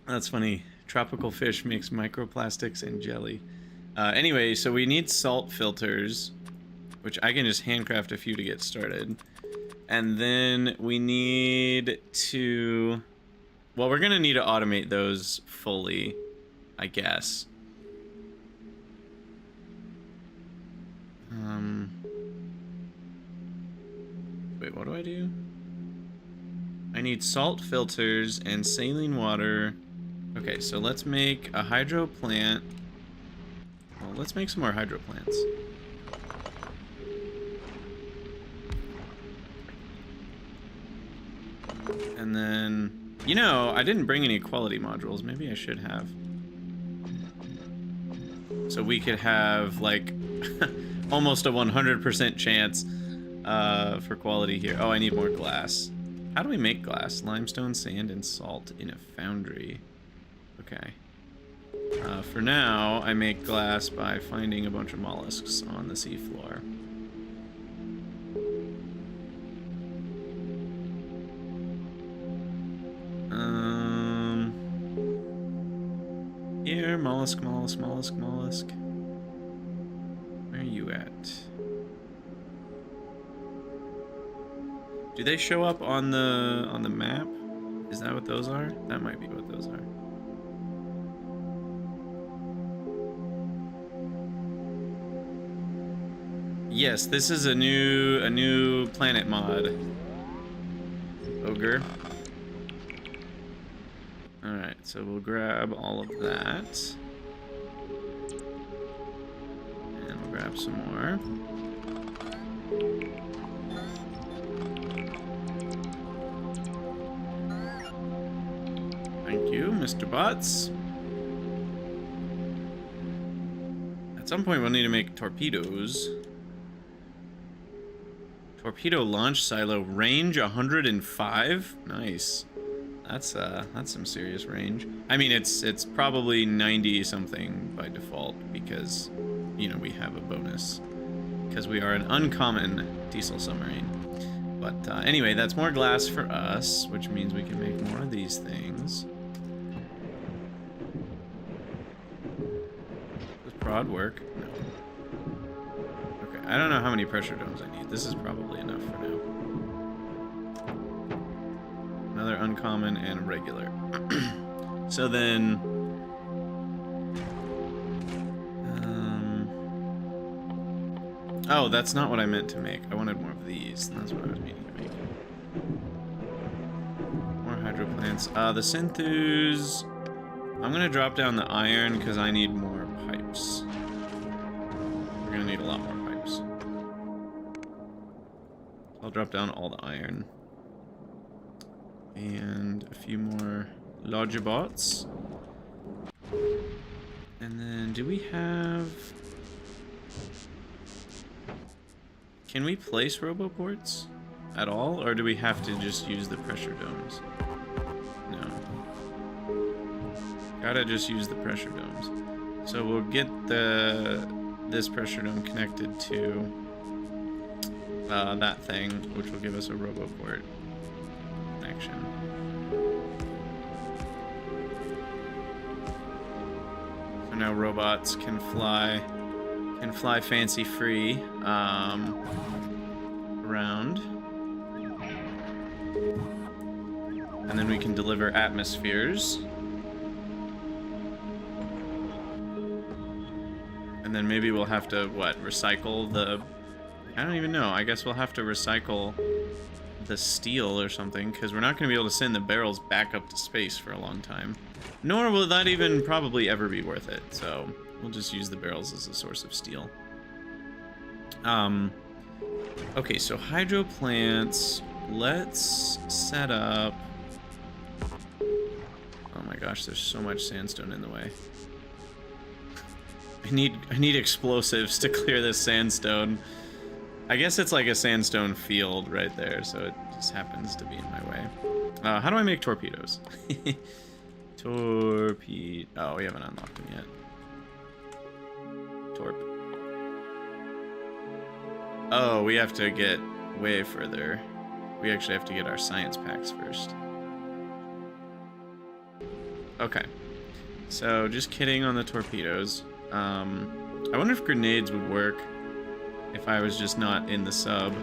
[SPEAKER 1] That's funny. Tropical fish makes microplastics and jelly. Anyway, so we need salt filters, which I can just handcraft a few to get started. And then we need to... well, we're going to need to automate those fully, I guess. Wait, what do I do? I need salt filters and saline water. Okay, so let's make a hydro plant. Well, let's make some more hydro plants. And then, you know, I didn't bring any quality modules. Maybe I should have. So we could have, like, almost a 100% chance for quality here. Oh, I need more glass. How do we make glass? Limestone, sand, and salt in a foundry. Okay. For now, I make glass by finding a bunch of mollusks on the seafloor. Here, mollusk. Where are you at? Do they show up on the map? Is that what those are? That might be what those are. Yes, this is a new planet mod. Ogre. Alright, so we'll grab all of that. And we'll grab some more. Thank you, Mr. Bots. At some point we'll need to make torpedoes. Torpedo launch silo, range 105? Nice. That's some serious range. I mean, it's probably 90 something by default because, you know, we have a bonus because we are an uncommon diesel submarine. But anyway, that's more glass for us, which means we can make more of these things. Does prod work? No. Okay, I don't know how many pressure domes I need. This is probably enough for now. Another uncommon and a regular. So then... oh, that's not what I meant to make. I wanted more of these. That's what I was meaning to make. More hydro plants. The Synthus... I'm going to drop down the iron because I need more pipes. We're going to need a lot more pipes. I'll drop down all the iron. And a few more Logibots. And then, do we have... Can we place roboports at all? Or do we have to just use the pressure domes? No. Gotta just use the pressure domes. So we'll get this pressure dome connected to that thing, which will give us a roboport connection. So now robots can fly fancy free around. And then we can deliver atmospheres. And then maybe we'll have to, what, recycle the... I don't even know. I guess we'll have to recycle the steel or something, because we're not going to be able to send the barrels back up to space for a long time. Nor will that even probably ever be worth it, so we'll just use the barrels as a source of steel. Okay, so hydro plants. Let's set up... Oh my gosh, there's so much sandstone in the way. I need explosives to clear this sandstone. I guess it's like a sandstone field right there, so it just happens to be in my way. How do I make torpedoes? Oh, we haven't unlocked them yet. Torp. Oh, we have to get way further. We actually have to get our science packs first. Okay. So, just kidding on the torpedoes. I wonder if grenades would work if I was just not in the sub.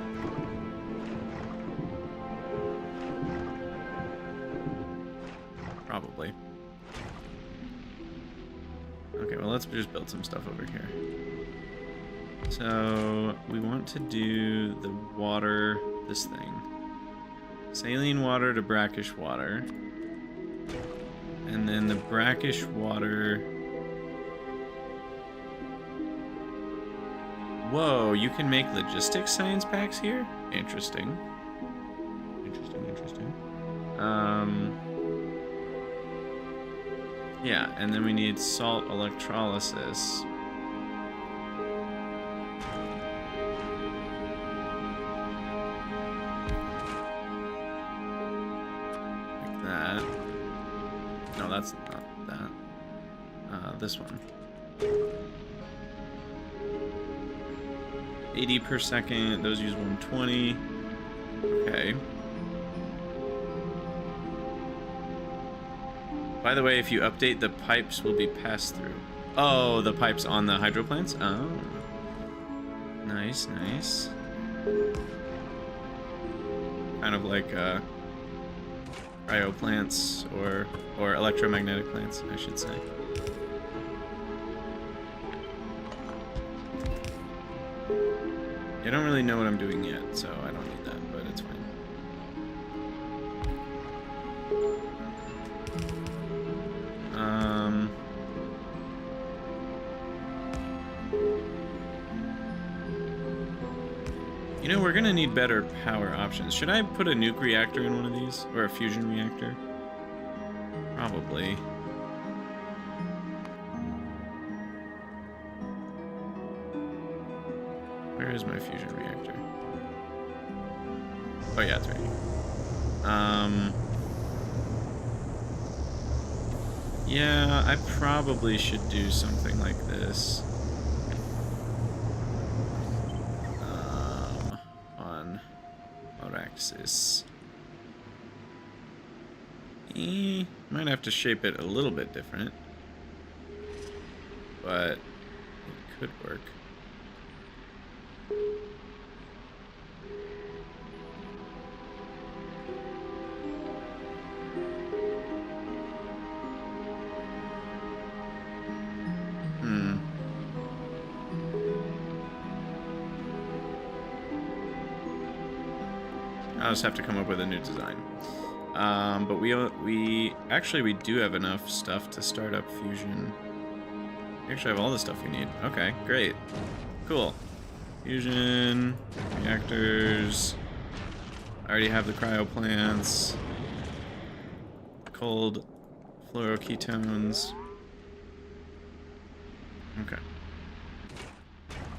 [SPEAKER 1] Probably. Okay, well, let's just build some stuff over here. So, we want to do the water, this thing. Saline water to brackish water. And then the brackish water... Whoa, you can make logistics science packs here? Interesting. Interesting. Yeah, and then we need salt electrolysis. that. No, that's not that. This one. 80 per second. Those use 120. Okay. By the way, if you update, the pipes will be passed through. Oh, the pipes on the hydro plants? Oh. Nice, nice. Kind of like cryo plants or electromagnetic plants, I should say. I don't really know what I'm doing yet, so I don't need that, but it's fine. You know, we're gonna need better power options. Should I put a nuke reactor in one of these? Or a fusion reactor? Probably. Where is my fusion reactor? Oh yeah, it's right here. Yeah, I probably should do something like this. On MARAXSIS. Might have to shape it a little bit different, but it could work. I'll just have to come up with a new design. But we do have enough stuff to start up fusion. We actually have all the stuff we need. Okay, great. Cool. Fusion, reactors. I already have the cryo plants. Cold fluoroketones. Okay.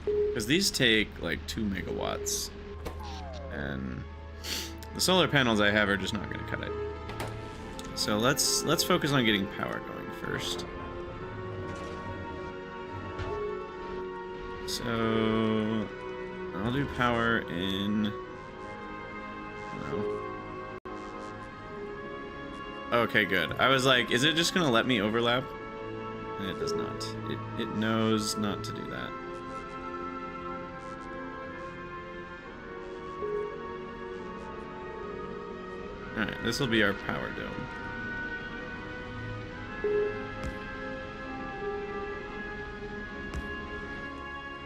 [SPEAKER 1] Because these take like 2 megawatts. And the solar panels I have are just not going to cut it. So let's focus on getting power going first. So I'll do power in. Okay, good. I was like, is it just going to let me overlap? And it does not. It knows not to do that. Alright, this will be our power dome.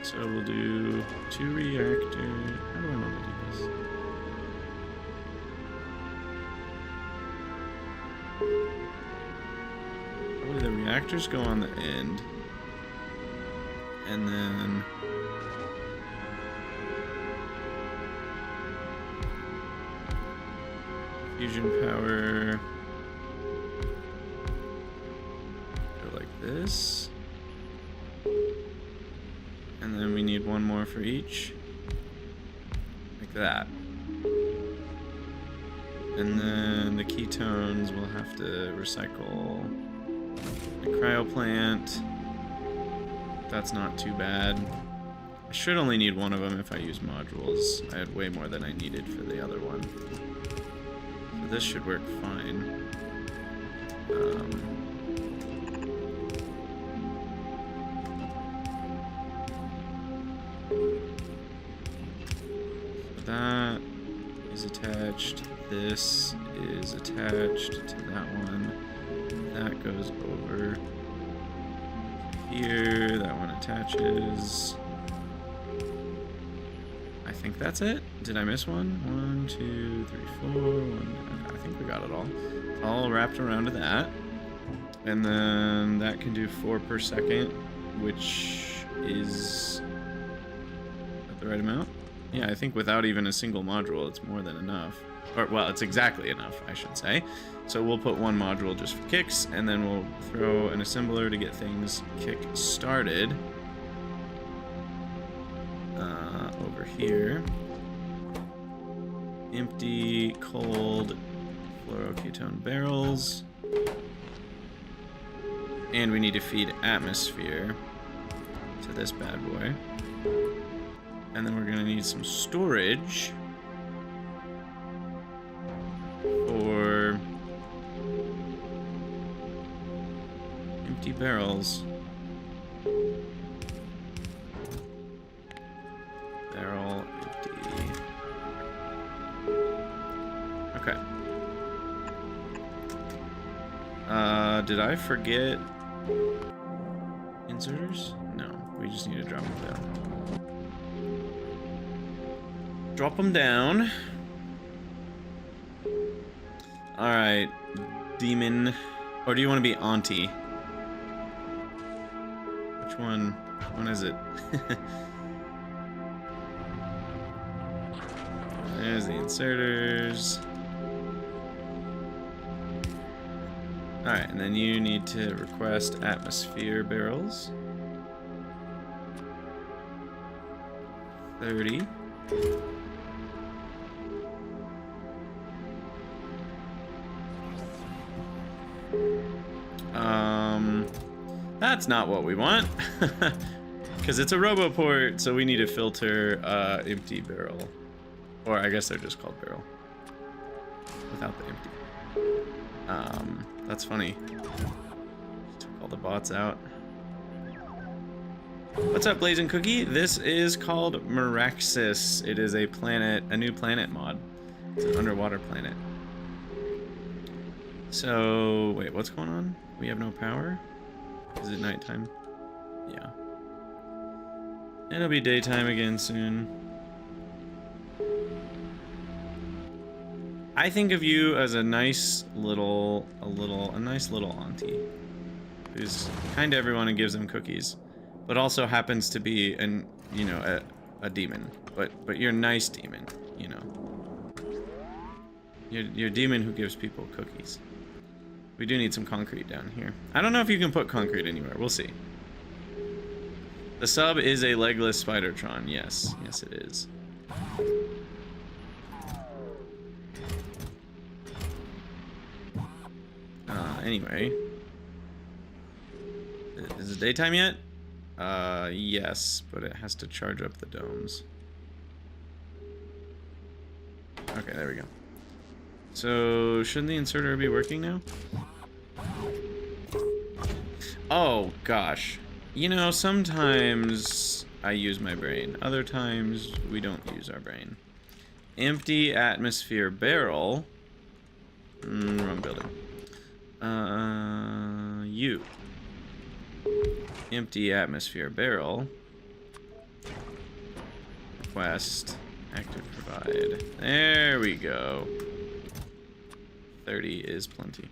[SPEAKER 1] So we'll do 2 reactors. How do I want to do this? Probably the reactors go on the end. And then fusion power, go like this, and then we need one more for each, like that. And then the ketones will have to recycle the cryo plant. That's not too bad. I should only need one of them if I use modules. I had way more than I needed for the other one. This should work fine. So that is attached. This is attached to that one. That goes over here. That one attaches. I think that's it. Did I miss one? 1, 2, 3, 4. 1, I think we got it all. All wrapped around to that. And then that can do 4 per second, which is that the right amount? Yeah, I think without even a single module, it's more than enough. Or, well, it's exactly enough, I should say. So we'll put 1 module just for kicks, and then we'll throw an assembler to get things kick-started. Over here. Empty, cold, fluoroketone barrels. And we need to feed atmosphere to this bad boy. And then we're gonna need some storage for empty barrels. Barrel empty. Okay. Did I forget inserters? No, we just need to drop them down. Drop them down. Alright, demon. Or do you want to be auntie? Which one? Which one is it? There's the inserters. Alright, and then you need to request atmosphere barrels. 30. That's not what we want. Because it's a roboport, so we need to filter empty barrel. Or I guess they're just called barrel. Without the empty. That's funny. Took all the bots out. What's up, Blazing Cookie? This is called MARAXSIS. It is a planet, a new planet mod. It's an underwater planet. So, wait, what's going on? We have no power? Is it nighttime? Yeah. It'll be daytime again soon. I think of you as a nice little auntie who's kind to everyone and gives them cookies, but also happens to be a demon. But you're a nice demon, you know. You're a demon who gives people cookies. We do need some concrete down here. I don't know if you can put concrete anywhere. We'll see. The sub is a legless Spidertron. Yes, yes it is. Anyway. Is it daytime yet? Yes, but it has to charge up the domes. Okay, there we go. So, shouldn't the inserter be working now? Oh, gosh. You know, sometimes I use my brain. Other times, we don't use our brain. Empty atmosphere barrel. Wrong building. You. Empty atmosphere barrel. Request. Active provide. There we go. 30 is plenty.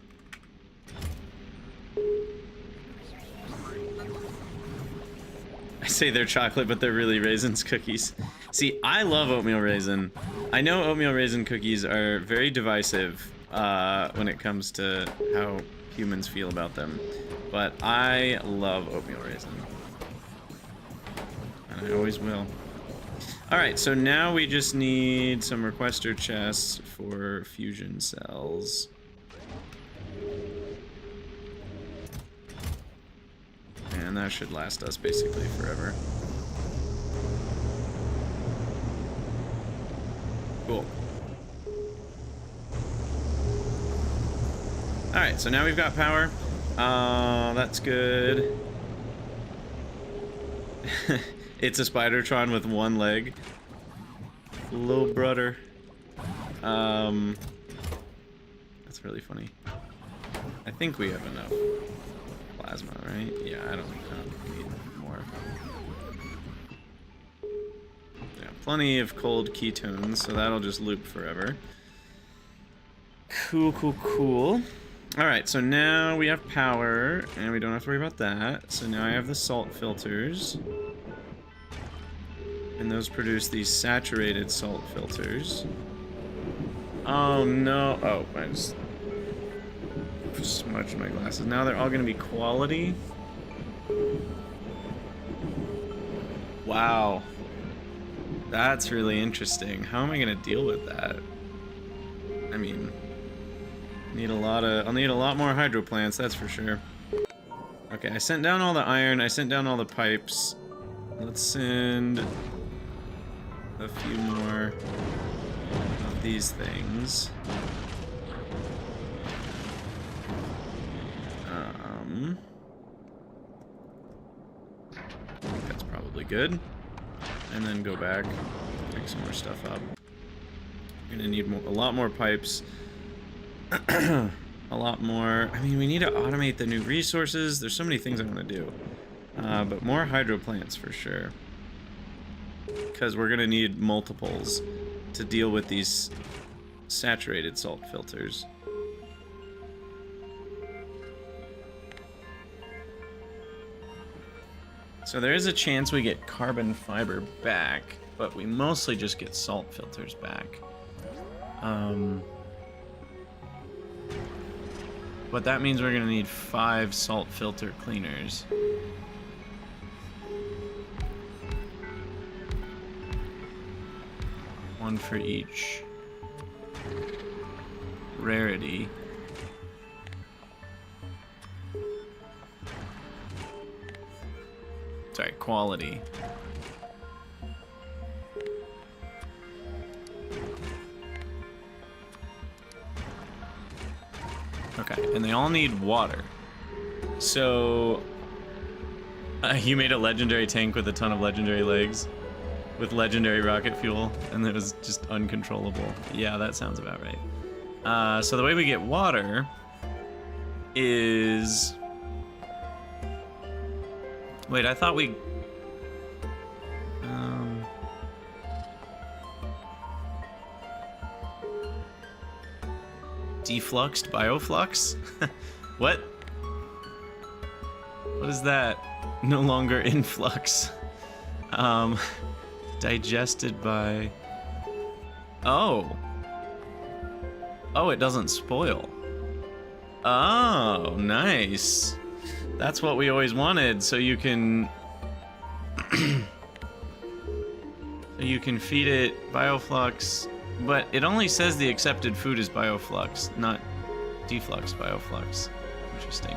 [SPEAKER 1] I say they're chocolate, but they're really raisins cookies. See, I love oatmeal raisin. I know oatmeal raisin cookies are very divisive when it comes to how humans feel about them, but I love oatmeal raisin. And I always will. Alright, so now we just need some requester chests for fusion cells. And that should last us basically forever. Cool. Alright, so now we've got power. That's good. It's a Spidertron with one leg. Little brother. That's really funny. I think we have enough plasma, right? Yeah, I don't need more. Yeah, plenty of cold ketones, so that'll just loop forever. Cool, cool, cool. Alright, so now we have power, and we don't have to worry about that. So now I have the salt filters. And those produce these saturated salt filters. Oh no. Oh, I just smudged my glasses. Now they're all going to be quality. Wow. That's really interesting. How am I going to deal with that? I mean, I'll need a lot more hydro plants, that's for sure. Okay, I sent down all the iron, I sent down all the pipes. Let's send a few more of these things. I think that's probably good. And then go back, pick some more stuff up. We're gonna need a lot more pipes. A lot more. I mean, we need to automate the new resources. There's so many things I want to do. But more hydro plants for sure. Because we're gonna need multiples to deal with these saturated salt filters. So there is a chance we get carbon fiber back, but we mostly just get salt filters back. But that means we're gonna need 5 salt filter cleaners. One for each rarity. Sorry, quality. Okay, and they all need water. So, you made a legendary tank with a ton of legendary legs, with legendary rocket fuel, and it was just uncontrollable. Yeah, that sounds about right. So the way we get water is... Wait, I thought we... Defluxed bioflux? What? What is that? No longer influx. Digested by... Oh. Oh, it doesn't spoil. Oh, nice. That's what we always wanted, so you can... so you can feed it bioflux, but it only says the accepted food is bioflux, not deflux bioflux. Interesting.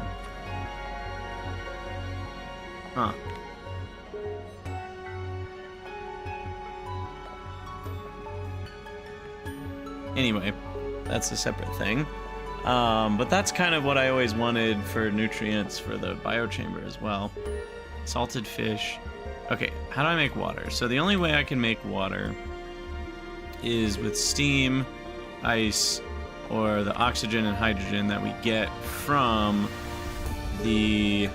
[SPEAKER 1] Huh. Anyway, that's a separate thing. But that's kind of what I always wanted for nutrients for the biochamber as well. Salted fish. Okay, how do I make water? So the only way I can make water is with steam, ice, or the oxygen and hydrogen that we get from the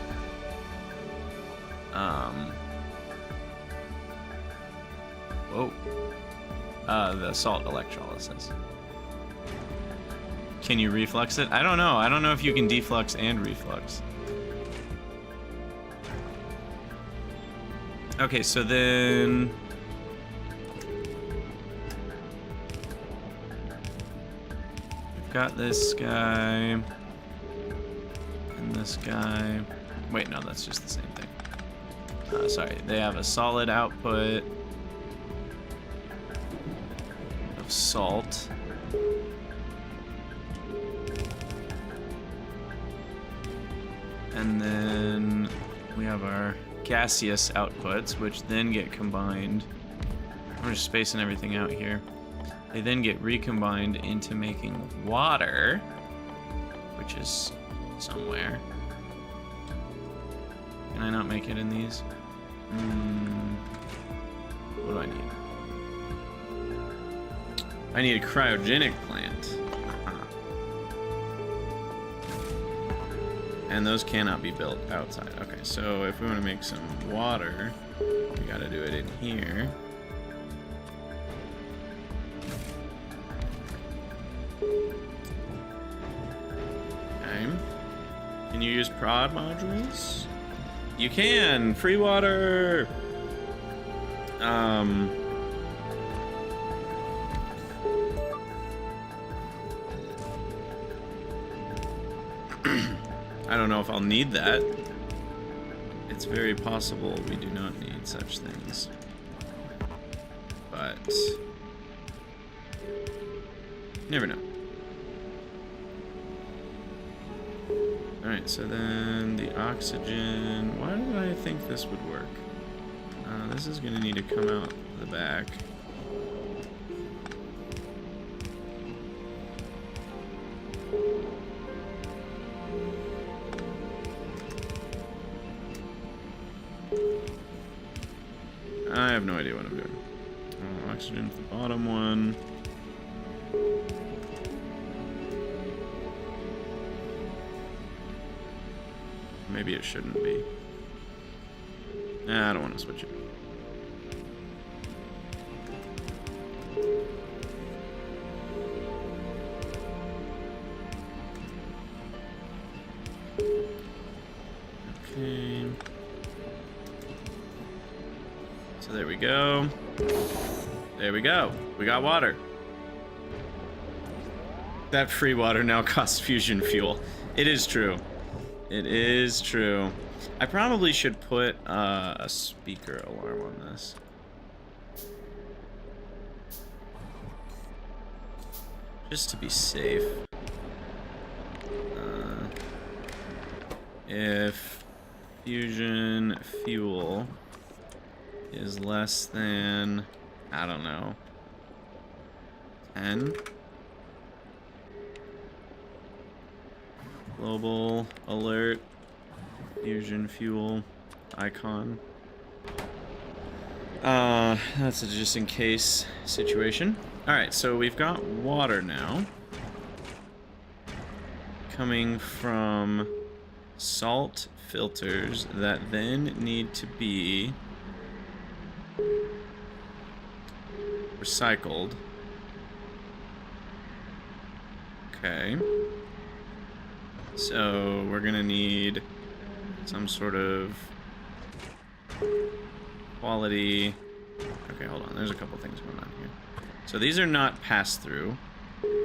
[SPEAKER 1] the salt electrolysis. Can you reflux it? I don't know. I don't know if you can deflux and reflux. Okay, so then... we've got this guy... and this guy... Wait, no, that's just the same thing. Sorry, they have a solid output of salt. And then we have our gaseous outputs, which then get combined. I'm just spacing everything out here. They then get recombined into making water, which is somewhere. Can I not make it in these? What do I need? I need a cryogenic plant. And those cannot be built outside. Okay, so if we want to make some water, we gotta do it in here. Okay. Can you use prod modules? You can! Free water! I don't know if I'll need that. It's very possible we do not need such things. But... you never know. Alright, so then the oxygen... Why did I think this would work? This is going to need to come out the back. I have no idea what I'm doing. Oxygen for the bottom one. Maybe it shouldn't be. Nah, I don't want to switch it. Okay. So there we go. There we go. We got water. That free water now costs fusion fuel. It is true. It is true. I probably should put a speaker alarm on this. Just to be safe. If fusion fuel is less than, I don't know, 10. Global alert, fusion fuel icon. That's a just in case situation. Alright, so we've got water now. Coming from salt filters that then need to be recycled. Okay. So we're gonna need some sort of quality. Okay, hold on. There's a couple things going on here. So these are not pass-through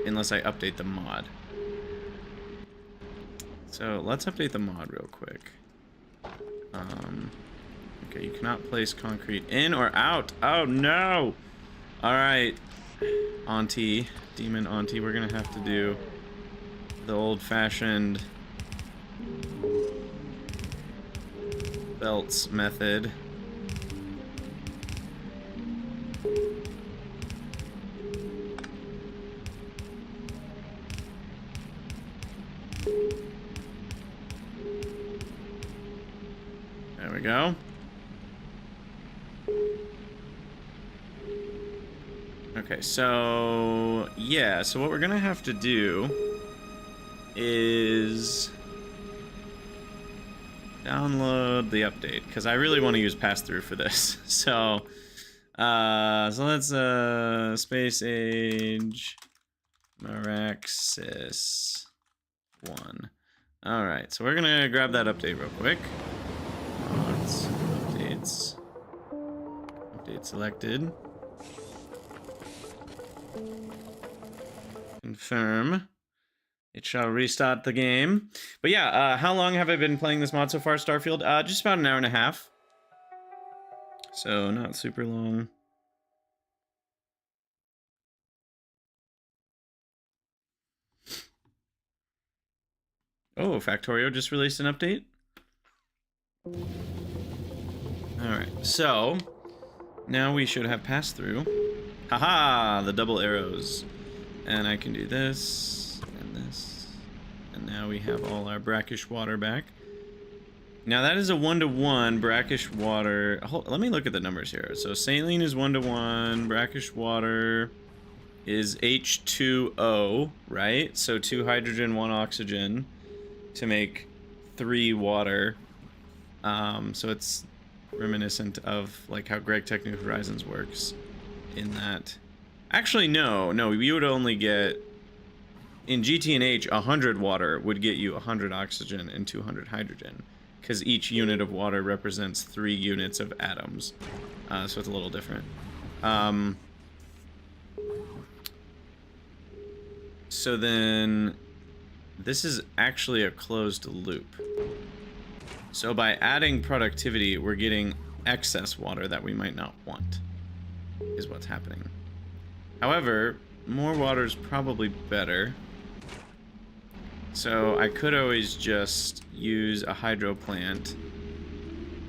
[SPEAKER 1] unless I update the mod. So let's update the mod real quick. Okay, you cannot place concrete in or out. Oh no! Alright, Auntie, Demon Auntie, we're gonna have to do the old-fashioned belts method. There we go. Okay, so yeah, so what we're gonna have to do is download the update because I really want to use pass-through for this. So let's space age MARAXSIS 1. All right, so we're gonna grab that update real quick. Updates selected. Confirm. It shall restart the game. But yeah, how long have I been playing this mod so far, Starfield? Just about an hour and a half. So not super long. Oh, Factorio just released an update. Alright, so now we should have passed through. Haha, the double arrows. And I can do this and this. And now we have all our brackish water back. Now that is a 1-to-1 brackish water. Let me look at the numbers here. So saline is 1-to-1, brackish water is H2O, right? So 2 hydrogen, 1 oxygen to make 3 water. So it's reminiscent of like how Greg Technical Horizons works in that. Actually, no, you would only get, in GT&H, 100 water would get you 100 oxygen and 200 hydrogen, because each unit of water represents 3 units of atoms. So it's a little different. So then, this is actually a closed loop. So by adding productivity, we're getting excess water that we might not want, is what's happening. However, more water is probably better. So I could always just use a hydro plant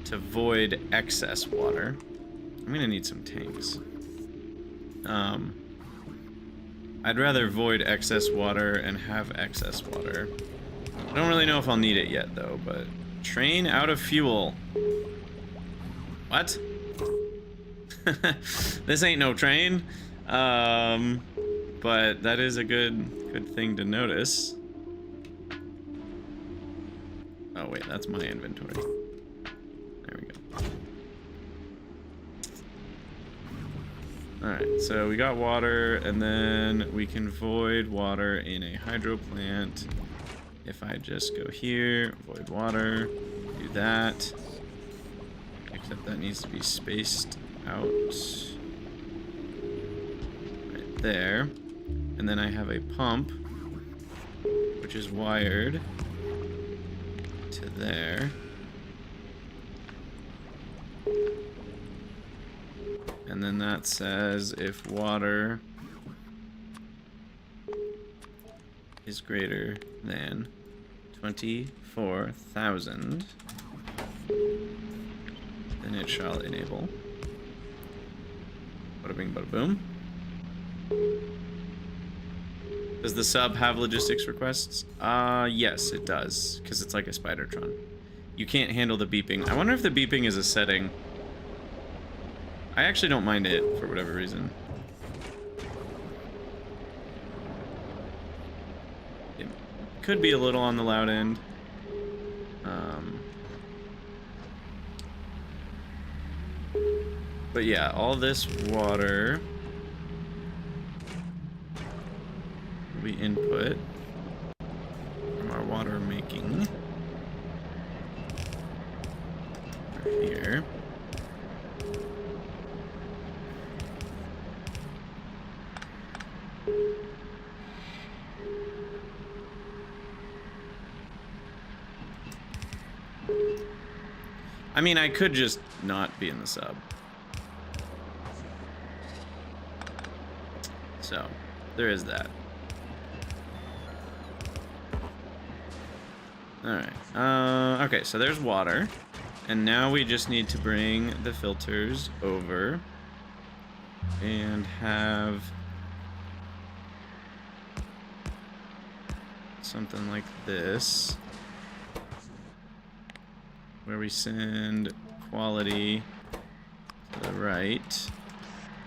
[SPEAKER 1] to void excess water. I'm gonna need some tanks. I'd rather void excess water and have excess water. I don't really know if I'll need it yet though, but train out of fuel. What? This ain't no train. But that is a good thing to notice. Oh wait, that's my inventory. There we go. Alright, so we got water, and then we can void water in a hydro plant. If I just go here, void water, do that. Except that needs to be spaced out right there. And then I have a pump, which is wired to there. And then that says if water is greater than 24,000, then it shall enable. Bada bing, bada boom. Does the sub have logistics requests? Yes, it does, because it's like a Spidertron. You can't handle the beeping. I wonder if the beeping is a setting. I actually don't mind it, for whatever reason. It could be a little on the loud end. But yeah, all this water we input from our water making over here. I mean, I could just not be in the sub. So, there is that. Alright, okay, so there's water. And now we just need to bring the filters over and have something like this, where we send quality to the right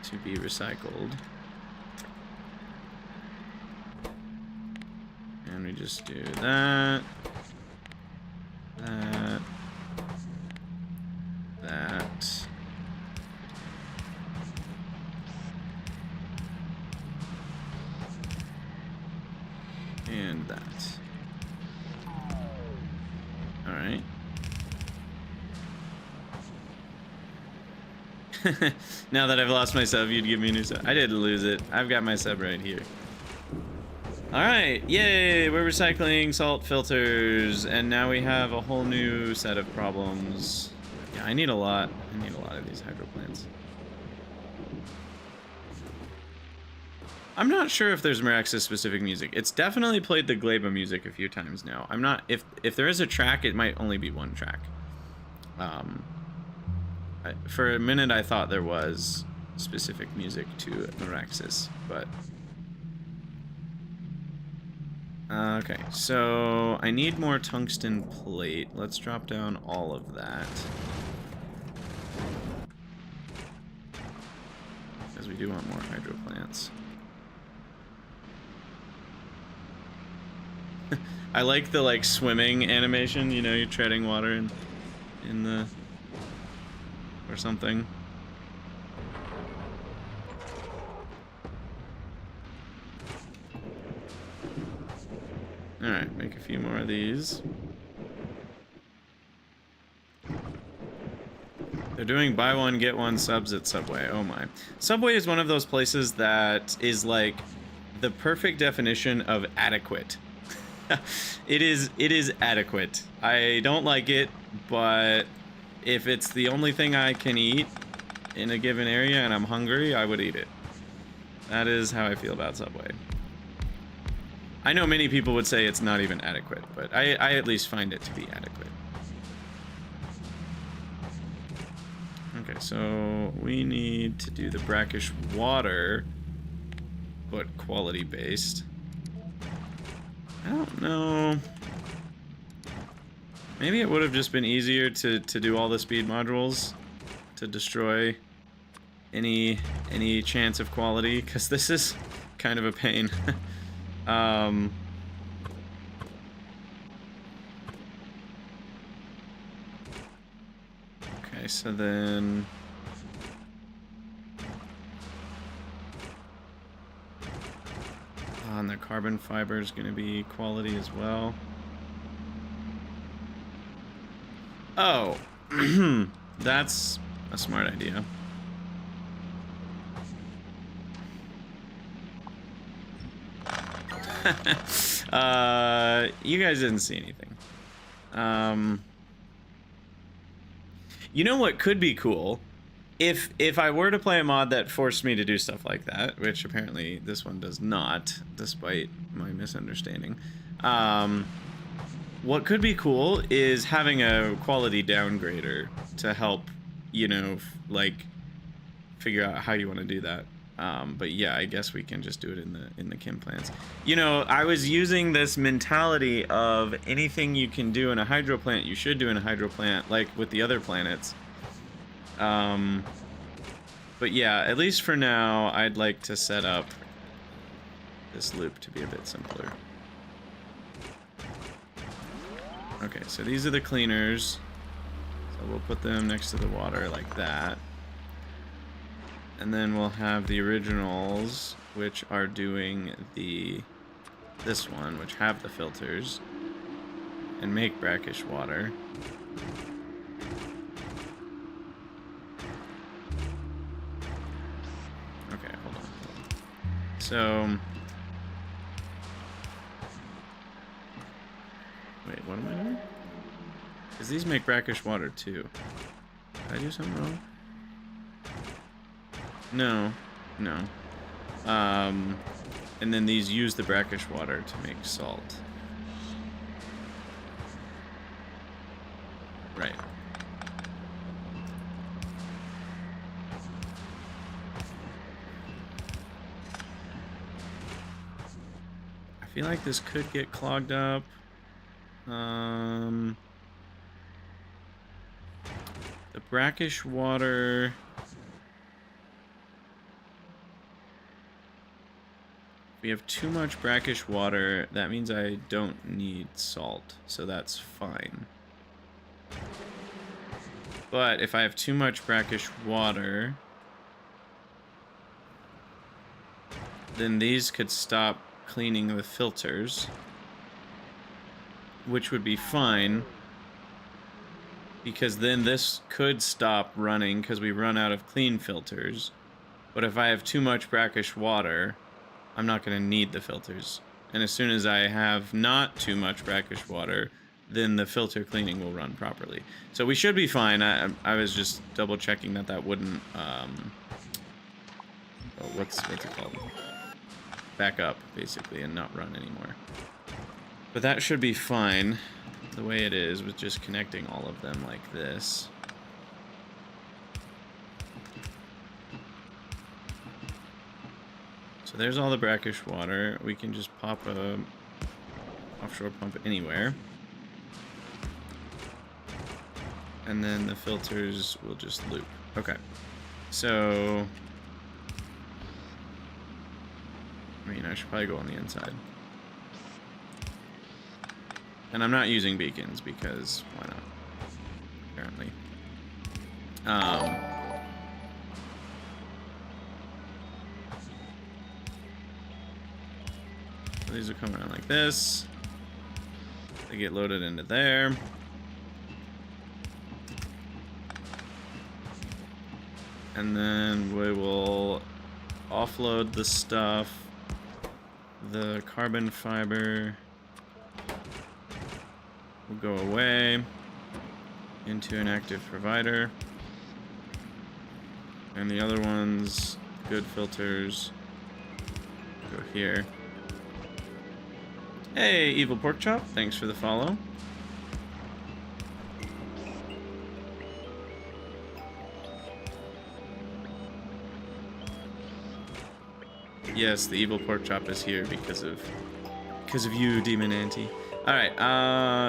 [SPEAKER 1] to be recycled. And we just do that, that, that. And that. Alright. Now that I've lost my sub, you'd give me a new sub. I didn't lose it. I've got my sub right here. Alright, yay! We're recycling salt filters, and now we have a whole new set of problems. Yeah, I need a lot. I need a lot of these hydro plants. I'm not sure if there's MARAXSIS specific music. It's definitely played the Gleba music a few times now. I'm not, if there is a track, it might only be one track. For a minute I thought there was specific music to MARAXSIS, but... okay, so I need more tungsten plate. Let's drop down all of that. Because we do want more hydro plants. I like the like swimming animation, you know, you're treading water in the or something. Alright, make a few more of these. They're doing buy one, get one subs at Subway. Oh my. Subway is one of those places that is like the perfect definition of adequate. It is adequate. I don't like it, but if it's the only thing I can eat in a given area and I'm hungry, I would eat it. That is how I feel about Subway. I know many people would say it's not even adequate, but I at least find it to be adequate. Okay, so we need to do the brackish water, but quality based. I don't know. Maybe it would have just been easier to do all the speed modules to destroy any chance of quality, because this is kind of a pain. Okay, so then and the carbon fiber is going to be quality as well. Oh, that's a smart idea. You guys didn't see anything. You know what could be cool? If I were to play a mod that forced me to do stuff like that, which apparently this one does not, despite my misunderstanding. What could be cool is having a quality downgrader to help, you know, like figure out how you want to do that. But yeah, I guess we can just do it in the chem plants. You know, I was using this mentality of anything you can do in a hydro plant, you should do in a hydro plant, like with the other planets. But yeah, at least for now, I'd like to set up this loop to be a bit simpler. Okay, so these are the cleaners. So we'll put them next to the water like that. And then we'll have the originals, which are doing this one, which have the filters and make brackish water. Okay, hold on. So, wait, what am I doing? Because these make brackish water too. Did I do something wrong? No, no. And then these use the brackish water to make salt. Right. I feel like this could get clogged up. The brackish water... we have too much brackish water, that means I don't need salt, so that's fine. But if I have too much brackish water, then these could stop cleaning the filters, which would be fine, because then this could stop running because we run out of clean filters. But if I have too much brackish water, I'm not going to need the filters. And as soon as I have not too much brackish water, then the filter cleaning will run properly. So we should be fine. I was just double checking that wouldn't, what's it called? Back up, basically, and not run anymore. But that should be fine, the way it is, with just connecting all of them like this. So there's all the brackish water. We can just pop a offshore pump anywhere. And then the filters will just loop. Okay. So, I mean, I should probably go on the inside. And I'm not using beacons because why not? Apparently. So these will come around like this. They get loaded into there. And then we will offload the stuff. The carbon fiber will go away into an active provider. And the other ones, good filters, go here. Hey, Evil Pork Chop, thanks for the follow. Yes, the Evil Pork Chop is here because of you, Demon Auntie. Alright,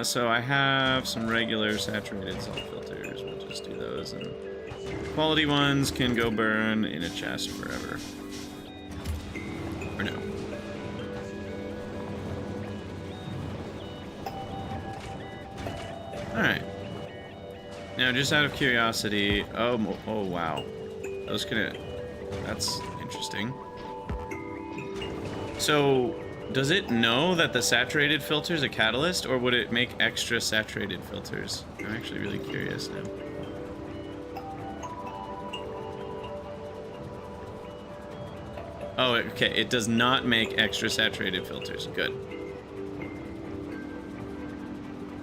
[SPEAKER 1] so I have some regular saturated salt filters. We'll just do those, and quality ones can go burn in a chest forever. Or no. Alright. Now, just out of curiosity... Oh wow. That's interesting. So... Does it know that the saturated filter is a catalyst, or would it make extra saturated filters? I'm actually really curious now. Oh, okay. It does not make extra saturated filters. Good.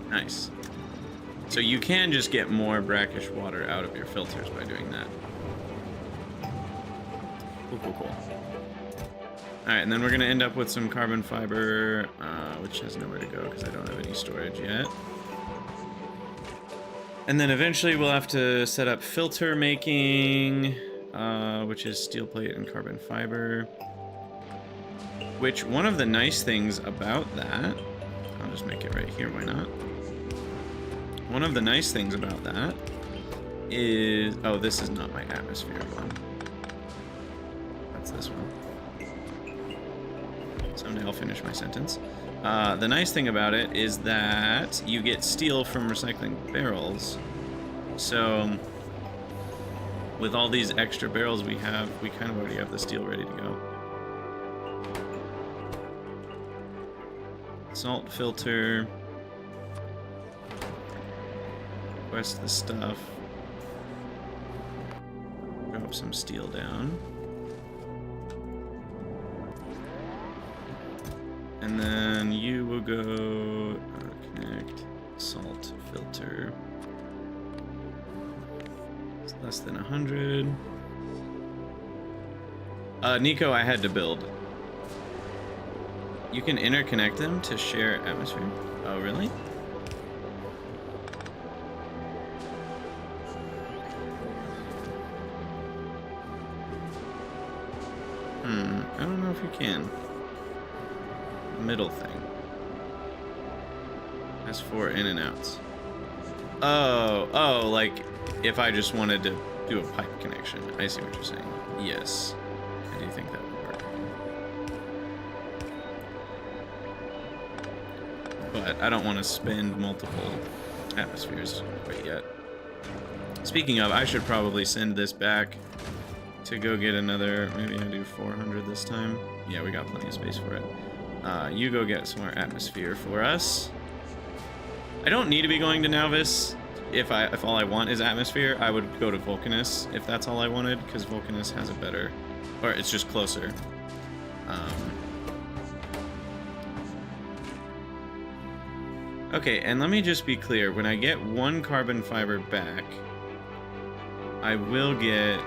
[SPEAKER 1] Nice. So you can just get more brackish water out of your filters by doing that. Cool. Alright, and then we're going to end up with some carbon fiber, which has nowhere to go because I don't have any storage yet. And then eventually we'll have to set up filter making, which is steel plate and carbon fiber. Which, one of the nice things about that... I'll just make it right here, why not? One of the nice things about that is... Oh, this is not my atmosphere one. That's this one. Someday I'll finish my sentence. The nice thing about it is that you get steel from recycling barrels. So, with all these extra barrels we kind of already have the steel ready to go. Salt filter. Request the stuff. Drop some steel down. And then you will go connect salt filter. It's less than 100. Nico, I had to build. You can interconnect them to share atmosphere. Oh, really? I don't know if you can. Middle thing has 4 in and outs. Oh, like if I just wanted to do a pipe connection. I see what you're saying. Yes, I do think that would work. But I don't want to spend multiple atmospheres quite yet. Speaking of, I should probably send this back to go get another. Maybe I do 400 this time. Yeah, we got plenty of space for it. You go get some more atmosphere for us. I don't need to be going to Nauvis. If all I want is atmosphere, I would go to Vulcanus if that's all I wanted, because Vulcanus has a better, or it's just closer. Okay, and let me just be clear. When I get 1 carbon fiber back, I will get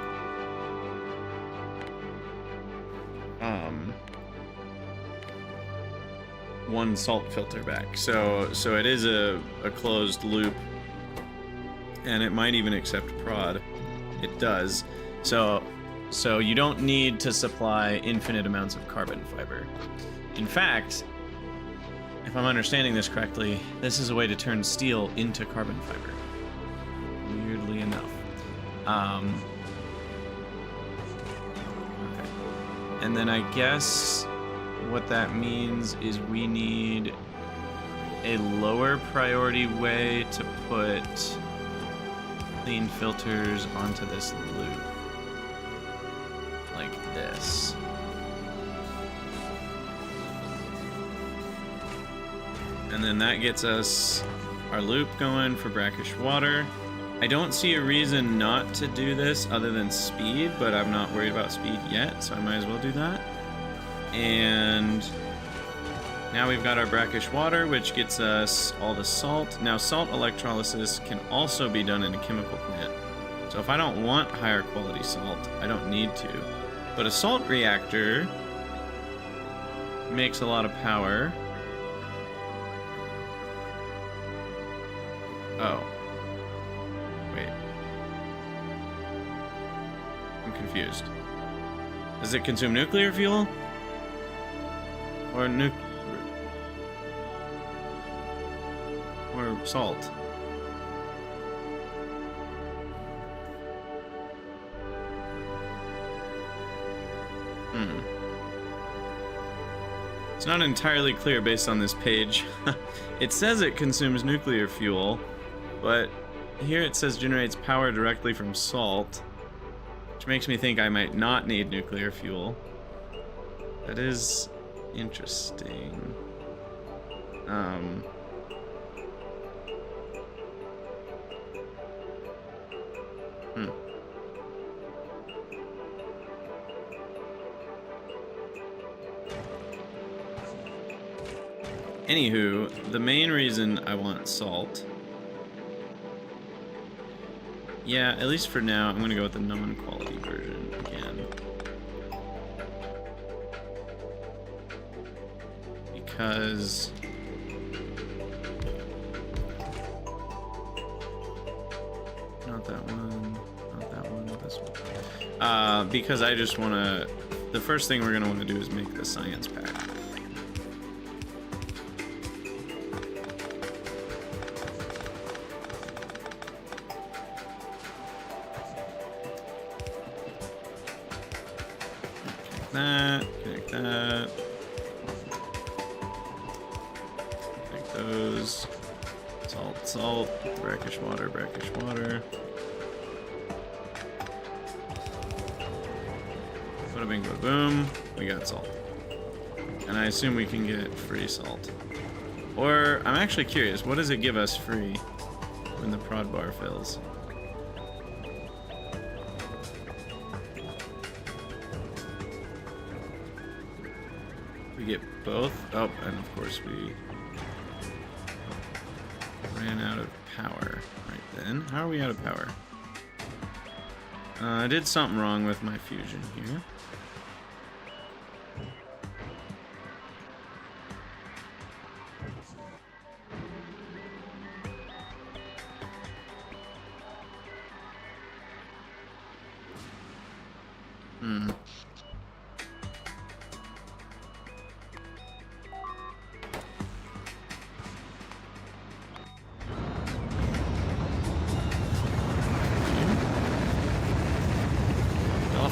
[SPEAKER 1] 1 salt filter back. So it is a closed loop, and it might even accept prod. It does. So you don't need to supply infinite amounts of carbon fiber. In fact, if I'm understanding this correctly, this is a way to turn steel into carbon fiber. Weirdly enough. Okay. And then I guess what that means is we need a lower priority way to put clean filters onto this loop. Like this. And then that gets us our loop going for brackish water. I don't see a reason not to do this other than speed, but I'm not worried about speed yet, so I might as well do that. And now we've got our brackish water, which gets us all the salt. Now, salt electrolysis can also be done in a chemical plant. So if I don't want higher quality salt, I don't need to. But a salt reactor makes a lot of power. Oh. Wait. I'm confused. Does it consume nuclear fuel? Or or salt? It's not entirely clear based on this page. It says it consumes nuclear fuel, but here it says generates power directly from salt, which makes me think I might not need nuclear fuel. That is interesting. Anywho, the main reason I want salt... Yeah, at least for now, I'm gonna go with the non-quality version again. Because... Not that one, not that one, this one. Because I just wanna... The first thing we're gonna wanna do is make the science pack. Connect that. Connect those. Salt, salt. Brackish water, brackish water. Bada bing, bada boom. We got salt. And I assume we can get free salt. Or, I'm actually curious, what does it give us free when the prod bar fills? Get both. Oh, and of course we ran out of power right then. How are we out of power? I did something wrong with my fusion here.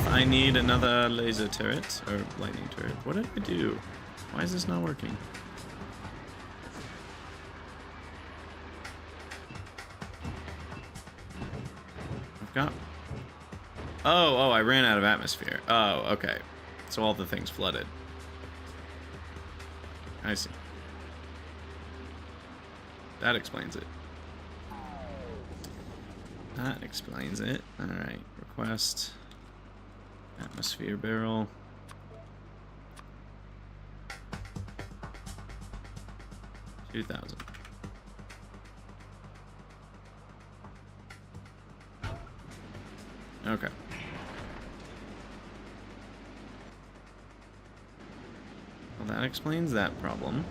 [SPEAKER 1] I need another laser turret, or lightning turret. What did I do? Why is this not working? I've got... Oh, I ran out of atmosphere. Oh, okay. So all the things flooded. I see. That explains it. That explains it. Alright, request... Atmosphere barrel. $2,000. Okay. Well, that explains that problem.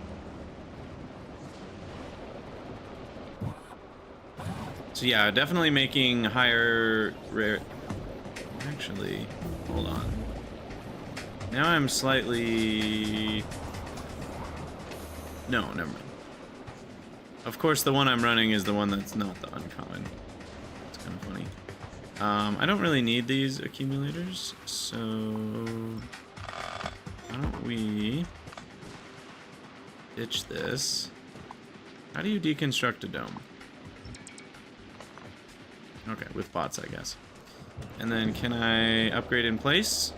[SPEAKER 1] So yeah, definitely making higher rare... Actually, hold on. Now I'm slightly... No, never mind. Of course, the one I'm running is the one that's not the uncommon. It's kind of funny. I don't really need these accumulators, so... Why don't we... ditch this. How do you deconstruct a dome? Okay, with bots, I guess. And then can I upgrade in place?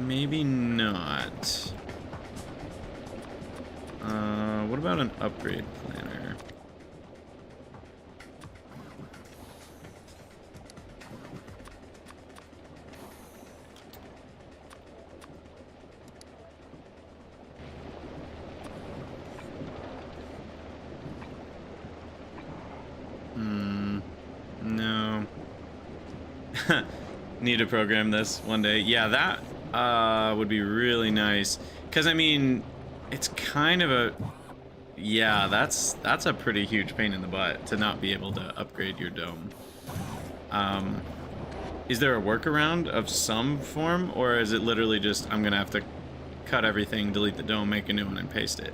[SPEAKER 1] Maybe not. What about an upgrade planner? No. Need to program this one day. Yeah, would be really nice. Because, I mean, it's kind of a... Yeah, that's a pretty huge pain in the butt to not be able to upgrade your dome. Is there a workaround of some form, or is it literally just I'm gonna have to cut everything, delete the dome, make a new one, and paste it?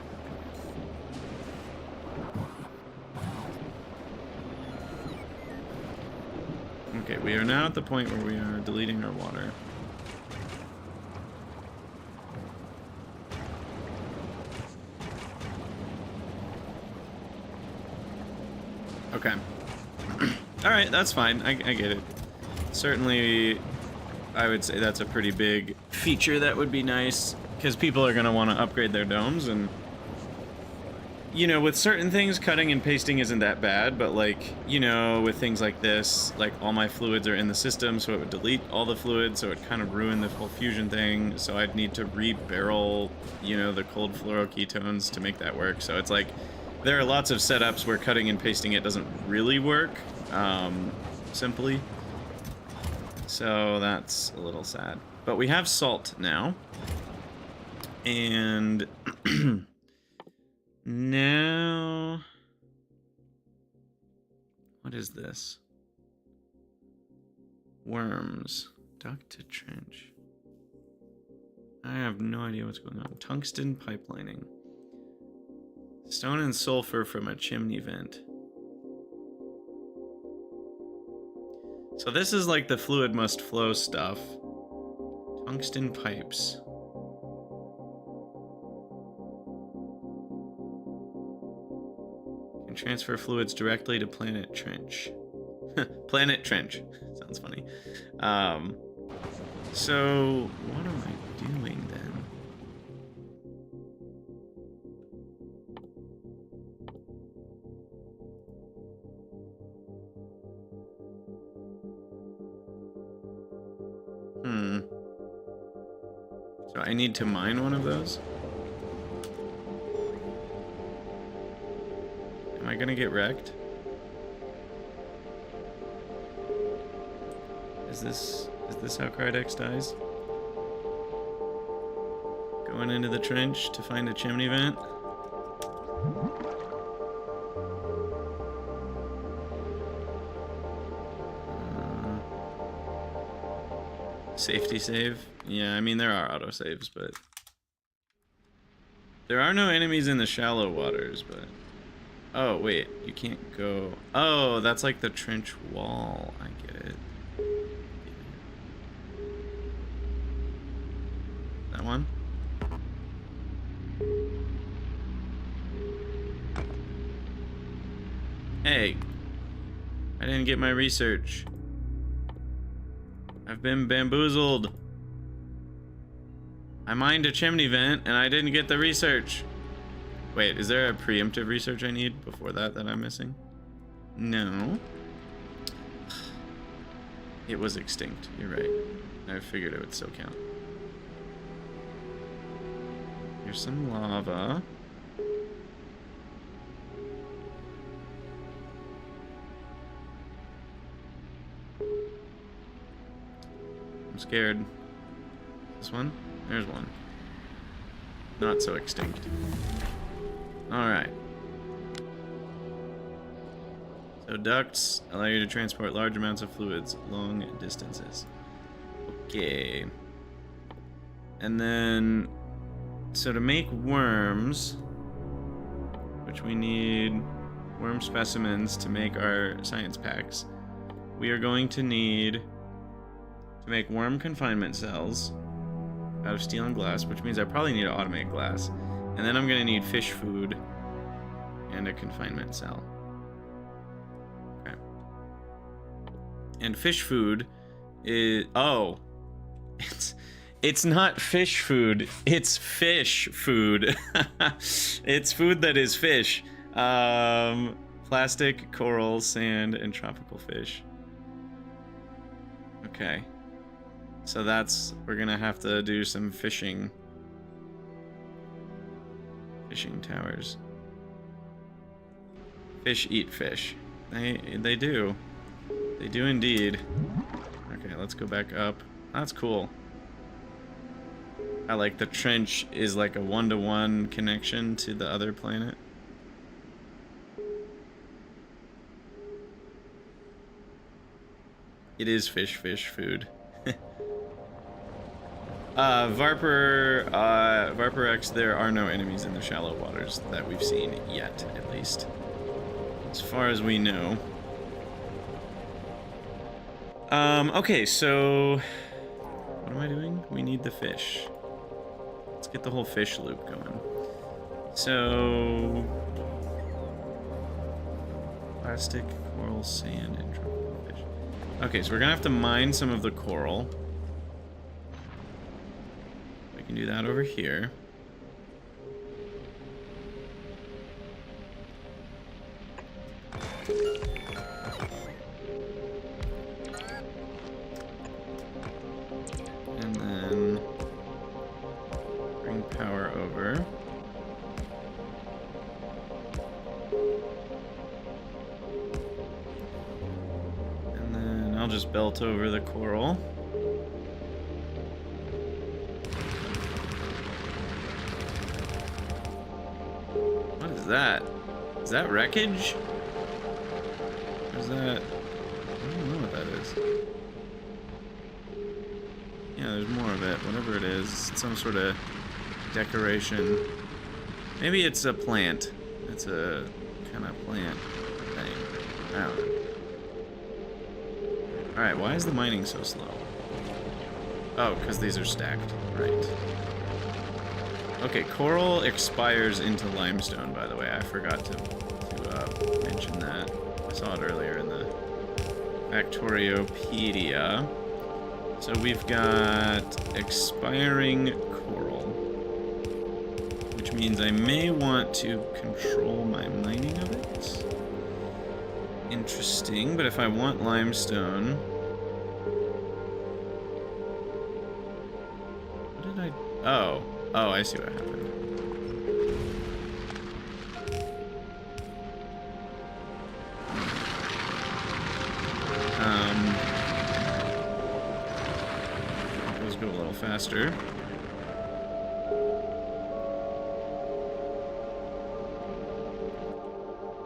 [SPEAKER 1] Okay, we are now at the point where we are deleting our water. Okay. Alright, that's fine. I get it. Certainly, I would say that's a pretty big feature that would be nice, because people are going to want to upgrade their domes, and, you know, with certain things, cutting and pasting isn't that bad, but, like, you know, with things like this, like, all my fluids are in the system, so it would delete all the fluids, so it kind of ruined the whole fusion thing, so I'd need to re-barrel, you know, the cold fluoroketones to make that work, so it's like, there are lots of setups where cutting and pasting it doesn't really work, simply. So that's a little sad. But we have salt now. And now... What is this? Worms. Duct to trench. I have no idea what's going on. Tungsten pipelining. Stone and sulfur from a chimney vent. So this is like the fluid must flow stuff. Tungsten pipes. Can transfer fluids directly to planet trench. Planet trench. Sounds funny. So what am I doing then? So I need to mine one of those? Am I gonna get wrecked? Is this how Krydex dies? Going into the trench to find a chimney vent? Safety save? Yeah, I mean, there are autosaves, but... There are no enemies in the shallow waters, but... Oh, wait, you can't go... Oh, that's like the trench wall. I get it. That one? Hey! I didn't get my research. I've been bamboozled. I mined a chimney vent and I didn't get the research. Wait, is there a preemptive research I need before that I'm missing? No. It was extinct. You're right. I figured it would still count. Here's some lava. I'm scared. This one? There's one. Not so extinct. Alright. So ducts allow you to transport large amounts of fluids long distances. Okay. And then, so to make worms, which we need worm specimens to make our science packs, we are going to need to make worm confinement cells out of steel and glass, which means I probably need to automate glass. And then I'm going to need fish food and a confinement cell. Okay. And fish food is... Oh. It's not fish food. It's fish food. It's food that is fish. Plastic, coral, sand, and tropical fish. Okay. So that's... We're gonna have to do some fishing. Fishing towers. Fish eat fish. They do. They do indeed. Okay, let's go back up. That's cool. how like the trench is like a one-to-one connection to the other planet. It is fish food. Varper X, there are no enemies in the shallow waters that we've seen yet, at least. As far as we know. Okay, so... What am I doing? We need the fish. Let's get the whole fish loop going. So... Plastic, coral, sand, and tropical fish. Okay, so we're gonna have to mine some of the coral. We can do that over here. And then bring power over. And then I'll just belt over the coral. What is that? Is that wreckage? Or is that... I don't know what that is. Yeah, there's more of it. Whatever it is. It's some sort of decoration. Maybe it's a plant. It's a kind of plant thing. I don't know. Alright, why is the mining so slow? Oh, because these are stacked. Right. Okay, coral expires into limestone, by the way. I forgot to mention that. I saw it earlier in the Factoriopedia. So we've got expiring coral, which means I may want to control my mining of it. Interesting, but if I want limestone... What did I... Oh. Oh, I see what happened. Let's go a little faster.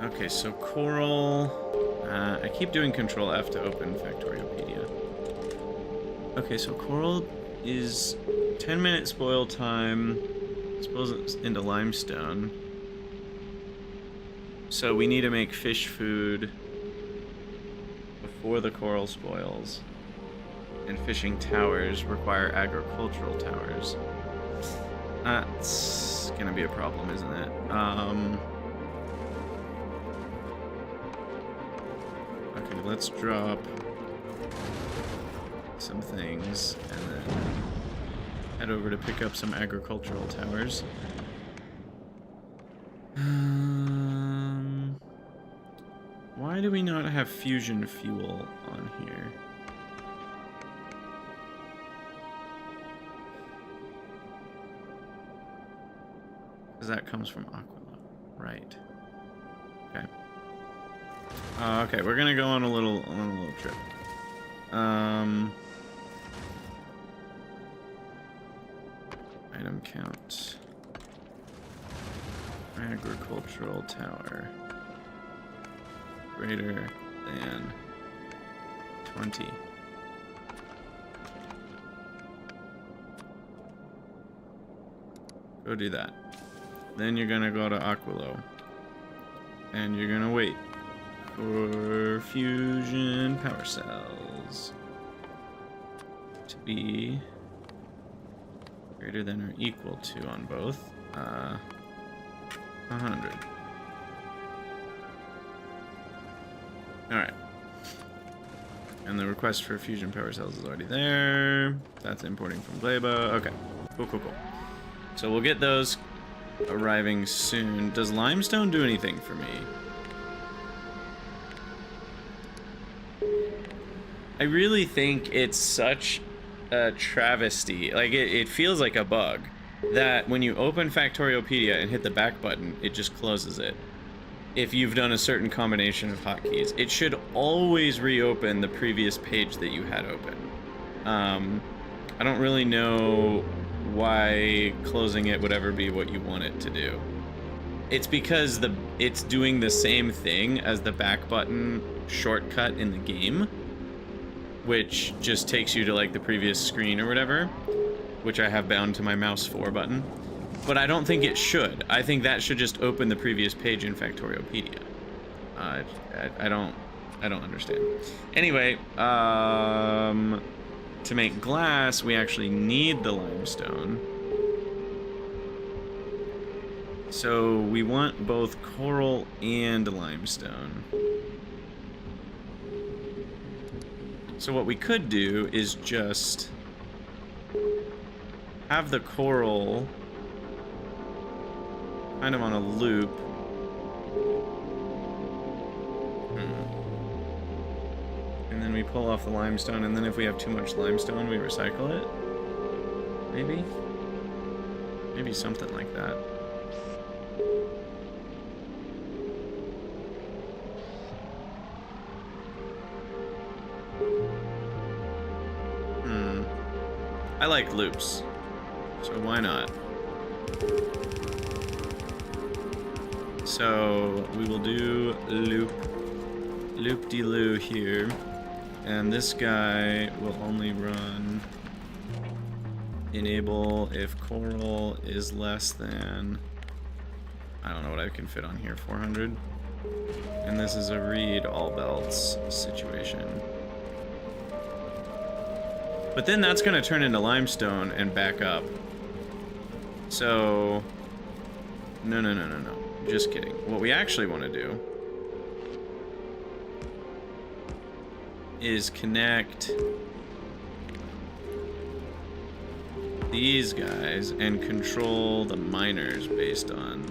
[SPEAKER 1] Okay, so coral... I keep doing Control F to open Factoriopedia. Okay, so coral is 10-minute spoil time. Suppose it's into limestone. So we need to make fish food before the coral spoils. And fishing towers require agricultural towers. That's gonna be a problem, isn't it? Okay, let's drop some things and then head over to pick up some agricultural towers. Why do we not have fusion fuel on here? Because that comes from Aquila, right? Okay. Okay, we're gonna go on a little trip. Item count. Agricultural tower. Greater than 20. Go do that. Then you're gonna go to Aquilo. And you're gonna wait for fusion power cells to be greater than or equal to on both. 100. Alright. And the request for fusion power cells is already there. That's importing from Gleba. Okay. Cool. So we'll get those arriving soon. Does limestone do anything for me? I really think it's such a travesty. Like, it feels like a bug that when you open Factoriopedia and hit the back button, it just closes it. If you've done a certain combination of hotkeys, it should always reopen the previous page that you had open. I don't really know why closing it would ever be what you want it to do. It's because it's doing the same thing as the back button shortcut in the game, which just takes you to like the previous screen or whatever, which I have bound to my mouse 4 button. But I don't think it should. I think that should just open the previous page in Factoriopedia. I don't understand. Anyway, to make glass, we actually need the limestone. So we want both coral and limestone. So what we could do is just have the coral kind of on a loop. And then we pull off the limestone, and then if we have too much limestone, we recycle it. Maybe? Maybe something like that. I like loops, so why not? So we will do loop-de-loo here, and this guy will only run enable if coral is less than, I don't know what I can fit on here, 400. And this is a read all belts situation. But then that's going to turn into limestone and back up. So, no. Just kidding. What we actually want to do is connect these guys and control the miners based on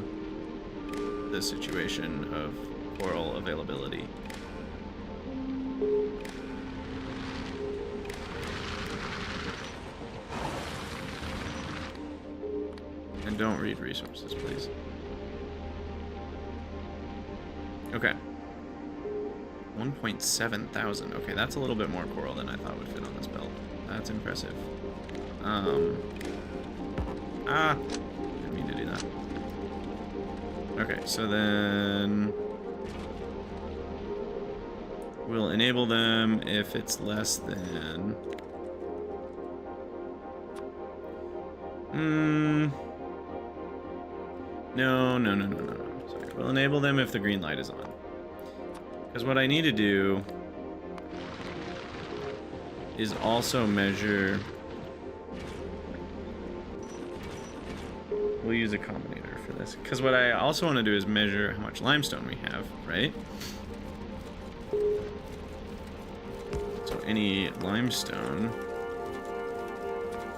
[SPEAKER 1] the situation of coral availability. And don't read resources, please. Okay. 1.7 thousand. Okay, that's a little bit more coral than I thought would fit on this belt. That's impressive. Didn't mean to do that. Okay, so then we'll enable them if it's less than... No. Sorry. We'll enable them if the green light is on. Because what I need to do is also measure... We'll use a combinator for this. Because what I also want to do is measure how much limestone we have, right? So any limestone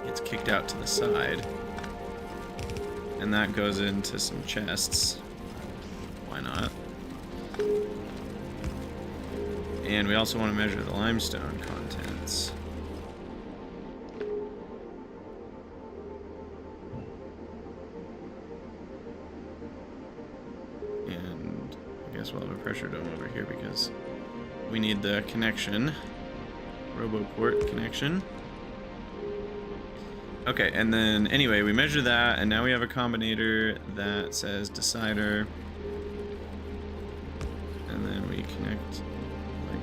[SPEAKER 1] gets kicked out to the side. And that goes into some chests. Why not? And we also want to measure the limestone contents. And I guess we'll have a pressure dome over here because we need the connection. RoboPort connection. Okay, and then anyway, we measure that, and now we have a combinator that says decider. And then we connect like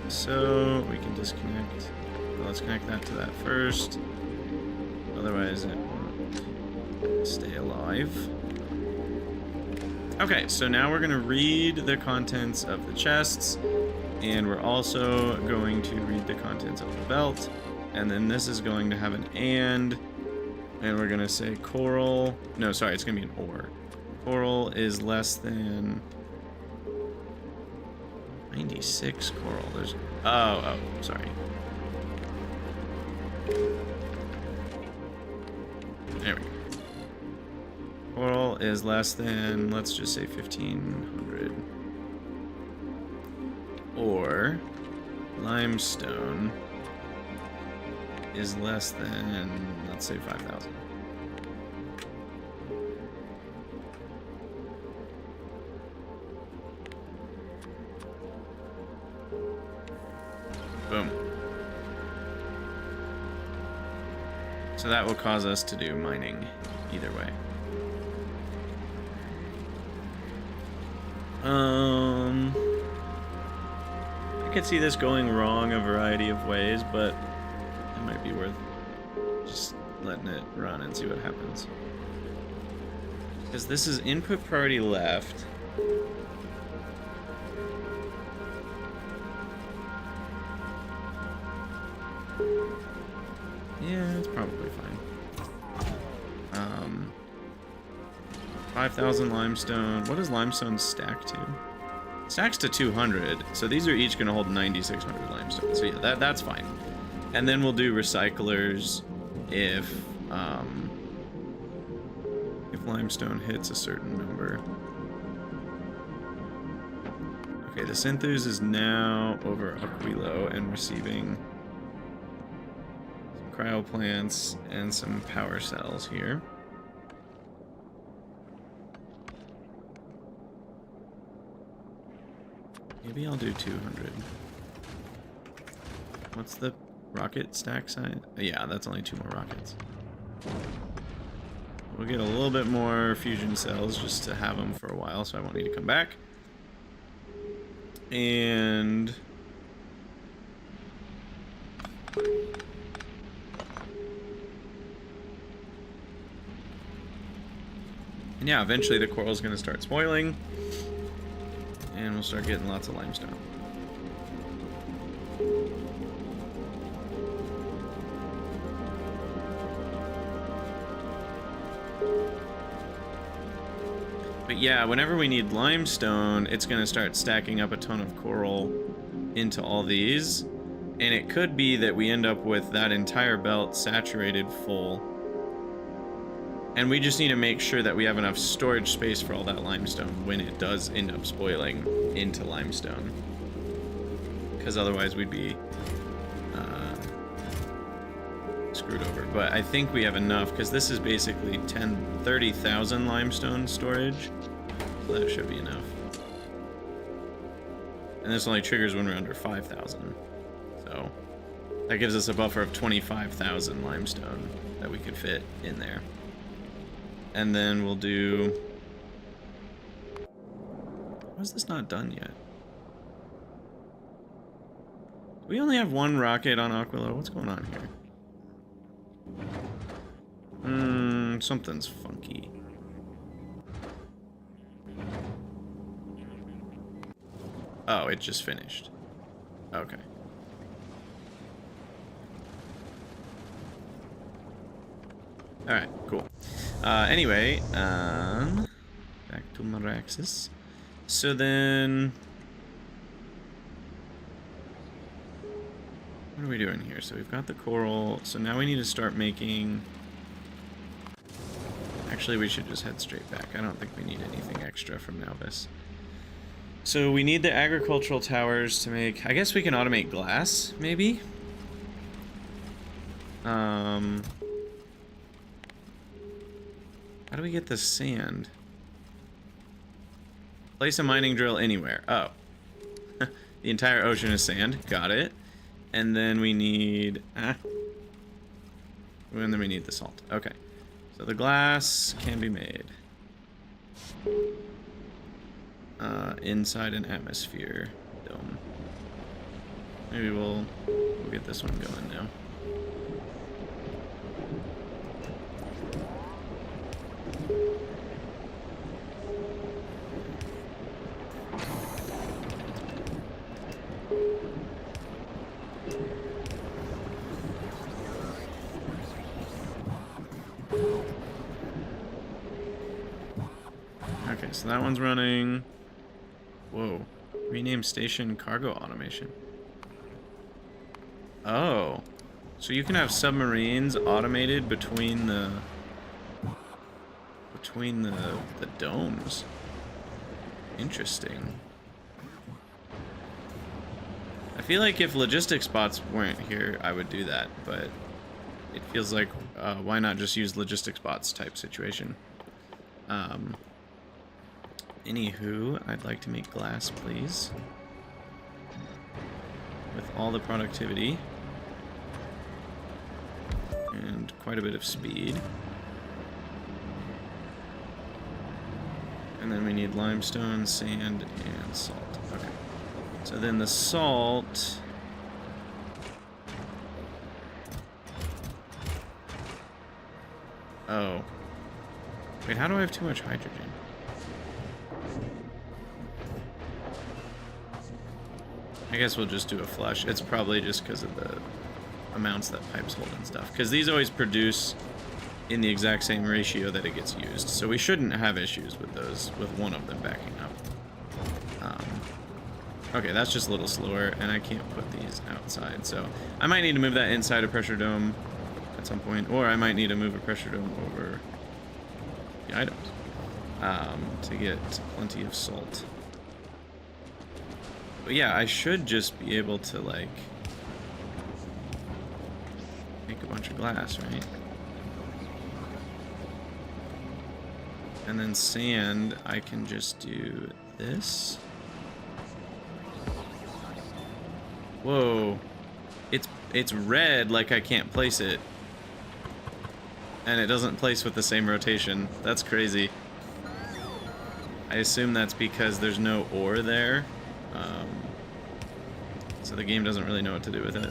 [SPEAKER 1] so. We can disconnect. Well, let's connect that to that first. Otherwise, it won't stay alive. Okay, so now we're going to read the contents of the chests, and we're also going to read the contents of the belt. And then this is going to have an and we're going to say coral. No, sorry, it's going to be an or. Coral is less than 96 coral. There's oh, sorry. There we go. Coral is less than, let's just say 1500. Or limestone is less than, let's say 5,000. Boom. So So that will cause us to do mining either way. I could see this going wrong a variety of ways, but it might be worth just letting it run and see what happens. Because this is input priority left. Yeah, it's probably fine. 5,000 limestone. What does limestone stack to? It stacks to 200. So these are each going to hold 9,600 limestone. So yeah, that's fine. And then we'll do recyclers if limestone hits a certain number. Okay, the Synthers is now over Aquilo and receiving some cryo plants and some power cells here. Maybe I'll do 200. What's the rocket stack size? Yeah, that's only 2 more rockets. We'll get a little bit more fusion cells just to have them for a while, so I won't need to come back. And yeah, eventually the coral is going to start spoiling, and we'll start getting lots of limestone. But yeah, whenever we need limestone, it's going to start stacking up a ton of coral into all these. And it could be that we end up with that entire belt saturated full. And we just need to make sure that we have enough storage space for all that limestone when it does end up spoiling into limestone. Because otherwise we'd be screwed over. But I think we have enough, because this is basically 30,000 limestone storage. So that should be enough. And this only triggers when we're under 5,000. So that gives us a buffer of 25,000 limestone that we could fit in there. And then we'll do... Why is this not done yet? We only have 1 rocket on Aquilo. What's going on here? Something's funky. Oh, it just finished. Okay. Alright, cool. Anyway, back to MARAXSIS. So then... What are we doing here? So we've got the coral. So now we need to start making... Actually, we should just head straight back. I don't think we need anything extra from Malvis. So we need the agricultural towers to make... I guess we can automate glass, maybe? How do we get the sand? Place a mining drill anywhere. Oh. The entire ocean is sand. Got it. And then we need... And then we need the salt. Okay. So the glass can be made. Inside an atmosphere dome. Maybe we'll get this one going now. Okay, so that one's running. Whoa. Rename station cargo automation. Oh. So you can have submarines automated between the domes. Interesting. I feel like if logistics bots weren't here, I would do that, but it feels like why not just use logistics bots type situation. Anywho, I'd like to make glass, please. With all the productivity. and quite a bit of speed. And then we need limestone, sand, and salt. Okay. So then the salt... Oh. Wait, how do I have too much hydrogen? I guess we'll just do a flush. It's probably just because of the amounts that pipes hold and stuff. Because these always produce in the exact same ratio that it gets used. So we shouldn't have issues with those, with one of them backing up. Okay, that's just a little slower, and I can't put these outside. So I might need to move that inside a pressure dome at some point, or I might need to move a pressure dome over the items to get plenty of salt. But yeah, I should just be able to, like, make a bunch of glass, right? And then sand, I can just do this. Whoa. It's red, like I can't place it. And it doesn't place with the same rotation. That's crazy. I assume that's because there's no ore there. So the game doesn't really know what to do with it.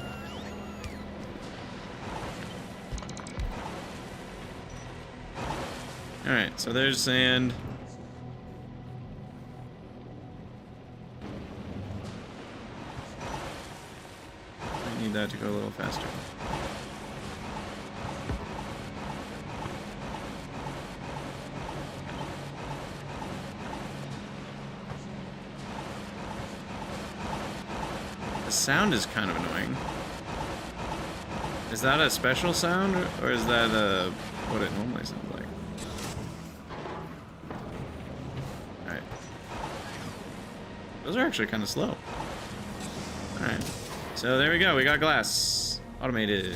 [SPEAKER 1] Alright, so there's sand. I need that to go a little faster. The sound is kind of annoying. Is that a special sound, or is that what it normally sounds like? Alright. Those are actually kind of slow. Alright. So there we go, we got glass. Automated.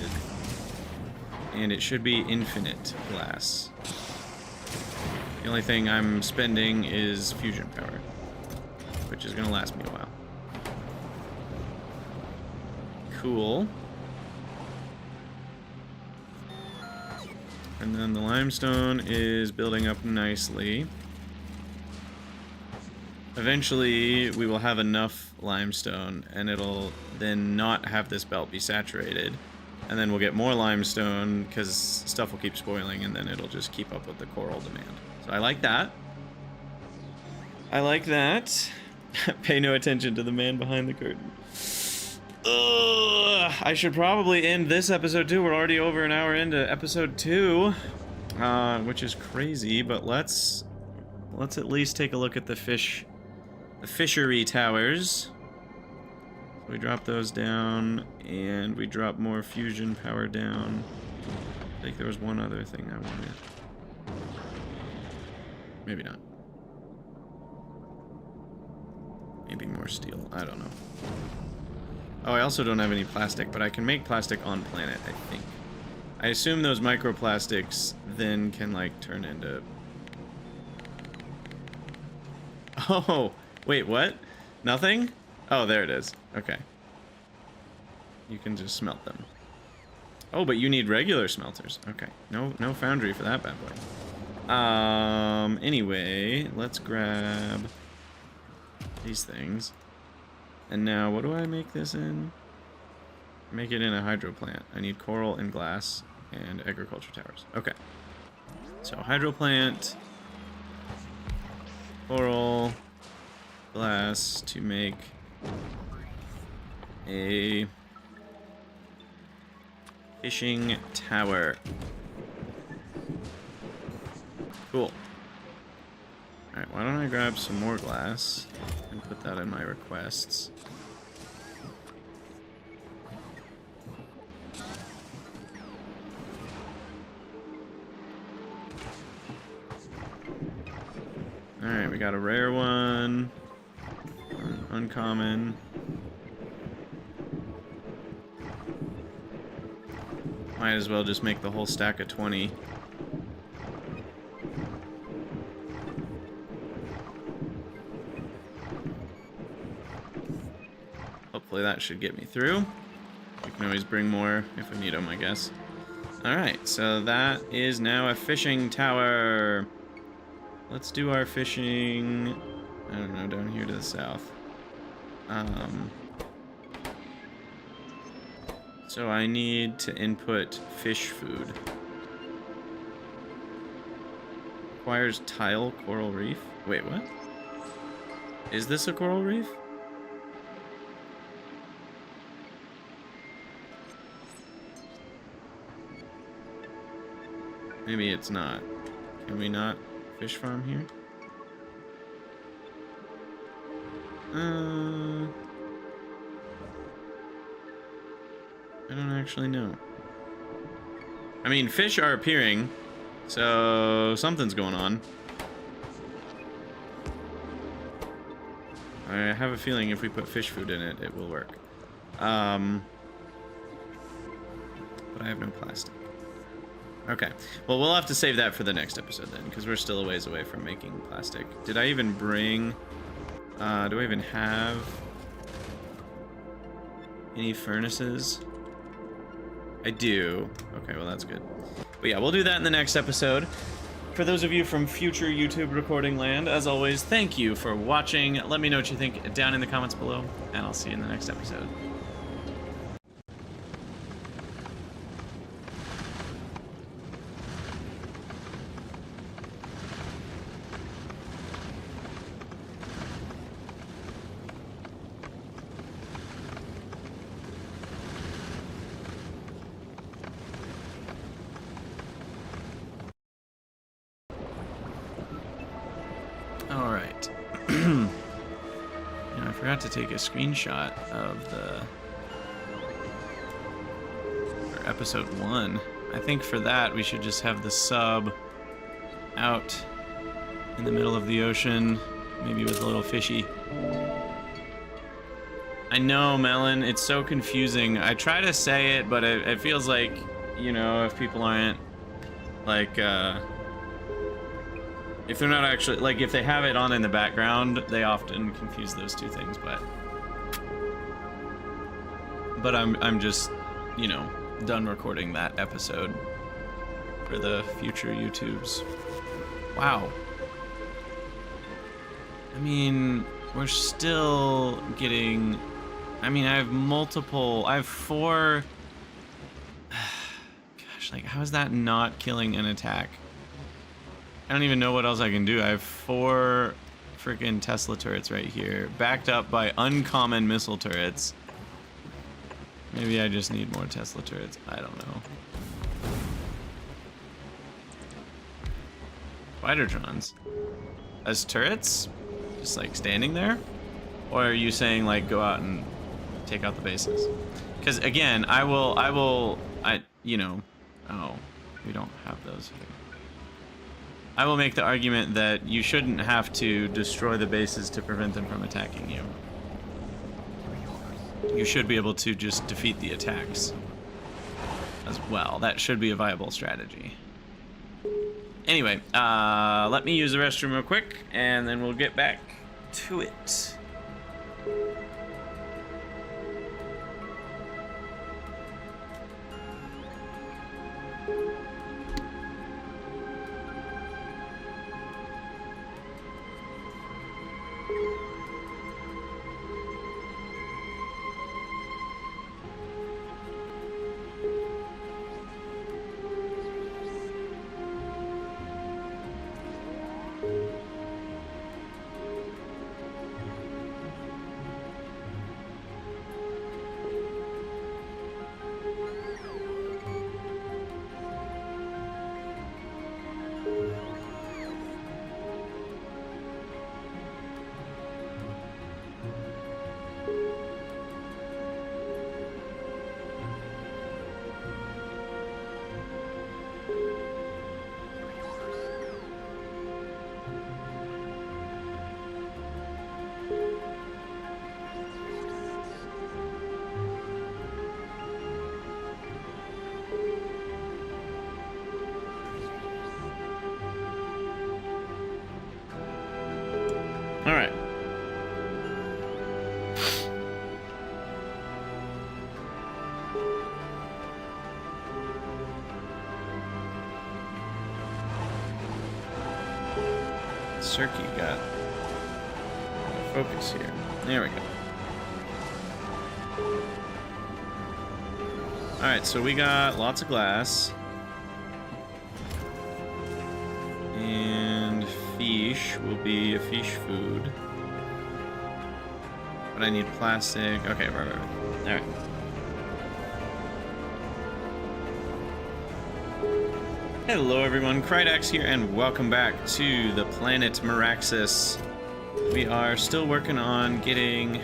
[SPEAKER 1] And it should be infinite glass. The only thing I'm spending is fusion power, which is gonna last me a while. Cool. And then the limestone is building up nicely. Eventually, we will have enough limestone, and it'll then not have this belt be saturated. And then we'll get more limestone, because stuff will keep spoiling, and then it'll just keep up with the coral demand. So I like that. I like that. Pay no attention to the man behind the curtain. Ugh, I should probably end this episode too. We're already over an hour into episode 2, which is crazy. But let's at least take a look at the fishery towers. So we drop those down, and we drop more fusion power down. I think there was one other thing I wanted. Maybe not. Maybe more steel. I don't know. Oh, I also don't have any plastic, but I can make plastic on planet, I think. I assume those microplastics then can, like, turn into... Oh, wait, what? Nothing? Oh, there it is. Okay. You can just smelt them. Oh, but you need regular smelters. Okay. No foundry for that bad boy. Anyway, let's grab these things. And now, what do I make this in? Make it in a hydro plant. I need coral and glass and agriculture towers. Okay. So, hydro plant, coral, glass to make a fishing tower. Cool. Alright, why don't I grab some more glass and put that in my requests. Alright, we got a rare one, an uncommon. Might as well just make the whole stack of 20. Hopefully that should get me through. We can always bring more if we need them, I guess. Alright, so that is now a fishing tower. Let's do our fishing, I don't know, down here to the south. So I need to input fish food. Requires tile coral reef. Wait, what? Is this a coral reef? Maybe it's not. Can we not fish farm here? I don't actually know. I mean, fish are appearing, so something's going on. I have a feeling if we put fish food in it, it will work. But I have no plastic. Okay, well, we'll have to save that for the next episode then, because we're still a ways away from making plastic. Did I even bring... do I even have any furnaces? I do. Okay, well, that's good. But yeah, we'll do that in the next episode. For those of you from future YouTube recording land, as always, thank you for watching. Let me know what you think down in the comments below, and I'll see you in the next episode. Alright. I forgot to take a screenshot of the... for episode 1. I think for that we should just have the sub out in the middle of the ocean, maybe with a little fishy. I know, Melon, it's so confusing. I try to say it, but it feels like, you know, if people aren't, like, if they're not actually, like, if they have it on in the background, they often confuse those two things, but I'm just, you know, done recording that episode for the future YouTubes. Wow. I mean, we're still getting, I mean, I have 4, gosh, like, how is that not killing an attack? I don't even know what else I can do. I have 4 freaking Tesla turrets right here, backed up by uncommon missile turrets. Maybe I just need more Tesla turrets. I don't know. Spidertrons. As turrets? Just like standing there? Or are you saying like go out and take out the bases? Because again, you know, oh, we don't have those here. I will make the argument that you shouldn't have to destroy the bases to prevent them from attacking you. You should be able to just defeat the attacks as well. That should be a viable strategy. Anyway, let me use the restroom real quick, and then we'll get back to it. circuit got focus here. There we go. Alright, so we got lots of glass. And fish will be a fish food. But I need plastic. Okay, right. Alright. Hello everyone, Krydax here, and welcome back to the planet MARAXSIS. We are still working on getting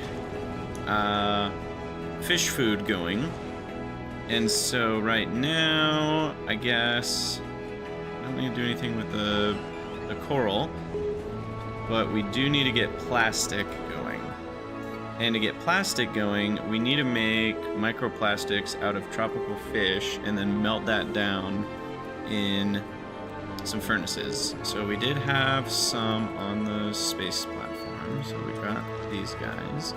[SPEAKER 1] fish food going. And so right now, I guess, I don't need to do anything with the coral, but we do need to get plastic going. And to get plastic going, we need to make microplastics out of tropical fish and then melt that down in some furnaces. So we did have some on the space platform, so we got these guys.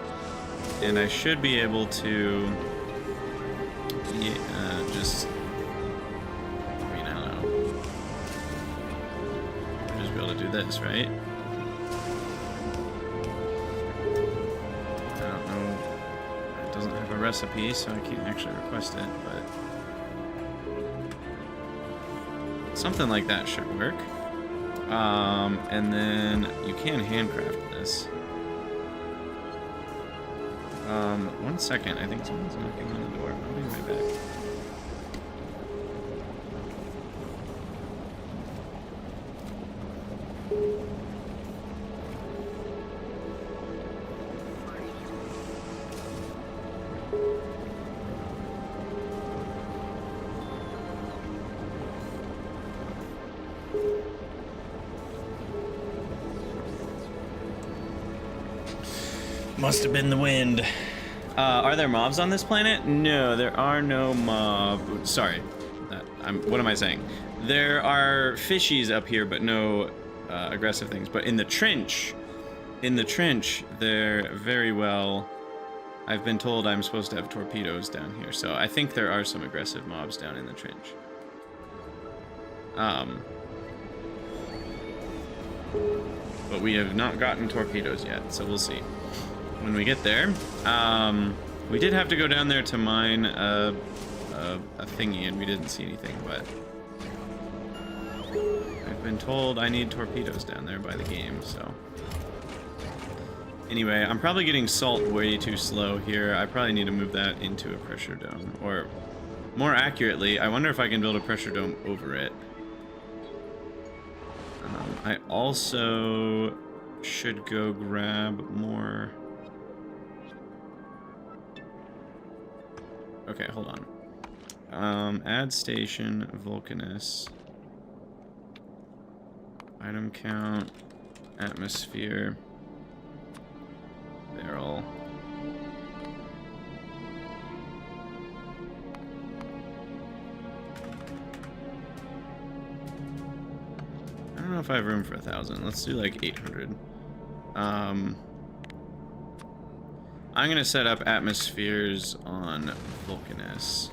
[SPEAKER 1] And I should be able to just, I mean, I don't know. Just be able to do this, right? I don't know. It doesn't have a recipe, so I can't actually request it, but something like that should work. And then you can handcraft this. 1 second, I think someone's knocking on the door. I'll be right back. Must have been the wind. Are there mobs on this planet? No, there are no mobs. Sorry, what am I saying? There are fishies up here, but no aggressive things. But in the trench, they're very well. I've been told I'm supposed to have torpedoes down here, so I think there are some aggressive mobs down in the trench. But we have not gotten torpedoes yet, so we'll see when we get there. We did have to go down there to mine a thingy, and we didn't see anything, but I've been told I need torpedoes down there by the game, so. Anyway, I'm probably getting salt way too slow here. I probably need to move that into a pressure dome, or more accurately, I wonder if I can build a pressure dome over it. I also should go grab more. Okay, hold on. Add station, Vulcanus. Item count, atmosphere, barrel. I don't know if I have room for 1,000. Let's do like 800. I'm gonna set up atmospheres on Vulcanus,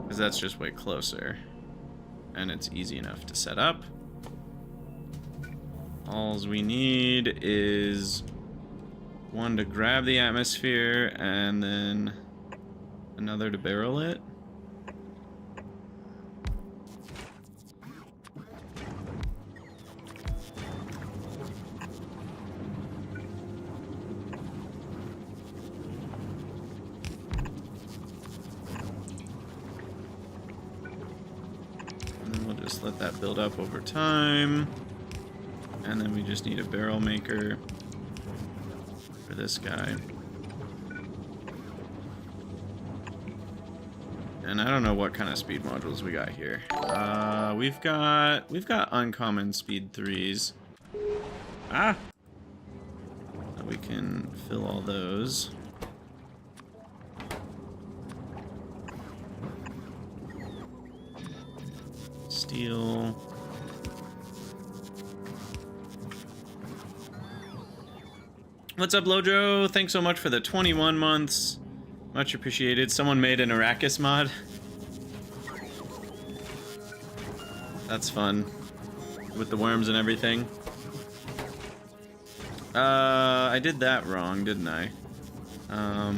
[SPEAKER 1] because that's just way closer and it's easy enough to set up. Alls we need is one to grab the atmosphere and then another to barrel it. Let that build up over time. And then we just need a barrel maker for this guy. And I don't know what kind of speed modules we got here. We've got uncommon speed 3s. Ah! So we can fill all those. Steel. What's up, Lojo? Thanks so much for the 21 months. Much appreciated. Someone made an Arrakis mod. That's fun. with the worms and everything. I did that wrong, didn't I? I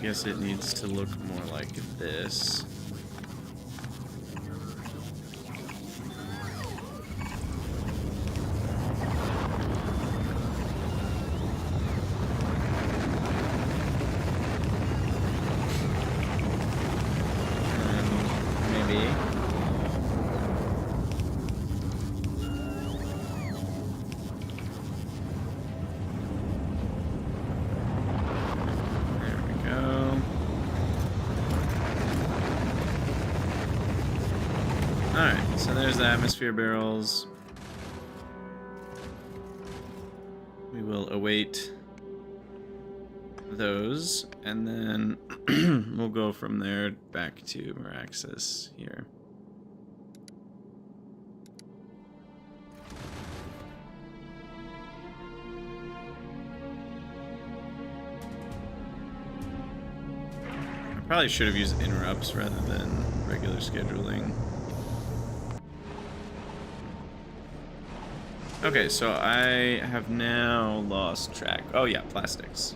[SPEAKER 1] guess it needs to look more like this. Alright, so there's the atmosphere barrels. We will await those, and then we'll go from there back to MARAXSIS here. I probably should have used interrupts rather than regular scheduling. Okay, so I have now lost track. Oh yeah, plastics.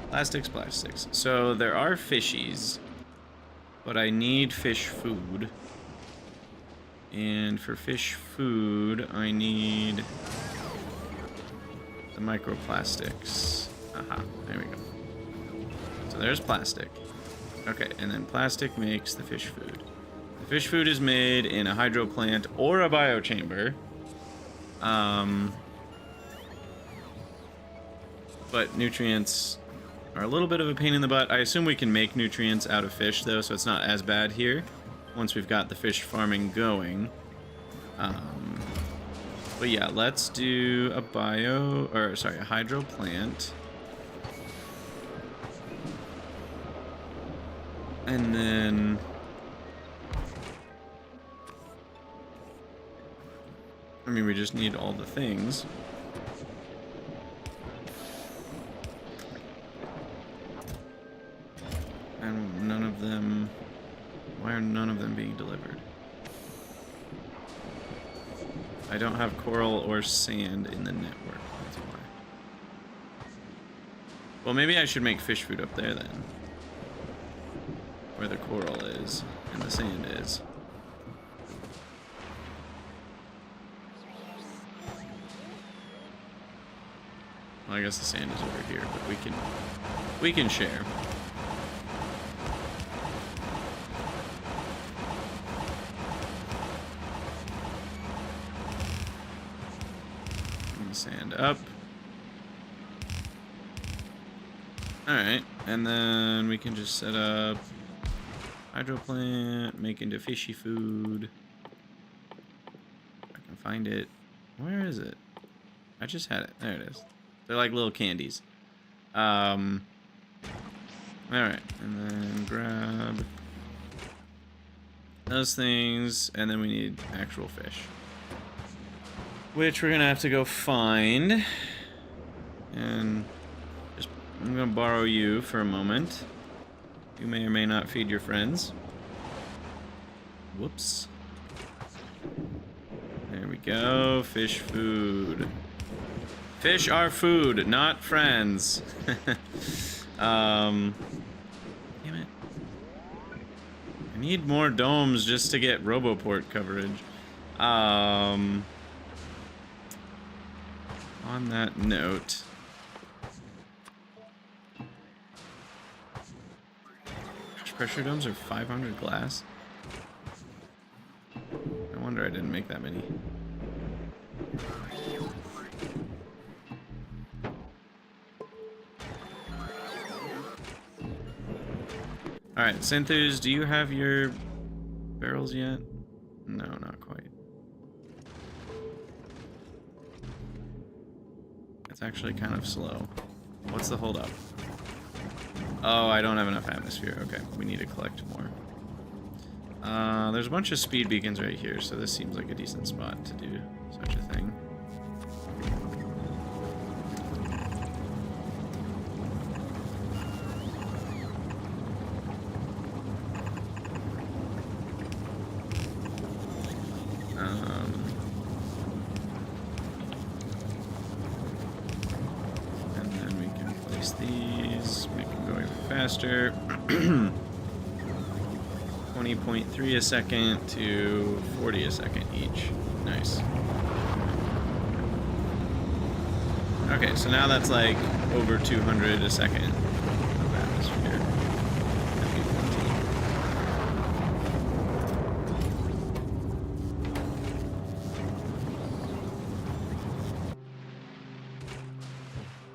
[SPEAKER 1] Plastics. So there are fishies, but I need fish food. And for fish food, I need the microplastics. Aha, there we go. So there's plastic. Okay, and then plastic makes the fish food. The fish food is made in a hydro plant or a biochamber. But nutrients are a little bit of a pain in the butt. I assume we can make nutrients out of fish, though, so it's not as bad here once we've got the fish farming going. But yeah, let's do a a hydro plant. And then I mean, we just need all the things. And none of them... Why are none of them being delivered? I don't have coral or sand in the network. That's why. Well, maybe I should make fish food up there then. Where the coral is and the sand is. Well, I guess the sand is over here, but we can share. Bring the sand up. Alright, and then we can just set up hydro plant, make into fishy food. If I can find it. Where is it? I just had it. There it is. They're like little candies. Alright, and then grab those things, and then we need actual fish. Which we're gonna have to go find. And just, I'm gonna borrow you for a moment. You may or may not feed your friends. Whoops. There we go. Fish food. Fish are food, not friends. Damn it. I need more domes just to get Roboport coverage. On that note... Pressure domes are 500 glass. No wonder I didn't make that many. Alright, Synthus, do you have your barrels yet? No, not quite. It's actually kind of slow. What's the holdup? Oh, I don't have enough atmosphere. Okay, we need to collect more. There's a bunch of speed beacons right here, so this seems like a decent spot to do such a thing. Increase these, make them go even faster. 20.3 a second to 40 a second each. Nice. Okay, so now that's like over 200 a second of atmosphere. That'd be plenty.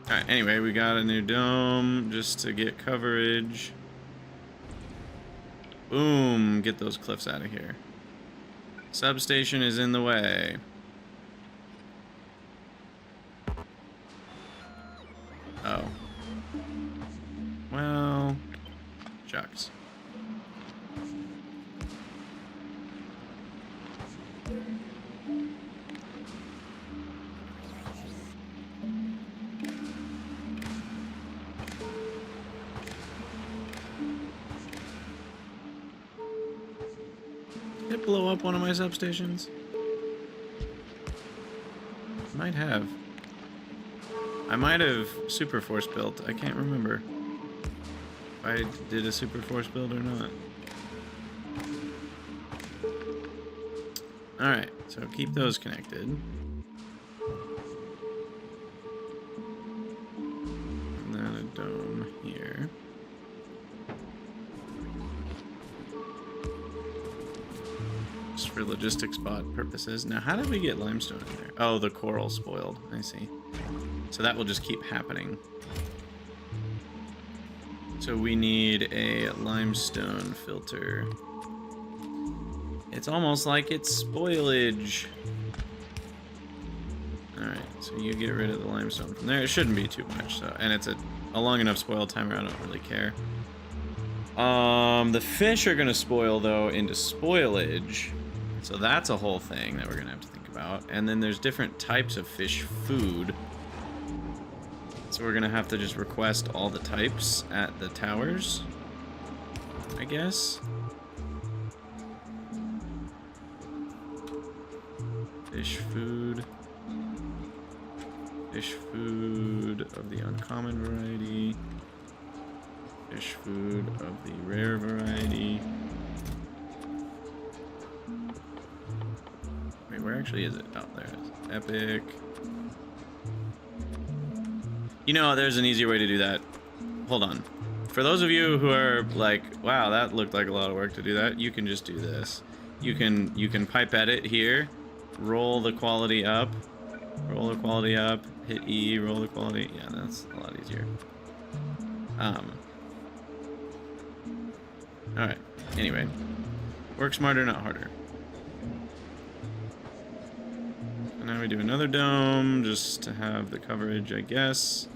[SPEAKER 1] Alright, anyway, we got a new dome just to get coverage. Boom, get those cliffs out of here. Substation is in the way. Oh. Well, shucks. Did it blow up one of my substations? Might have. I might have super force built. I can't remember if I did a super force build or not. Alright, so keep those connected. And then a dome here. Just for logistics bot purposes. Now, how did we get limestone in there? Oh, the coral spoiled. I see. So that will just keep happening. So we need a limestone filter. It's almost like it's spoilage. Alright, so you get rid of the limestone from there. It shouldn't be too much, so, and it's a long enough spoil timer, I don't really care. The fish are gonna spoil though into spoilage. So that's a whole thing that we're gonna have to think about. And then there's different types of fish food. So we're gonna have to just request all the types at the towers, I guess. Fish food. Fish food of the uncommon variety. Fish food of the rare variety. Wait, where actually is it? Oh, there it is. Epic. You know, there's an easier way to do that. Hold on. For those of you who are like, wow, that looked like a lot of work to do that, you can just do this. You can pipe edit here, roll the quality up, hit E, roll the quality. Yeah, that's a lot easier. Alright, anyway. Work smarter, not harder. And now we do another dome, just to have the coverage, I guess.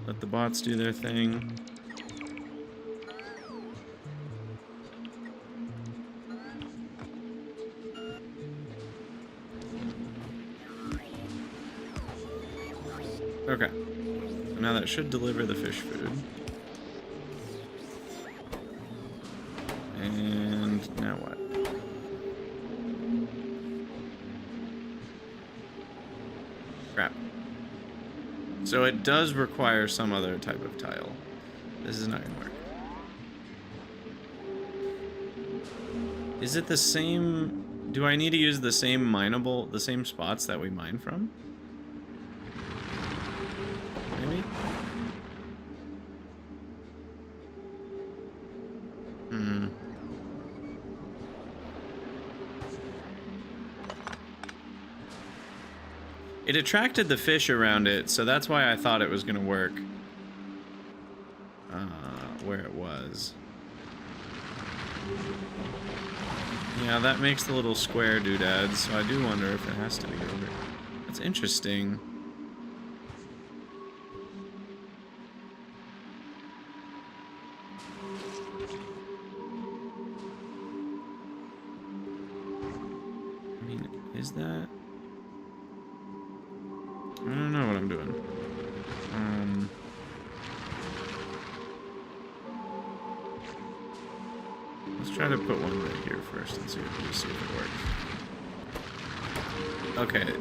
[SPEAKER 1] Let the bots do their thing. Okay. So now that should deliver the fish food. And now what? Crap. So it does require some other type of tile. This is not gonna work. Is it the same? Do I need to use the same mineable, the same spots that we mine from? Maybe? It attracted the fish around it, so that's why I thought it was gonna work. Where it was. Yeah, that makes the little square doodads, so I do wonder if it has to be over. That's interesting. I mean, is that... I don't know what I'm doing. Let's try to put one right here first and see if it works. Okay.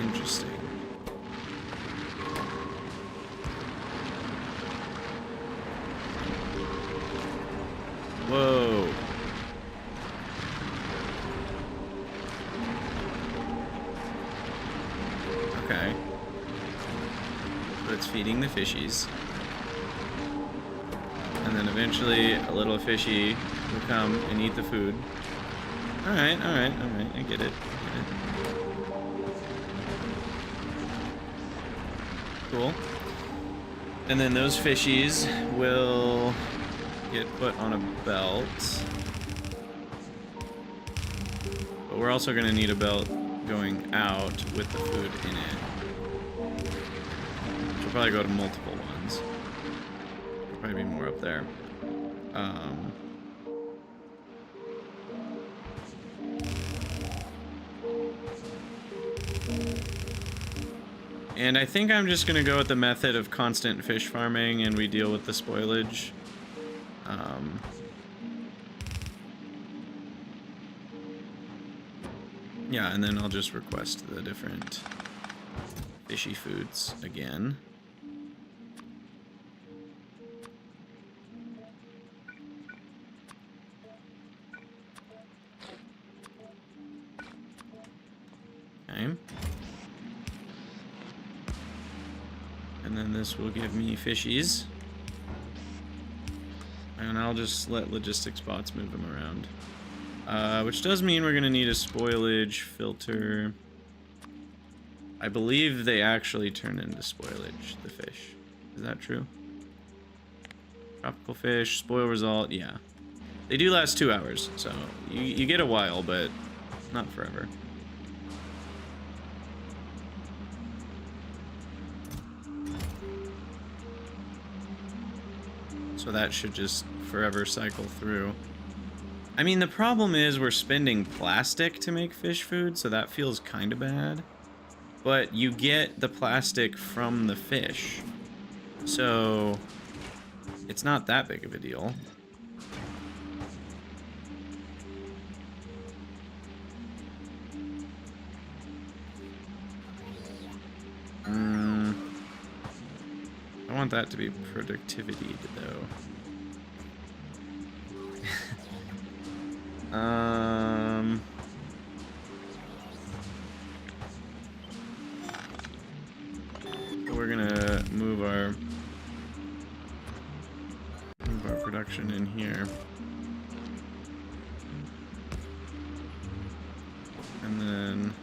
[SPEAKER 1] Interesting. but it's feeding the fishies. And then eventually a little fishy will come and eat the food. Alright, alright, alright. I get it. Cool. And then those fishies will get put on a belt. But we're also going to need a belt going out with the food in it. Which will probably go to multiple ones. There'll probably be more up there. And I think I'm just going to go with the method of constant fish farming and we deal with the spoilage. Yeah, and then I'll just request the different fishy foods again. Okay. And then this will give me fishies. And I'll just let logistics bots move them around. Which does mean we're gonna need a spoilage filter. I believe they actually turn into spoilage, the fish. Is that true? Tropical fish, spoil result, yeah. They do last 2 hours, so you get a while, but not forever. So that should just forever cycle through. I mean, the problem is we're spending plastic to make fish food, so that feels kind of bad. But you get the plastic from the fish, so it's not that big of a deal. I want that to be productivity, though. So we're gonna move our production in here. And then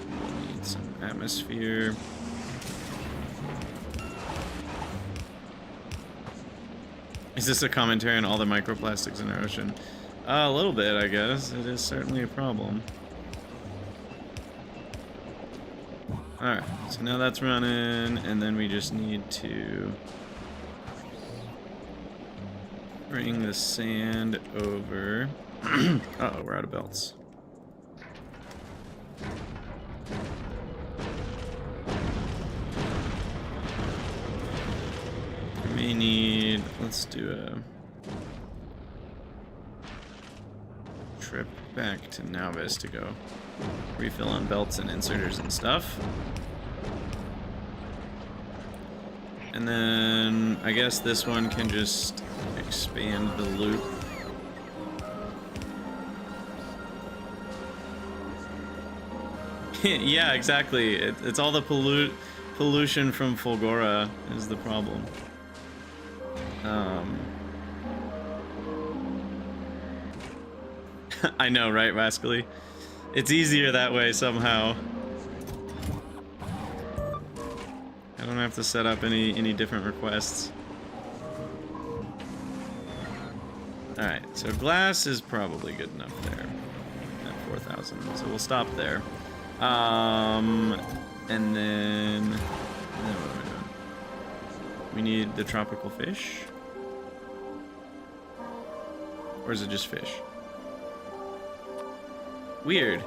[SPEAKER 1] we'll need some atmosphere. Is this a commentary on all the microplastics in our ocean? A little bit, I guess. It is certainly a problem. Alright, so now that's running, and then we just need to bring the sand over. Uh-oh, we're out of belts. We may need, let's do a trip back to Nauvis to go refill on belts and inserters and stuff. And then I guess this one can just expand the loop. Yeah, exactly. It's all the pollution from Fulgora is the problem. I know, right, Rascally? It's easier that way somehow. I don't have to set up any different requests. Alright, so glass is probably good enough there at 4,000, so we'll stop there. And then what are we doing? We need the tropical fish? Or is it just fish? Weird.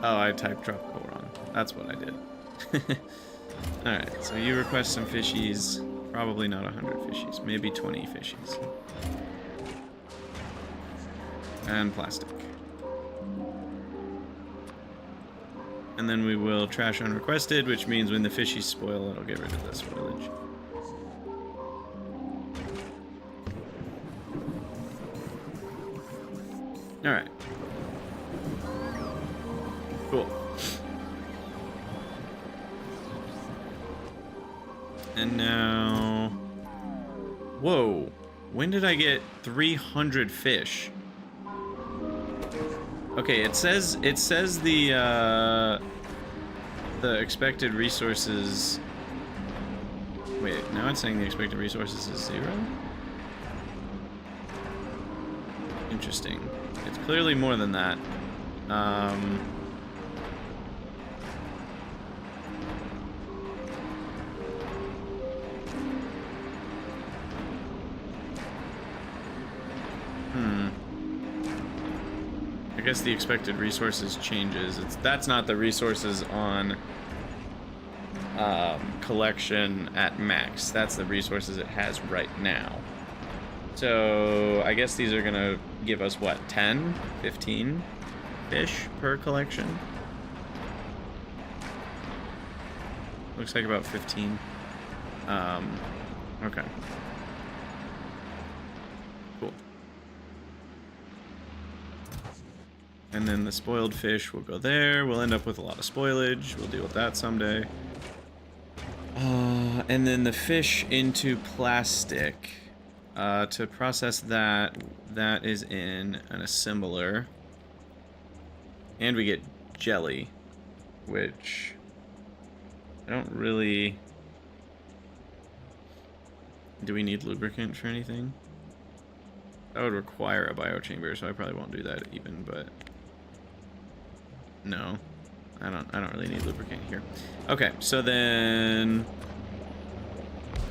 [SPEAKER 1] Oh, I typed tropical wrong. That's what I did. Alright, so you request some fishies. Probably not 100 fishies. Maybe 20 fishies. And plastic. And then we will trash unrequested, which means when the fishies spoil, it'll get rid of the spoilage. Alright. Cool. And now... Whoa. When did I get 300 fish? Okay, it says the expected resources... Wait, now it's saying the expected resources is 0? Interesting. It's clearly more than that. I guess the expected resources changes. That's not the resources on collection at max. That's the resources it has right now. So I guess these are gonna give us what, 10, 15 fish per collection? Looks like about 15. Okay. Cool. And then the spoiled fish will go there. We'll end up with a lot of spoilage. We'll deal with that someday. And then the fish into plastic. To process that is in an assembler. And we get jelly, which I don't really... Do we need lubricant for anything? That would require a biochamber, so I probably won't do that even, but... No. I don't really need lubricant here. Okay, so then...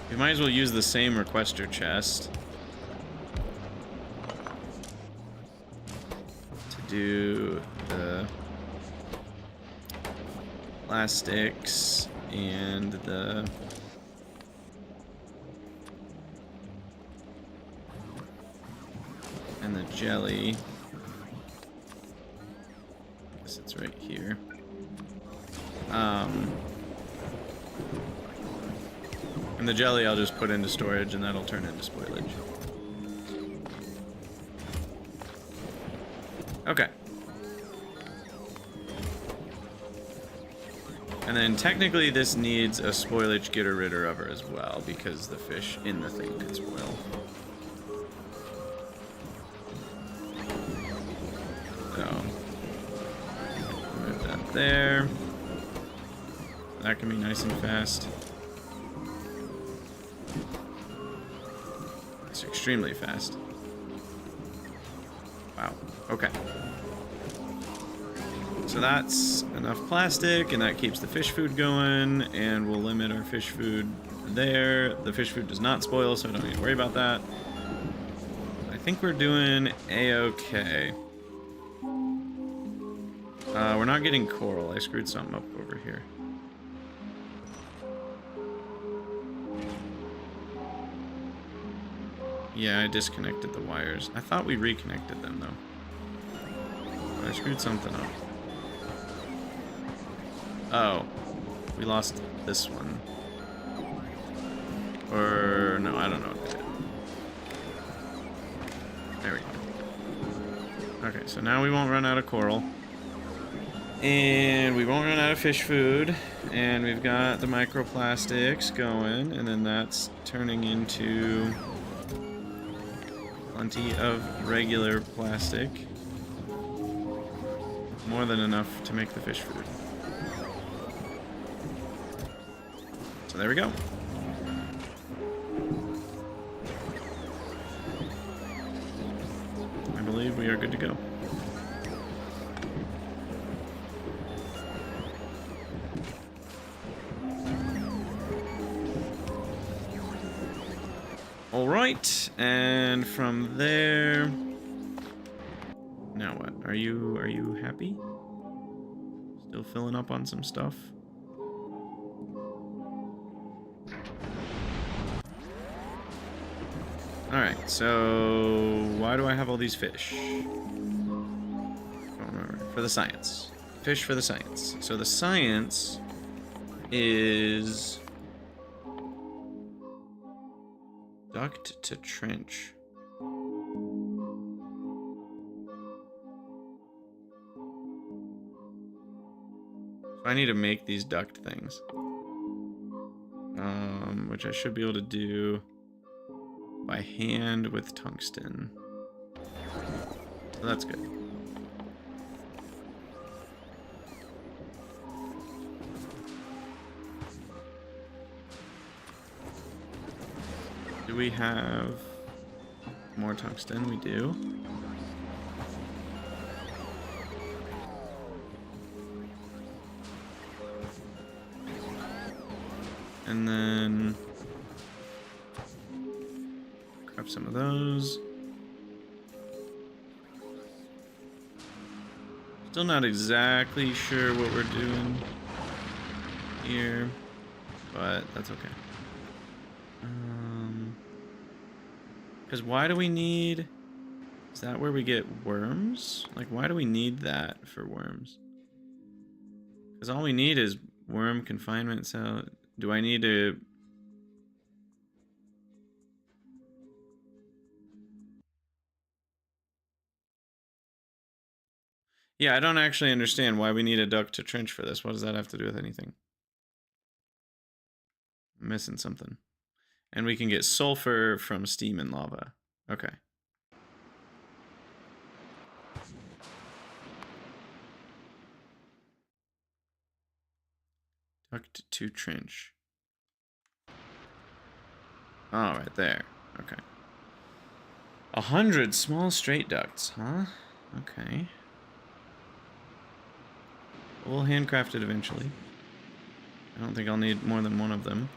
[SPEAKER 1] We might as well use the same requester chest to do the plastics and the jelly. I guess it's right here. And the jelly I'll just put into storage and that'll turn into spoilage. Okay. And then technically this needs a spoilage getter ridder over as well because the fish in the thing could spoil. So, move that there. That can be nice and fast. It's extremely fast. Wow. Okay. So that's enough plastic, and that keeps the fish food going, and we'll limit our fish food there. The fish food does not spoil, so I don't need to worry about that. I think we're doing A-okay. We're not getting coral. I screwed something up over here. Yeah, I disconnected the wires. I thought we reconnected them, though. But I screwed something up. Oh. We lost this one. Or... no, I don't know what we did. There we go. Okay, so now we won't run out of coral. And we won't run out of fish food. And we've got the microplastics going. And then that's turning into... plenty of regular plastic. More than enough to make the fish food. So there we go. I believe we are good to go. All right, and from there, now what? Are you happy? Still filling up on some stuff? All right, so why do I have all these fish? Don't remember. For the science. Fish for the science. So the science is duct to trench. So I need to make these duct things. which I should be able to do by hand with tungsten. So that's good. Do we have more tungsten? We do. And then grab some of those. Still not exactly sure what we're doing here, but that's okay. Because why do we need... Is that where we get worms? Like, why do we need that for worms? Because all we need is worm confinement, so... Do I need to... Yeah, I don't actually understand why we need a duct to trench for this. What does that have to do with anything? I'm missing something. And we can get sulfur from steam and lava. Okay. Duct to trench. Oh, right there. Okay. 100 small straight ducts, huh? Okay. We'll handcraft it eventually. I don't think I'll need more than one of them.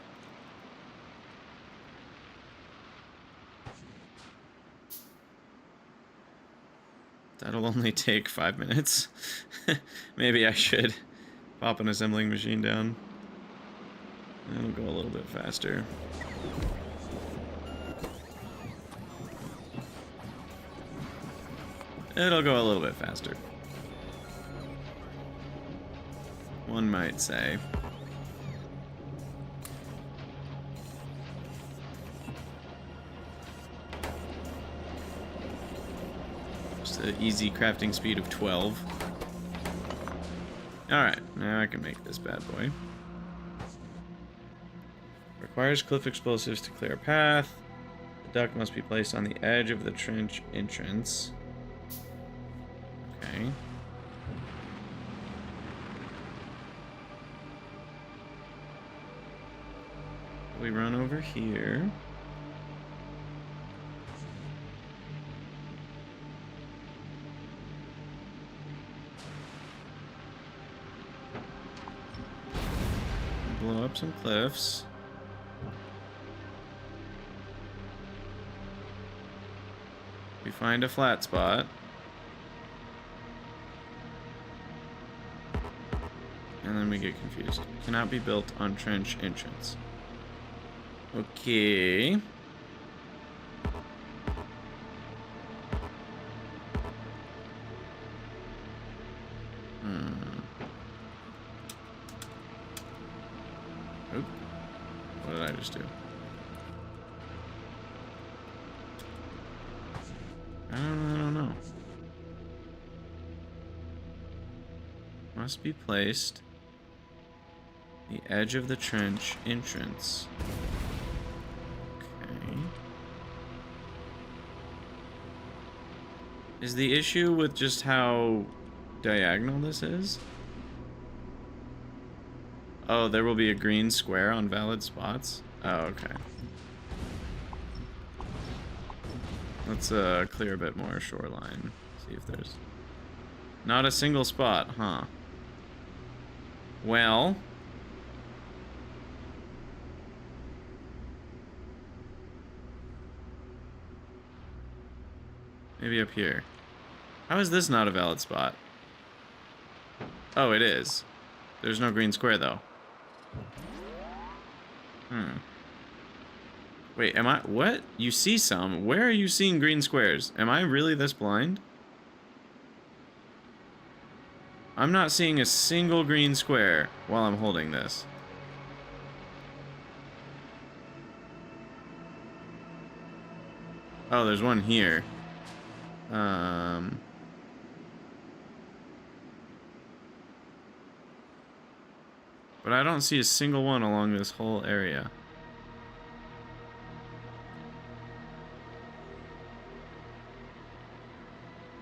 [SPEAKER 1] That'll only take 5 minutes. Maybe I should pop an assembling machine down. It'll go a little bit faster. It'll go a little bit faster. One might say. Just an easy crafting speed of 12. Alright, now I can make this bad boy. Requires cliff explosives to clear a path. The duct must be placed on the edge of the trench entrance. Okay. We run over here. Blow up some cliffs. We find a flat spot. And then we get confused. Cannot be built on trench entrance. Okay. Oop. What did I just do? I don't know. Must be placed the edge of the trench entrance. Okay. Is the issue with just how diagonal this is? Oh, there will be a green square on valid spots? Oh, okay. Let's clear a bit more shoreline. See if there's not a single spot, huh? Well, maybe up here. How is this not a valid spot? Oh, it is. There's no green square, though. Wait, am I... What? You see some? Where are you seeing green squares? Am I really this blind? I'm not seeing a single green square while I'm holding this. Oh, there's one here. But I don't see a single one along this whole area.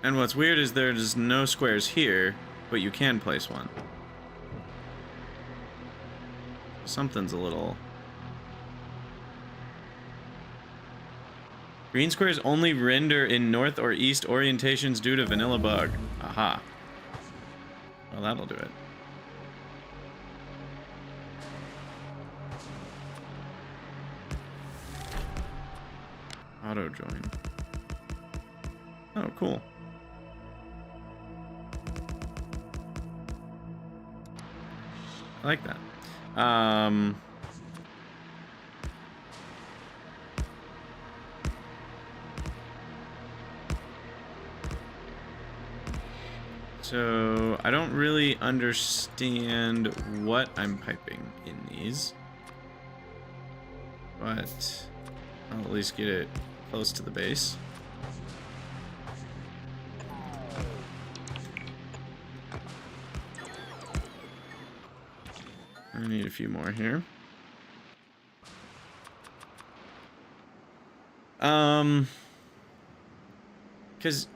[SPEAKER 1] And what's weird is there's no squares here, but you can place one. Something's a little... Green squares only render in north or east orientations due to vanilla bug. Aha. Well, that'll do it. Auto join. Oh, cool. I like that. So I don't really understand what I'm piping in these, but I'll at least get it close to the base. I need a few more here.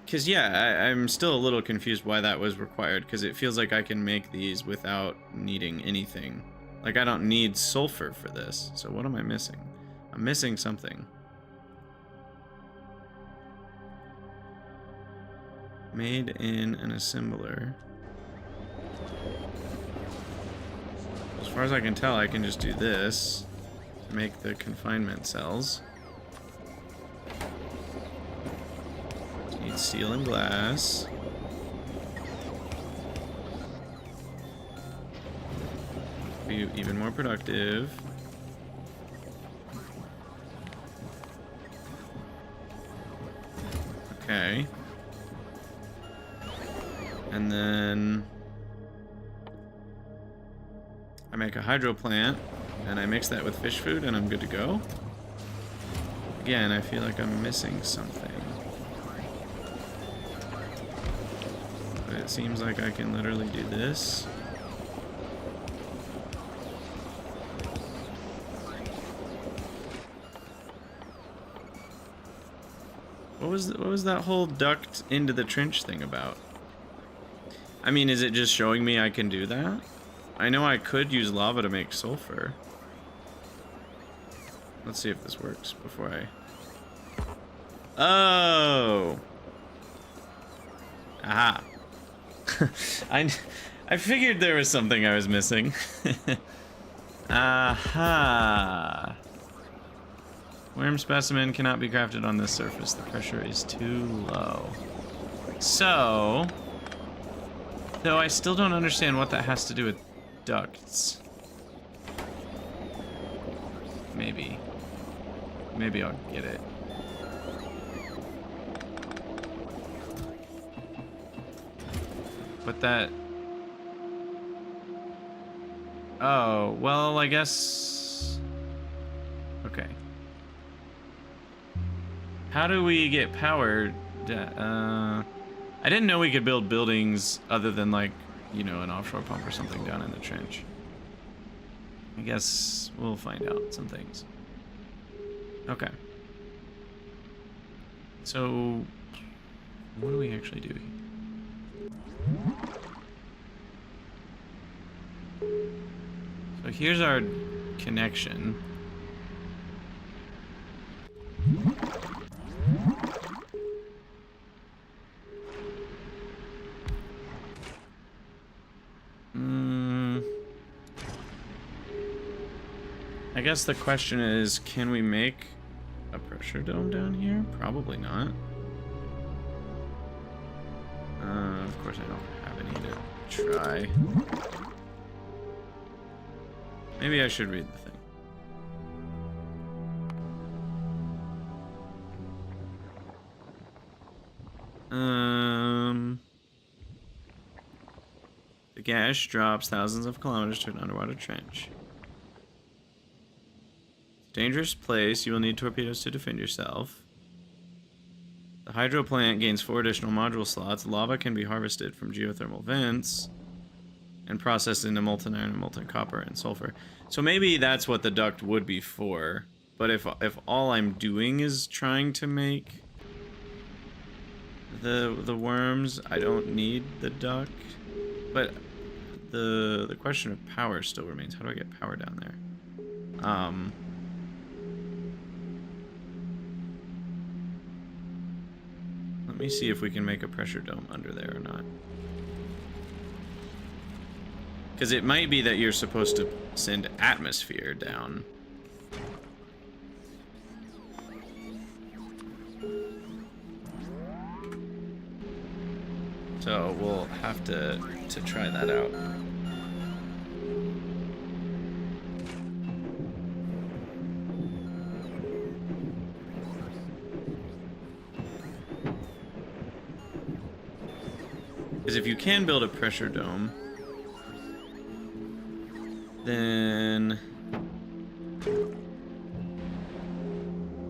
[SPEAKER 1] Cause yeah, I'm still a little confused why that was required, because it feels like I can make these without needing anything. Like, I don't need sulfur for this. So what am I missing? I'm missing something. Made in an assembler. As far as I can tell, I can just do this to make the confinement cells. Need steel and glass. Be even more productive. Okay. And then I make a hydro plant and I mix that with fish food and I'm good to go. Again, I feel like I'm missing something. But it seems like I can literally do this. What was that whole duct into the trench thing about? I mean, is it just showing me I can do that? I know I could use lava to make sulfur. Let's see if this works before I... Oh! Aha. I figured there was something I was missing. Aha. Worm specimen cannot be crafted on this surface. The pressure is too low. So... Though I still don't understand what that has to do with ducts. Maybe. Maybe I'll get it. But that... Oh, well, I guess... Okay. How do we get power? I didn't know we could build buildings other than, like, you know, an offshore pump or something down in the trench. I guess we'll find out some things. Okay. So, what do we actually do here? So here's our connection. I guess the question is, can we make a pressure dome down here? Probably not. Of course I don't have any to try. Maybe I should read the thing. The gas drops thousands of kilometers to an underwater trench. Dangerous place. You will need torpedoes to defend yourself. The hydro plant gains 4 additional module slots. Lava can be harvested from geothermal vents. and processed into molten iron and molten copper and sulfur. So maybe that's what the duct would be for. But if all I'm doing is trying to make the worms, I don't need the duct. But the question of power still remains. How do I get power down there? Let me see if we can make a pressure dome under there or not. Because it might be that you're supposed to send atmosphere down. So we'll have to try that out. Because if you can build a pressure dome, then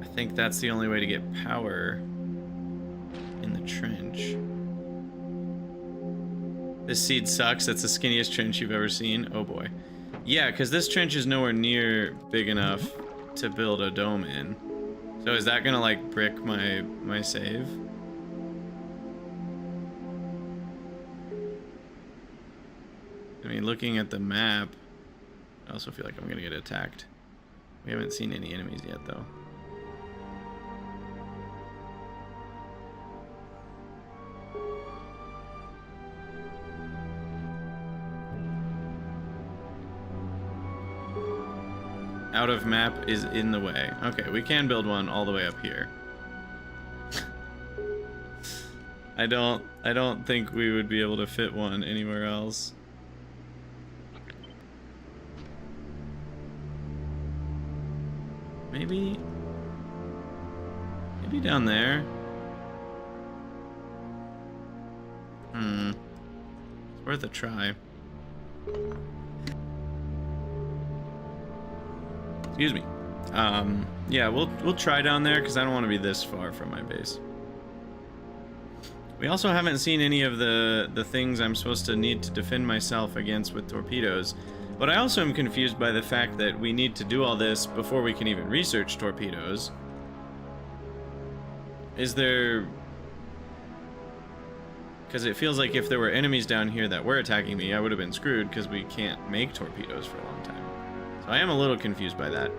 [SPEAKER 1] I think that's the only way to get power in the trench. This seed sucks. That's the skinniest trench you've ever seen. Oh boy. Yeah, because this trench is nowhere near big enough to build a dome in. So is that gonna like brick my save? I mean, looking at the map, I also feel like I'm gonna get attacked. We haven't seen any enemies yet, though. Out of map is in the way. Okay, we can build one all the way up here. I don't think we would be able to fit one anywhere else. Maybe down there. It's worth a try. Excuse me. Yeah, we'll try down there because I don't want to be this far from my base. We also haven't seen any of the things I'm supposed to need to defend myself against with torpedoes. But I also am confused by the fact that we need to do all this before we can even research torpedoes. Is there... Because it feels like if there were enemies down here that were attacking me, I would have been screwed because we can't make torpedoes for a long time. So I am a little confused by that.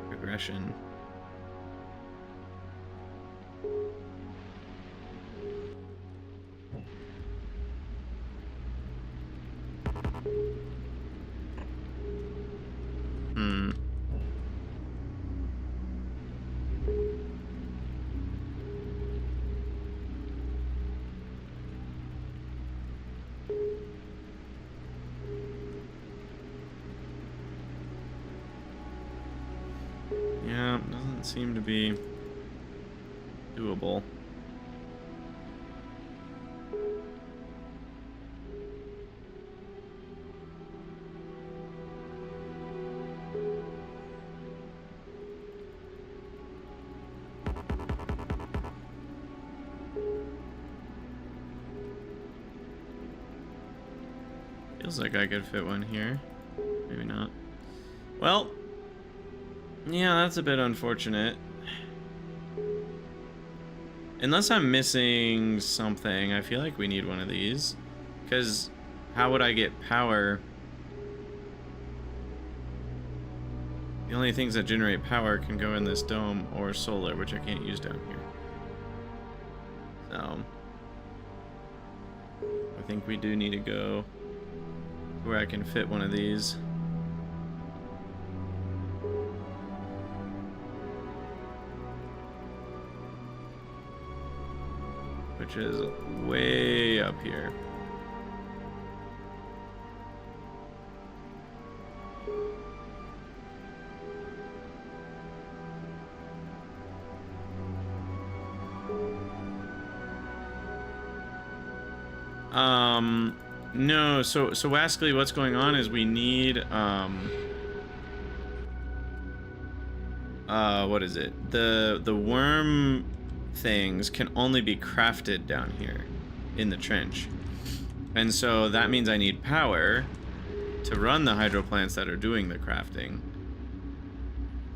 [SPEAKER 1] Progression. Yeah, doesn't seem to be doable. Feels like I could fit one here. Maybe not. Well, yeah, that's a bit unfortunate. Unless I'm missing something, I feel like we need one of these. Because how would I get power? The only things that generate power can go in this dome or solar, which I can't use down here. So I think we do need to go where I can fit one of these. Which is way up here. No, so Wascally, what's going on is we need, what is it? The worm things can only be crafted down here in the trench. And so that means I need power to run the hydro plants that are doing the crafting.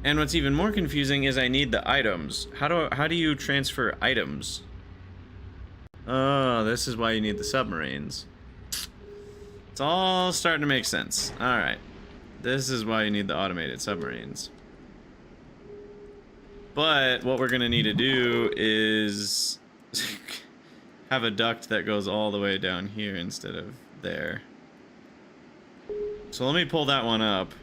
[SPEAKER 1] And what's even more confusing is I need the items. How do you transfer items? Oh, this is why you need the submarines. It's all starting to make sense. All right. This is why you need the automated submarines. But what we're gonna need to do is have a duct that goes all the way down here instead of there. So let me pull that one up.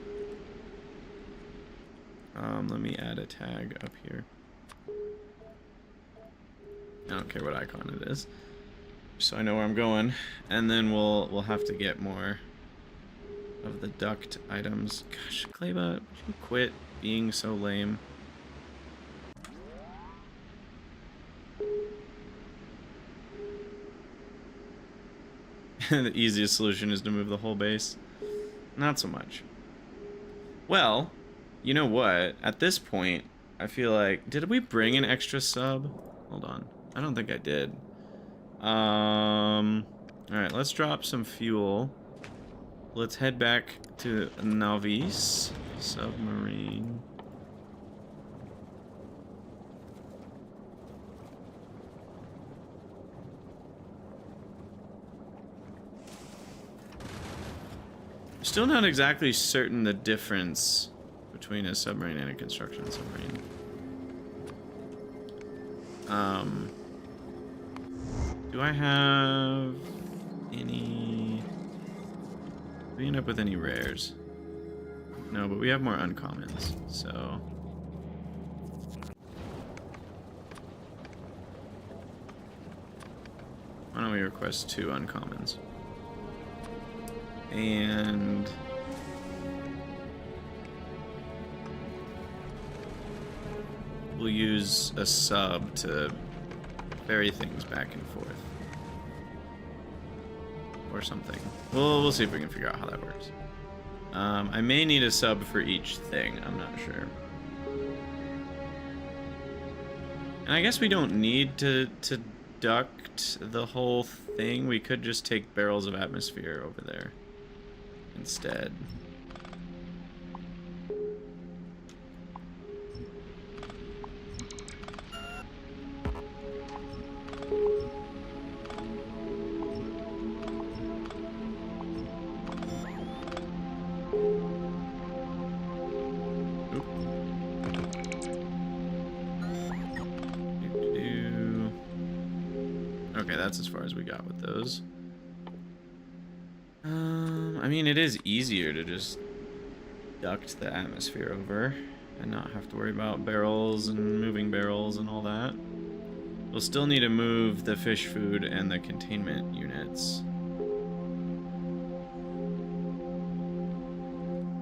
[SPEAKER 1] Let me add a tag up here. I don't care what icon it is, so I know where I'm going. And then we'll have to get more of the duct items. Gosh, Kleba, would you quit being so lame? The easiest solution is to move the whole base. Not so much. Well, you know what? At this point, I feel like... Did we bring an extra sub? Hold on. I don't think I did. Alright, let's drop some fuel. Let's head back to Novice. Submarine. Still not exactly certain the difference between a submarine and a construction submarine. Do I have any... Do we end up with any rares? No, but we have more uncommons, so... Why don't we request 2 uncommons? And... we'll use a sub to ferry things back and forth. Or something. We'll see if we can figure out how that works. I may need a sub for each thing, I'm not sure. And I guess we don't need to duct the whole thing. We could just take barrels of atmosphere over there instead. Okay, that's as far as we got with those. I mean, it is easier to just duct the atmosphere over and not have to worry about barrels and moving barrels and all that. We'll still need to move the fish food and the containment units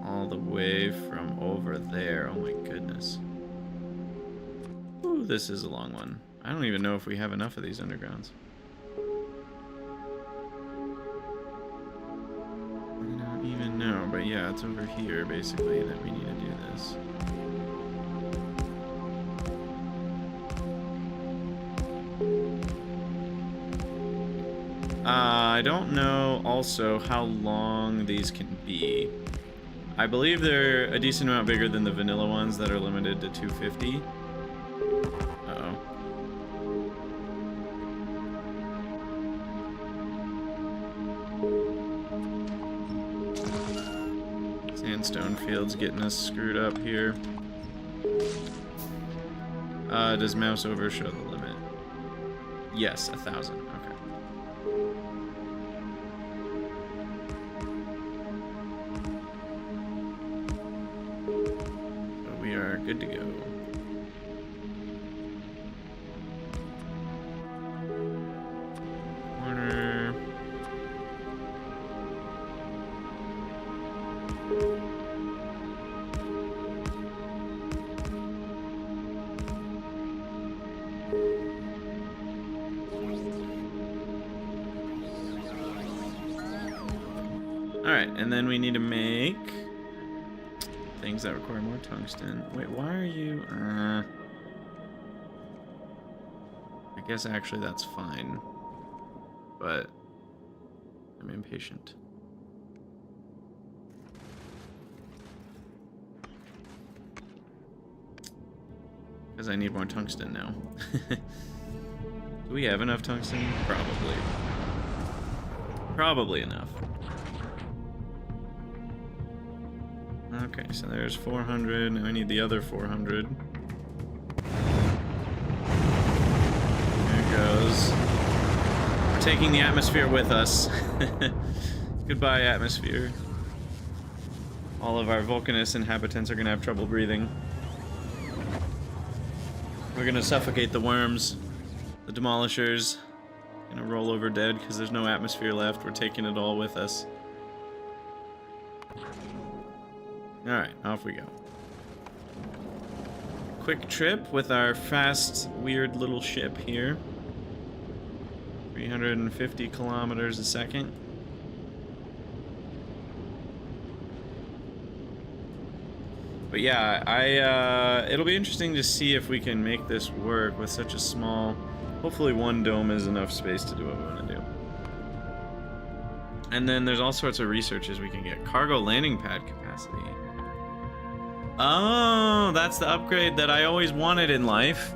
[SPEAKER 1] all the way from over there. Oh my goodness. Ooh, this is a long one. I don't even know if we have enough of these undergrounds. I don't even know, but yeah, it's over here basically that we need to do this. I don't know also how long these can be. I believe they're a decent amount bigger than the vanilla ones that are limited to 250. Uh-oh. Sandstone field's getting us screwed up here. Does mouse over show the limit? Yes, 1,000. Okay. So we are good to go. Corner. Alright, and then we need to make things that require more tungsten. Wait, why are you... I guess actually that's fine. But I'm impatient. Because I need more tungsten now. Do we have enough tungsten? Probably. Probably enough. Okay, so there's 400. Now I need the other 400. There it goes. We're taking the atmosphere with us. Goodbye, atmosphere. All of our Vulcanus inhabitants are gonna have trouble breathing. We're gonna suffocate the worms, the demolishers. Gonna roll over dead because there's no atmosphere left. We're taking it all with us. Alright, off we go. Quick trip with our fast, weird little ship here. 350 kilometers a second. But yeah, it'll be interesting to see if we can make this work with such a small... Hopefully one dome is enough space to do what we want to do. And then there's all sorts of researches we can get. Cargo landing pad capacity. Oh, that's the upgrade that I always wanted in life.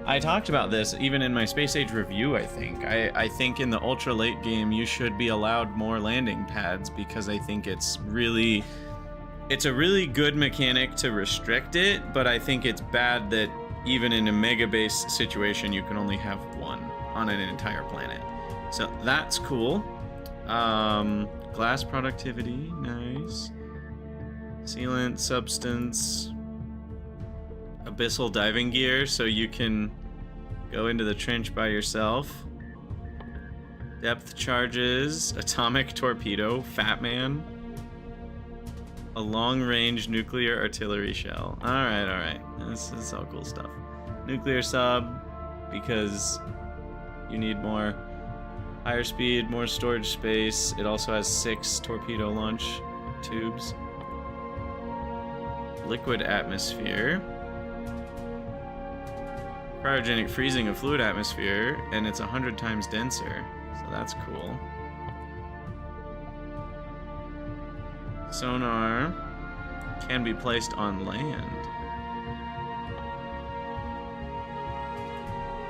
[SPEAKER 1] I talked about this even in my Space Age review, I think. I think in the ultra late game you should be allowed more landing pads because I think it's a really good mechanic to restrict it, but I think it's bad that even in a mega base situation you can only have one on an entire planet. So that's cool. Glass productivity, nice. Sealant, substance, abyssal diving gear, so you can go into the trench by yourself. Depth charges, atomic torpedo, Fat Man, a long-range nuclear artillery shell. Alright. This is all cool stuff. Nuclear sub, because you need more higher speed, more storage space. It also has 6 torpedo launch tubes. Liquid atmosphere. Cryogenic freezing of fluid atmosphere, and it's 100 times denser, so that's cool. Sonar can be placed on land.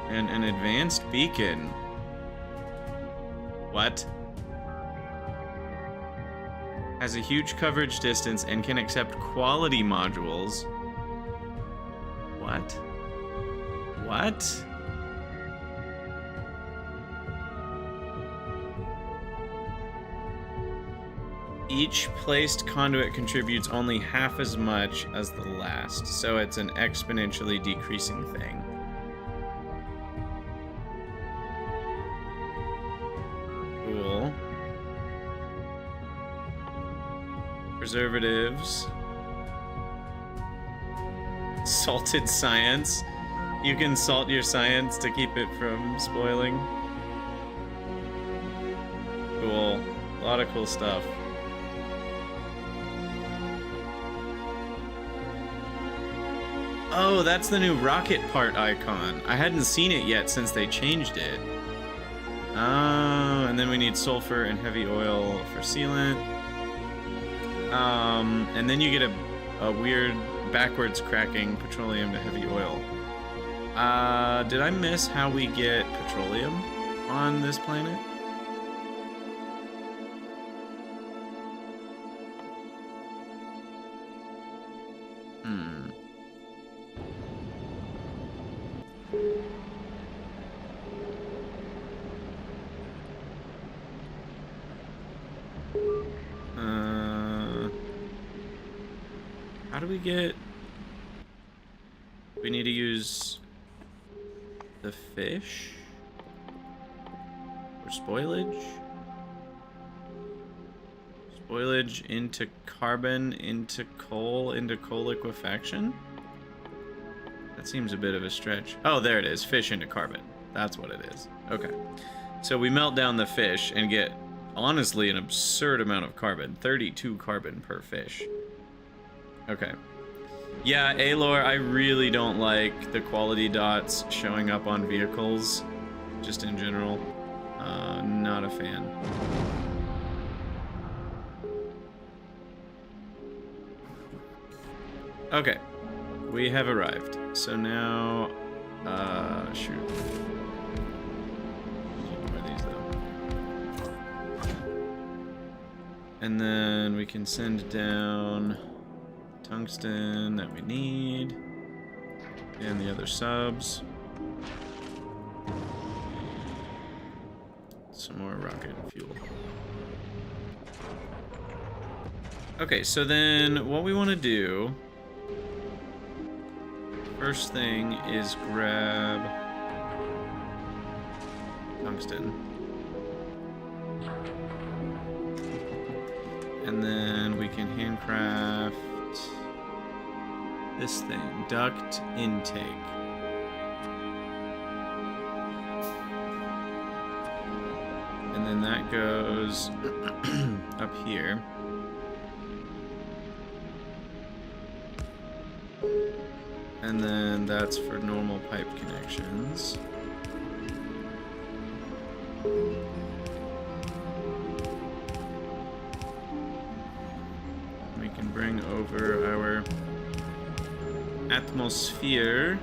[SPEAKER 1] And an advanced beacon. What? Has a huge coverage distance and can accept quality modules. What? What? Each placed conduit contributes only half as much as the last, so it's an exponentially decreasing thing. Cool. Preservatives. Salted science. You can salt your science to keep it from spoiling. Cool. A lot of cool stuff. Oh, that's the new rocket part icon. I hadn't seen it yet since they changed it. Oh, and then we need sulfur and heavy oil for sealant. And then you get a weird backwards cracking petroleum to heavy oil. Did I miss how we get petroleum on this planet? How do we get... We need to use the fish or spoilage? Spoilage into carbon, into coal liquefaction? That seems a bit of a stretch. Oh, there it is. Fish into carbon. That's what it is. Okay. So we melt down the fish and get, honestly, an absurd amount of carbon. 32 carbon per fish. Okay. Yeah, Alor, I really don't like the quality dots showing up on vehicles, just in general. Not a fan. Okay, we have arrived. So now, shoot. Where are these though? And then we can send down tungsten that we need, and the other subs. Some more rocket fuel. Okay, so then what we want to do, first thing is grab tungsten. And then we can handcraft this thing, duct intake. And then that goes up here. And then that's for normal pipe connections. We can bring over our atmosphere.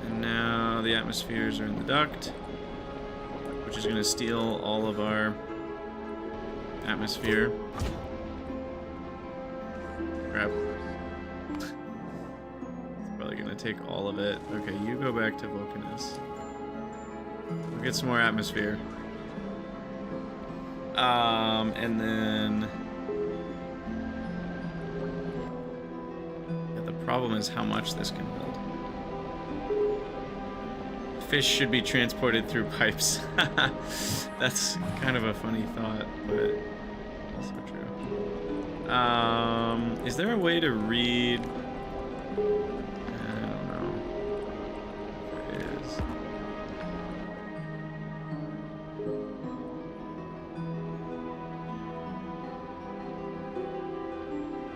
[SPEAKER 1] And now the atmospheres are in the duct, which is going to steal all of our atmosphere. Crap. It's probably gonna take all of it. Okay, you go back to Vulcanus. We'll get some more atmosphere. And then... yeah, the problem is how much this can hold. Fish should be transported through pipes. That's kind of a funny thought, but also true. Is there a way to read? I don't know. There is.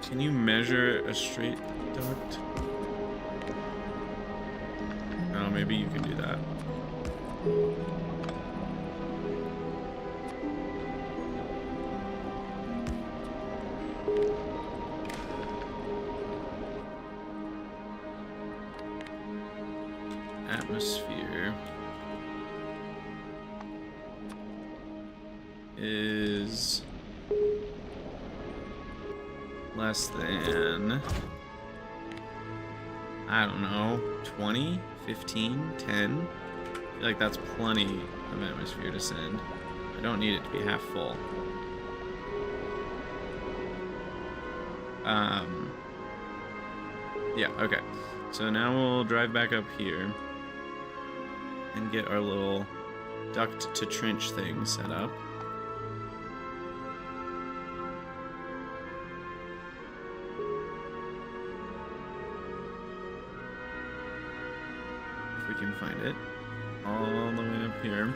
[SPEAKER 1] Can you measure a straight duct? Oh, maybe you can do that. Atmosphere is less than, I don't know, 20, 15, 10. I feel like that's plenty of atmosphere to send. I don't need it to be half full. Yeah, okay. So now we'll drive back up here and get our little duct to trench thing set up. If we can find it. All the way up here.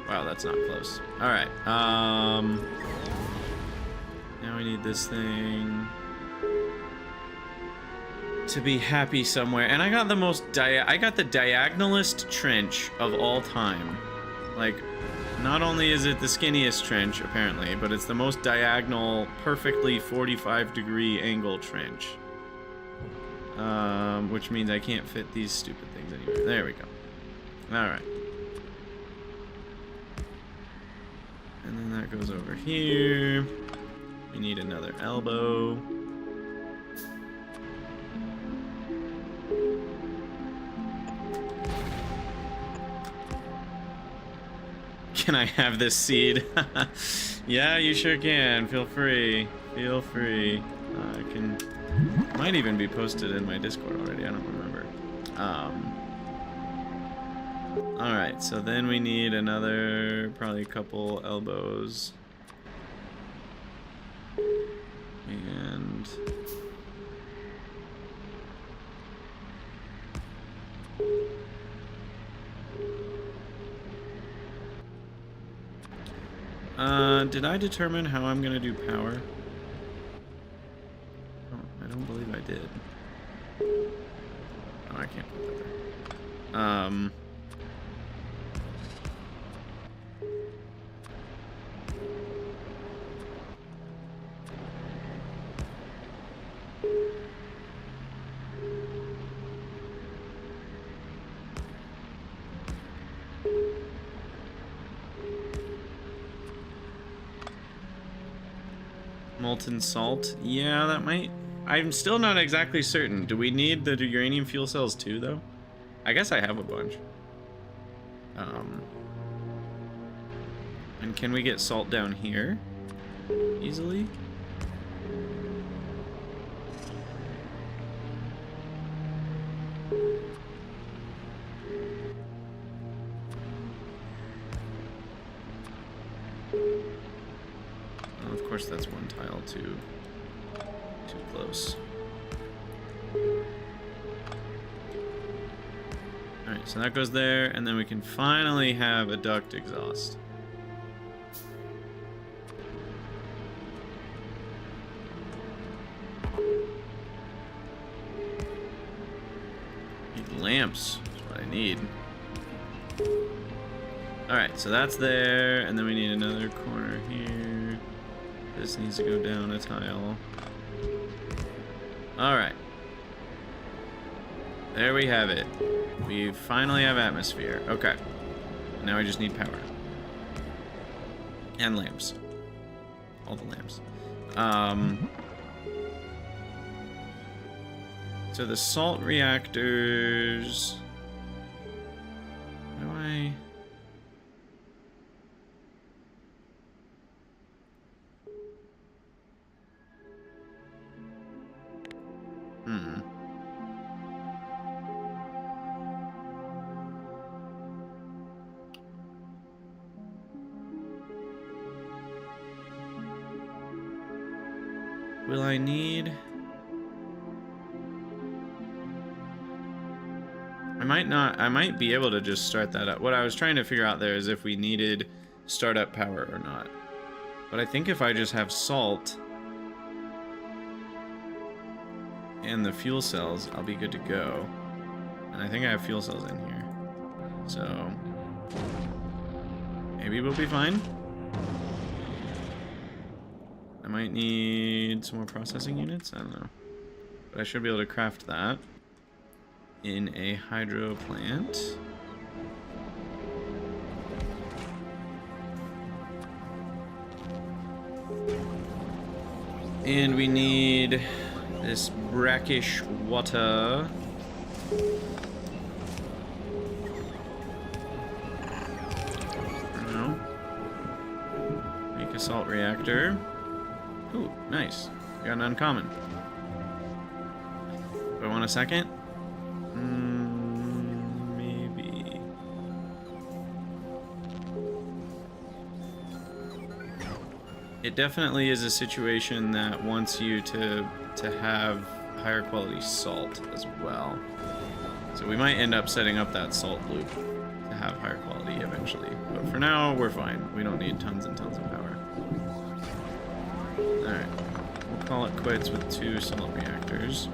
[SPEAKER 1] Wow, that's not close. Alright, now we need this thing to be happy somewhere. And I got the most I got the diagonalist trench of all time. Like, not only is it the skinniest trench, apparently, but it's the most diagonal, perfectly 45-degree angle trench. Which means I can't fit these stupid things anywhere. There we go. Alright. And then that goes over here. We need another elbow. Can I have this seed? Yeah, you sure can. Feel free. Feel free. I can... might even be posted in my Discord already. I don't remember. Alright, so then we need another, probably a couple elbows. And... did I determine how I'm gonna do power? Oh, I don't believe I did. Oh, I can't put that there. Molten salt. Yeah, that might... I'm still not exactly certain. Do we need the uranium fuel cells too, though? I guess I have a bunch. And can we get salt down here? Easily? Well, of course that's one tile too close. Alright, so that goes there, and then we can finally have a duct exhaust. Need lamps, that's what I need. Alright, so that's there, and then we need another corner here. This needs to go down a tile. Alright. There we have it. We finally have atmosphere. Okay. Now we just need power. And lamps. All the lamps. So the salt reactors... How do I... Will I need... I might be able to just start that up. What I was trying to figure out there is if we needed startup power or not. But I think if I just have salt and the fuel cells, I'll be good to go. And I think I have fuel cells in here. So maybe we'll be fine. I might need some more processing units. I don't know. But I should be able to craft that in a hydro plant. And we need this brackish water. No. Make a salt reactor. Ooh, nice. Got an uncommon. Do I want a second? Maybe. It definitely is a situation that wants you to have higher quality salt as well. So we might end up setting up that salt loop to have higher quality eventually. But for now, we're fine. We don't need tons and tons of power. Alright, we'll call it quits with 2 salt reactors.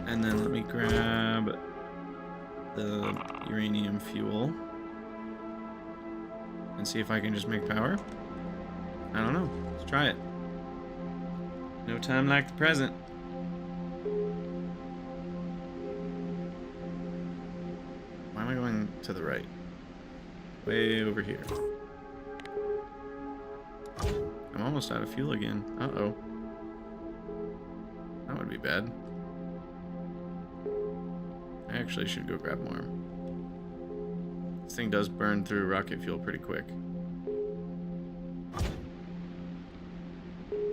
[SPEAKER 1] And then let me grab the uranium fuel and see if I can just make power. I don't know. Let's try it. No time like the present. Why am I going to the right? Way over here. I'm almost out of fuel again. Uh-oh. That would be bad. I actually should go grab more. This thing does burn through rocket fuel pretty quick.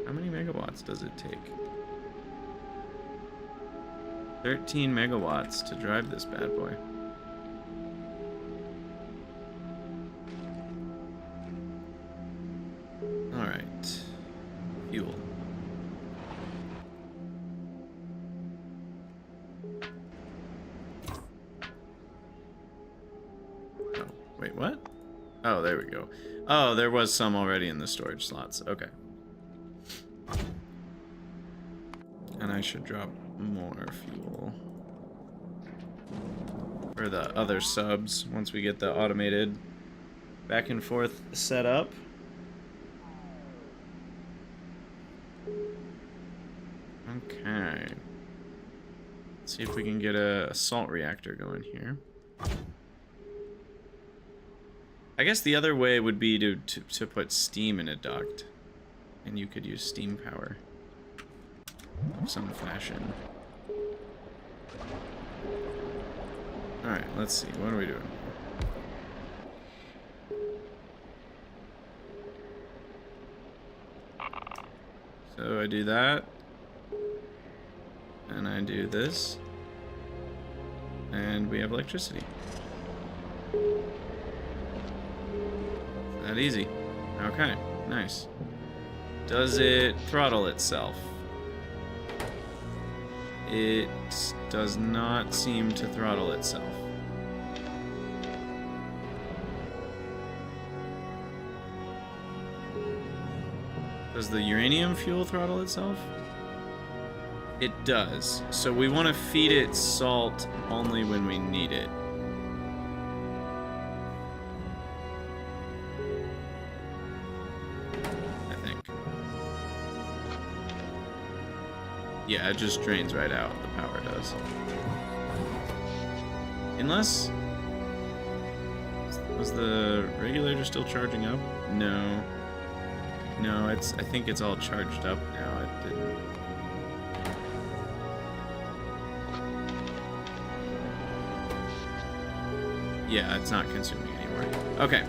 [SPEAKER 1] How many megawatts does it take? 13 megawatts to drive this bad boy. Alright. Fuel. Oh, wait, what? Oh, there we go. Oh, there was some already in the storage slots. Okay. And I should drop more fuel for the other subs once we get the automated back and forth set up. Okay. Let's see if we can get a salt reactor going here. I guess the other way would be to put steam in a duct. And you could use steam power of some fashion. Alright, let's see. What are we doing? So I do that. And I do this. And we have electricity. That easy. Okay, nice. Does it throttle itself? It does not seem to throttle itself. Does the uranium fuel throttle itself? It does. So we want to feed it salt only when we need it. I think. Yeah, it just drains right out. The power does. Unless... Was the regulator still charging up? No. No, I think it's all charged up now. It didn't. Yeah, it's not consuming anymore. Okay,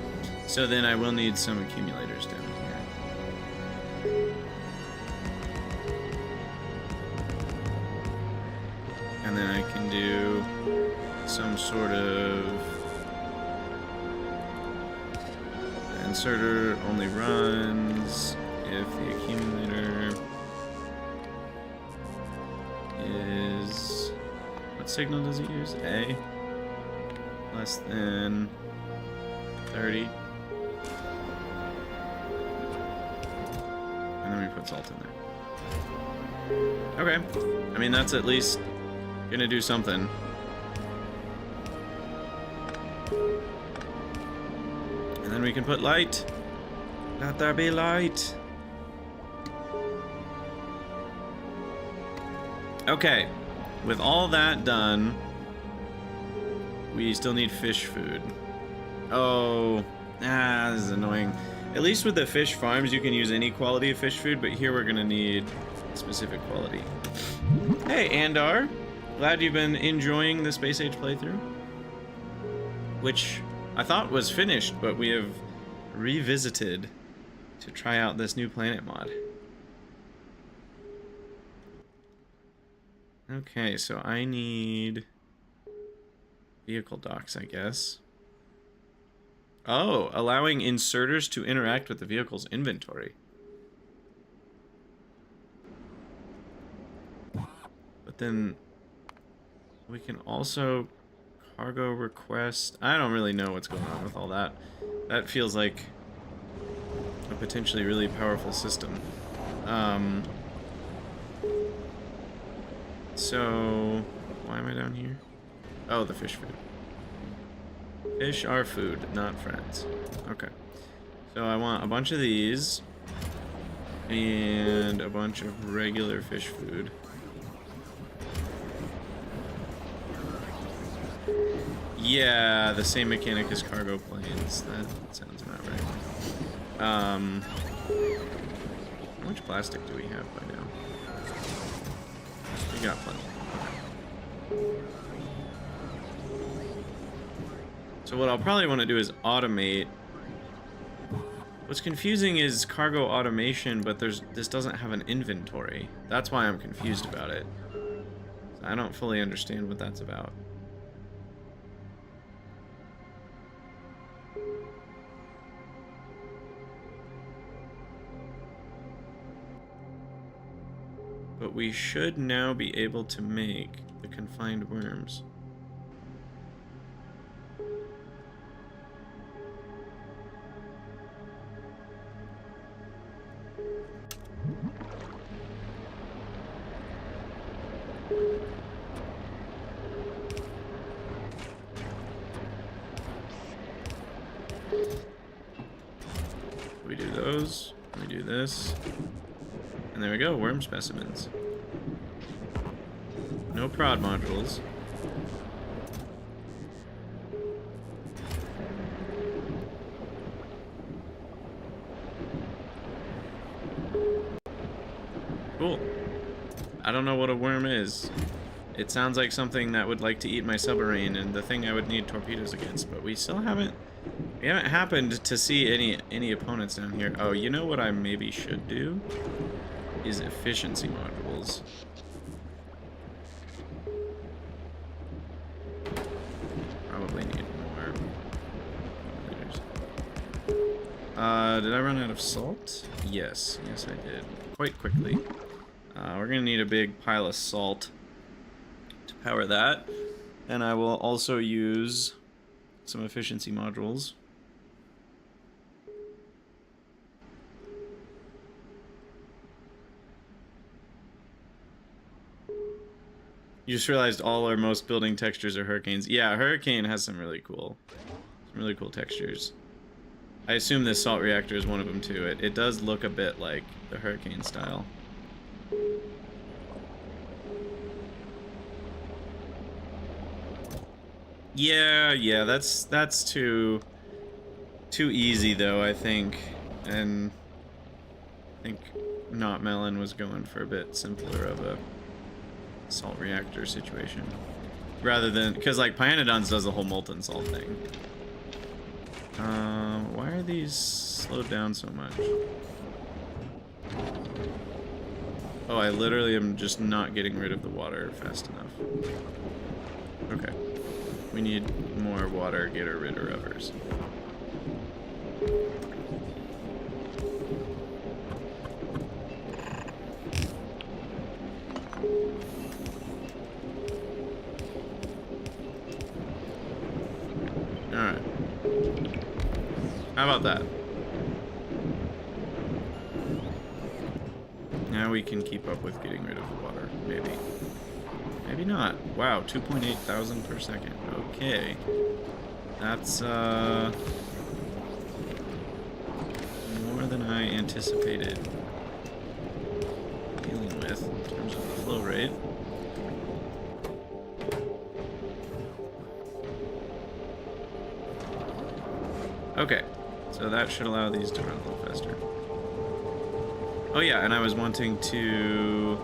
[SPEAKER 1] so then I will need some accumulators down here. And then I can do some sort of... The inserter only runs if the accumulator is... What signal does it use? A? Less than 30. And then we put salt in there. Okay. I mean, that's at least gonna do something. And then we can put light. Let there be light. Okay. With all that done, we still need fish food. Oh, this is annoying. At least with the fish farms, you can use any quality of fish food, but here we're gonna need specific quality. Hey, Andar. Glad you've been enjoying the Space Age playthrough. Which I thought was finished, but we have revisited to try out this new planet mod. Okay, so I need... vehicle docks, I guess. Oh, allowing inserters to interact with the vehicle's inventory. But then we can also cargo request. I don't really know what's going on with all that. That feels like a potentially really powerful system. So why am I down here? Oh, the fish food. Fish are food, not friends. Okay. So I want a bunch of these. And a bunch of regular fish food. Yeah, the same mechanic as cargo planes. That sounds about right. How much plastic do we have by now? We got plenty. So what I'll probably want to do is automate. What's confusing is cargo automation, but this doesn't have an inventory. That's why I'm confused about it. So I don't fully understand what that's about. But we should now be able to make the confined worms. We do those, we do this, and there we go, worm specimens. No prod modules. Cool. I don't know what a worm is. It sounds like something that would like to eat my submarine, and the thing I would need torpedoes against, but we haven't happened to see any opponents down here. Oh, you know what I maybe should do? Is efficiency modules. Probably need more. Did I run out of salt? Yes, I did. Quite quickly. We're gonna need a big pile of salt to power that. And I will also use some efficiency modules. You just realized all or most building textures are hurricanes. Yeah, hurricane has some really cool textures. I assume this salt reactor is one of them too. It does look a bit like the hurricane style. Yeah, that's too easy though, I think. And I think Not Melon was going for a bit simpler of a salt reactor situation. Rather than, because like Pyanodons does the whole molten salt thing. Why are these slowed down so much? Oh, I literally am just not getting rid of the water fast enough. Okay. We need more water getter ridder overs. Alright. How about that? Now we can keep up with getting rid of the water, maybe. Maybe not. Wow, 2.8 thousand per second. Okay. That's, more than I anticipated dealing with in terms of the flow rate. Okay, so that should allow these to run a little faster. Oh yeah, and I was wanting to,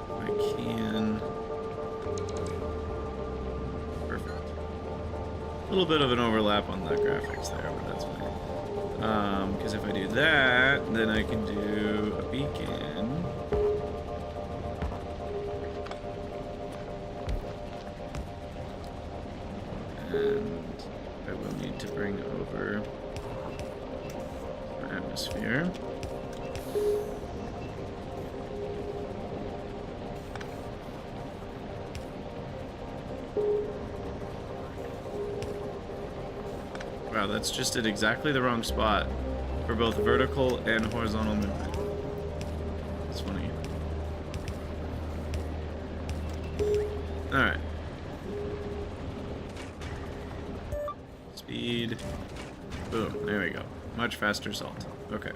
[SPEAKER 1] if I can, perfect. A little bit of an overlap on the graphics there, but that's fine. Because if I do that, then I can do a beacon. And I will need to bring over our atmosphere. Wow, that's just at exactly the wrong spot for both vertical and horizontal movement. That's funny. Alright. Speed. Boom. There we go. Much faster salt. Okay.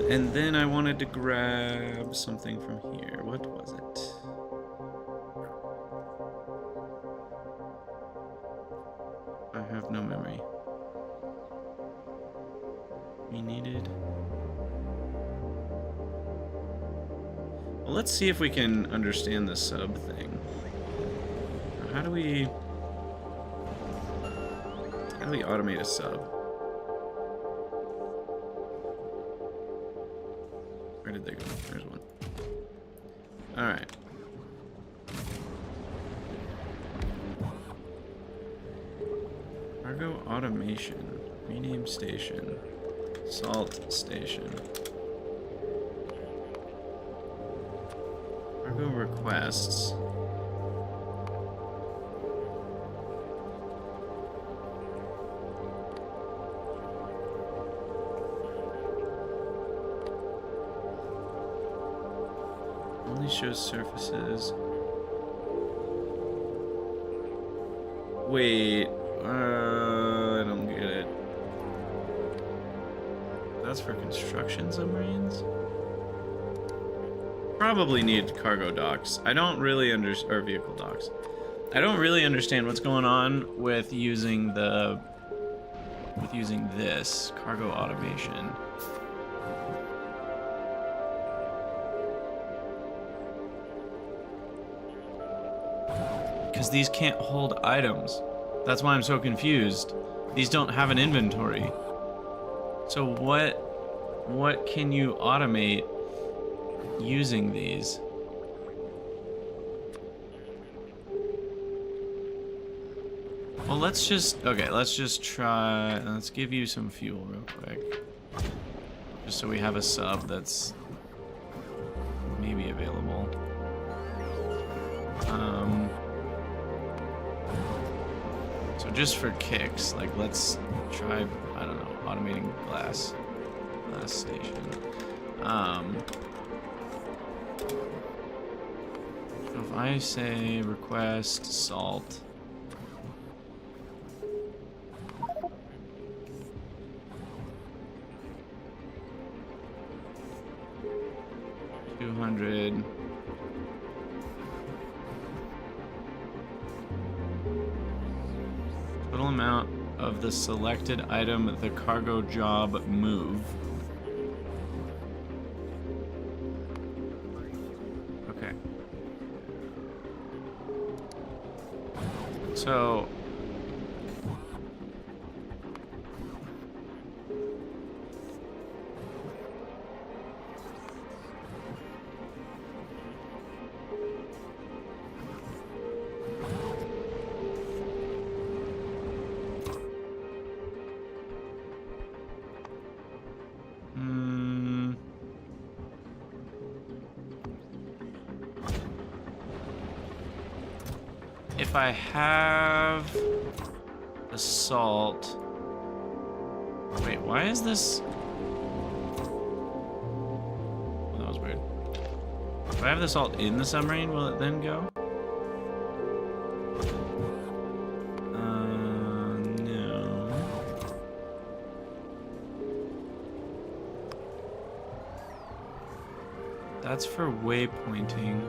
[SPEAKER 1] And then I wanted to grab something from here. What was it? I have no memory. We needed... Well, let's see if we can understand the sub thing. How do we automate a sub? Where did they go? There's one. Alright. Cargo automation. Rename station. Salt station. Cargo requests. Only shows surfaces. Wait, I don't get it. That's for construction submarines? Probably need cargo docks. I don't really or vehicle docks. I don't really understand what's going on with using the with using this cargo automation. Because these can't hold items. That's why I'm so confused. These don't have an inventory. So what can you automate using these? Well, let's just try, let's give you some fuel real quick. Just so we have a sub that's maybe available. So just for kicks, like let's try, I don't know, automating glass station. So if I say request salt. Total amount of the selected item, the cargo job move. Okay. So if I have the salt... Wait, why is this... Oh, that was weird. If I have the salt in the submarine, will it then go? No. That's for waypointing.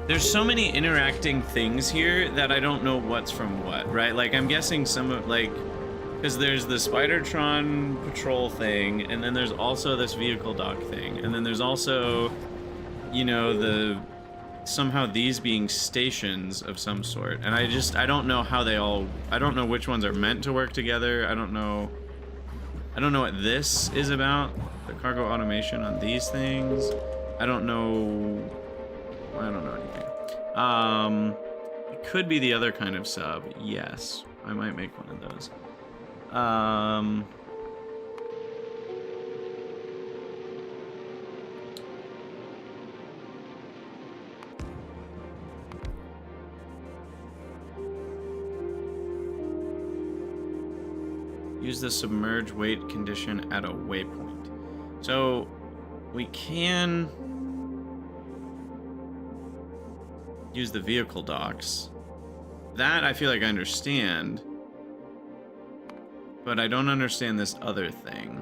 [SPEAKER 1] There's so many interacting things here that I don't know what's from what, right? Like, I'm guessing some of, like, because there's the Spidertron patrol thing, and then there's also this vehicle dock thing, and then there's also, you know, somehow these being stations of some sort, and I don't know how they all, I don't know which ones are meant to work together. I don't know what this is about, the cargo automation on these things. I don't know anything. It could be the other kind of sub. Yes, I might make one of those. Use the submerge weight condition at a waypoint. So we can use the vehicle docks. That I feel like I understand, but I don't understand this other thing.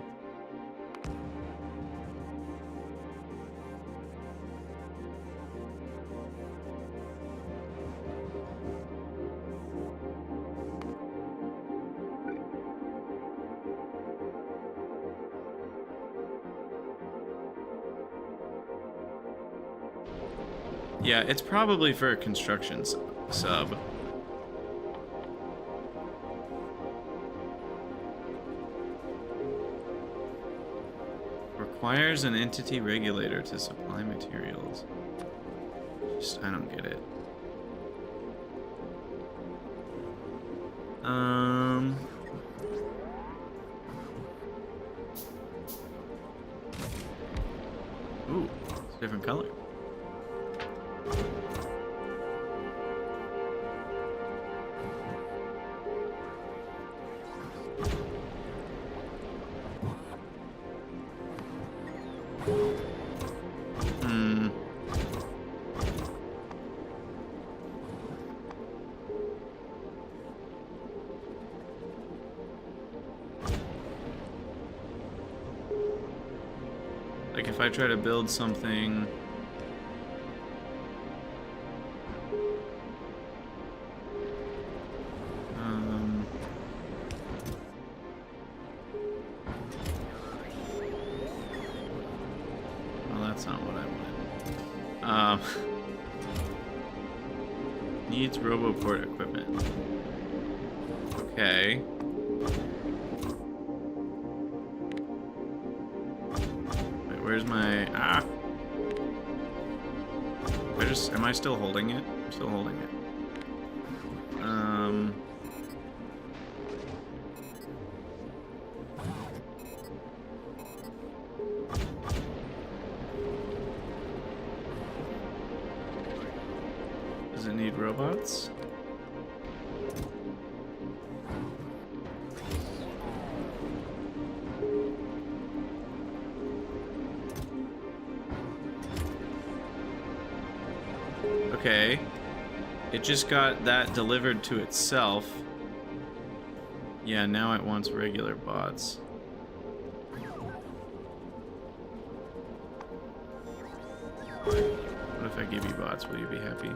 [SPEAKER 1] Yeah, it's probably for a construction sub. Requires an entity regulator to supply materials. I don't get it. Ooh, it's a different color. Like if I try to build something, Needs RoboPort equipment. Okay. Wait, where's my... Ah! Am I still holding it? I'm still holding it. Does it need robots? Okay. It just got that delivered to itself. Yeah, now it wants regular bots. What if I give you bots? Will you be happy?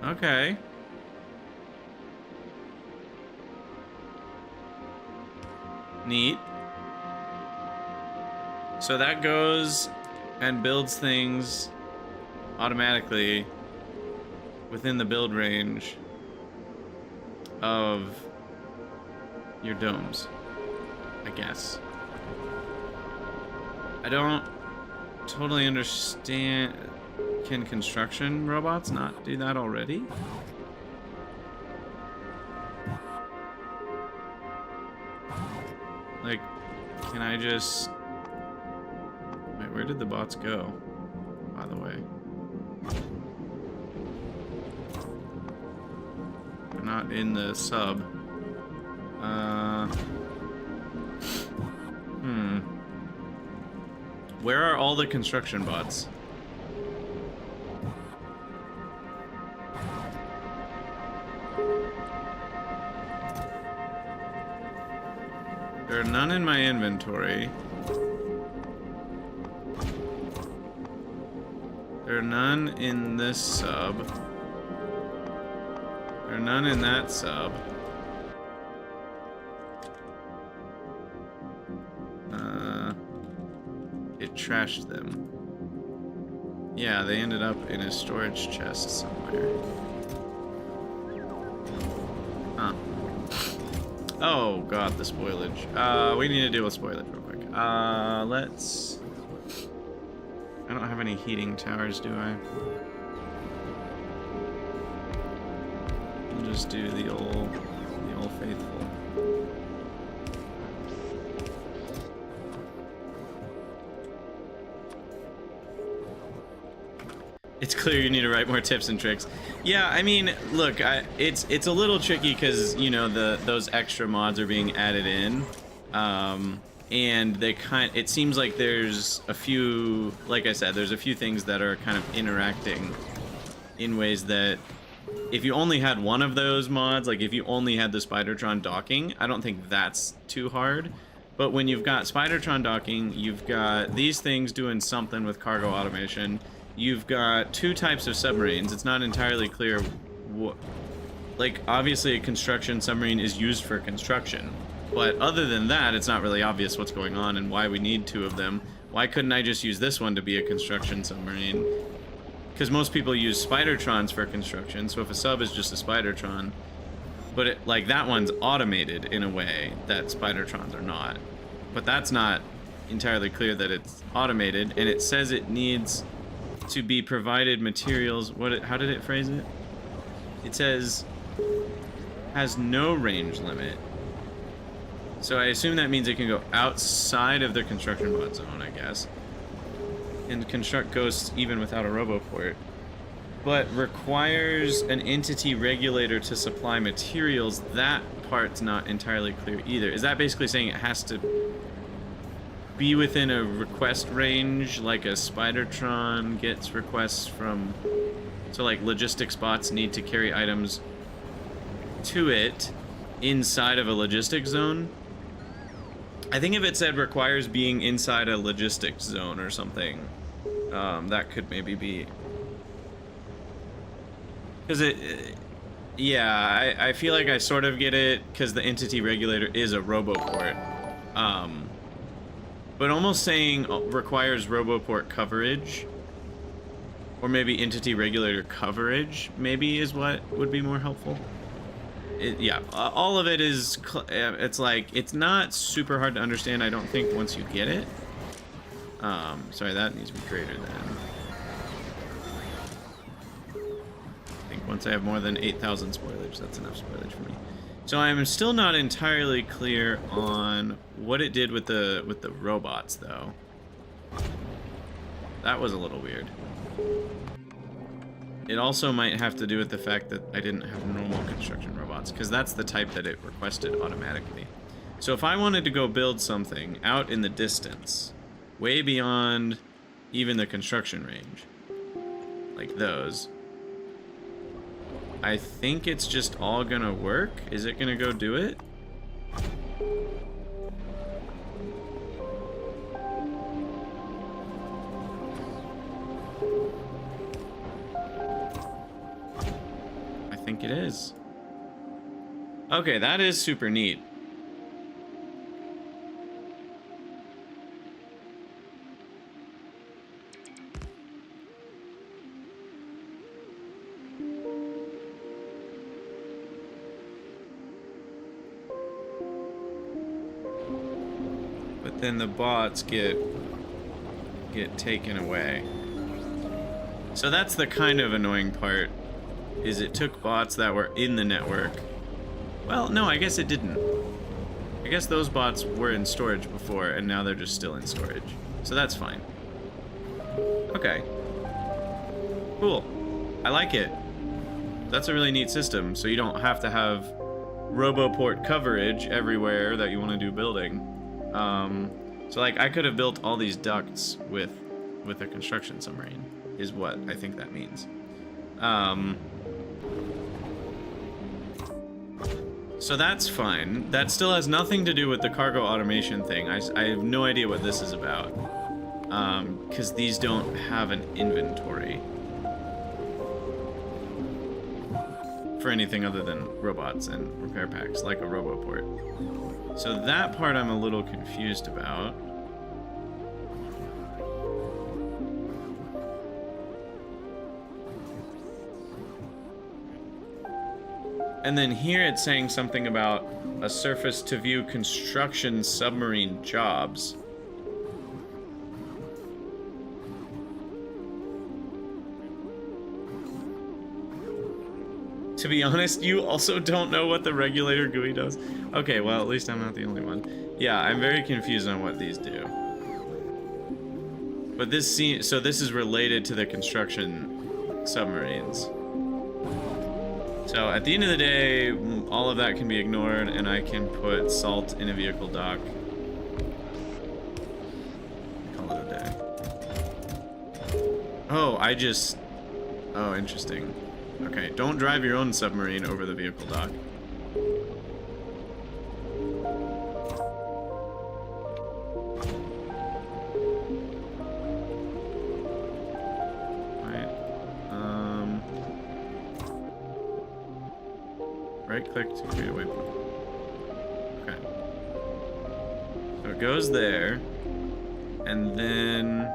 [SPEAKER 1] Okay. Neat. So that goes and builds things automatically within the build range of your domes, I guess. I don't totally understand. Can construction robots not do that already? Like, can I just... Wait, where did the bots go, by the way? They're not in the sub. Where are all the construction bots? There are none in my inventory. There are none in this sub. There are none in that sub. It trashed them. Yeah, they ended up in a storage chest somewhere. Huh. Oh god, the spoilage. We need to deal with spoilage real quick. Let's... I don't have any heating towers, do I? We'll just do the old faithful. It's clear you need to write more tips and tricks. Yeah, I mean, look, it's a little tricky because, you know, those extra mods are being added in, and it seems like there's a few, like I said, there's a few things that are kind of interacting in ways that if you only had one of those mods, like if you only had the Spidertron docking, I don't think that's too hard. But when you've got Spidertron docking, you've got these things doing something with cargo automation. You've got two types of submarines. It's not entirely clear what... Like, obviously a construction submarine is used for construction. But other than that, it's not really obvious what's going on and why we need two of them. Why couldn't I just use this one to be a construction submarine? Because most people use Spidertrons for construction, so if a sub is just a Spidertron... But, like, that one's automated in a way that Spidertrons are not. But that's not entirely clear that it's automated, and it says it needs... to be provided materials. How did it phrase it? It says has no range limit. So I assume that means it can go outside of the construction mod zone, I guess. And construct ghosts even without a RoboPort. But requires an entity regulator to supply materials. That part's not entirely clear either. Is that basically saying it has to be within a request range, like a Spidertron gets requests from... So, like, logistics bots need to carry items to it inside of a logistics zone? I think if it said requires being inside a logistics zone or something, that could maybe be... Because yeah, I feel like I sort of get it, because the entity regulator is a RoboPort. but almost saying requires RoboPort coverage, or maybe entity regulator coverage, maybe is what would be more helpful. Yeah, all of it is, it's like, it's not super hard to understand, I don't think, once you get it. Sorry, that needs to be greater than. I think once I have more than 8,000 spoilage, that's enough spoilage for me. So I'm still not entirely clear on what it did with the robots, though. That was a little weird. It also might have to do with the fact that I didn't have normal construction robots, because that's the type that it requested automatically. So if I wanted to go build something out in the distance, way beyond even the construction range, like those, I think it's just all gonna work. Is it gonna go do it? I think it is. Okay, that is super neat. But then the bots get taken away. So that's the kind of annoying part, is it took bots that were in the network. Well, no, I guess it didn't. I guess those bots were in storage before, and now they're just still in storage. So that's fine. Okay. Cool. I like it. That's a really neat system, so you don't have to have RoboPort coverage everywhere that you want to do building. So like, I could have built all these ducts with a construction submarine, is what I think that means. So that's fine. That still has nothing to do with the cargo automation thing. I have no idea what this is about. Because these don't have an inventory for anything other than robots and repair packs, like a RoboPort. So that part I'm a little confused about. And then here it's saying something about a surface to view construction submarine jobs. To be honest, you also don't know what the regulator GUI does. Okay, well, at least I'm not the only one. Yeah, I'm very confused on what these do. But this seems, so this is related to the construction submarines. So at the end of the day, all of that can be ignored, and I can put salt in a vehicle dock. Call it a day. Oh, oh, interesting. Okay, don't drive your own submarine over the vehicle dock. Right click to create a waypoint. Okay. So it goes there, and then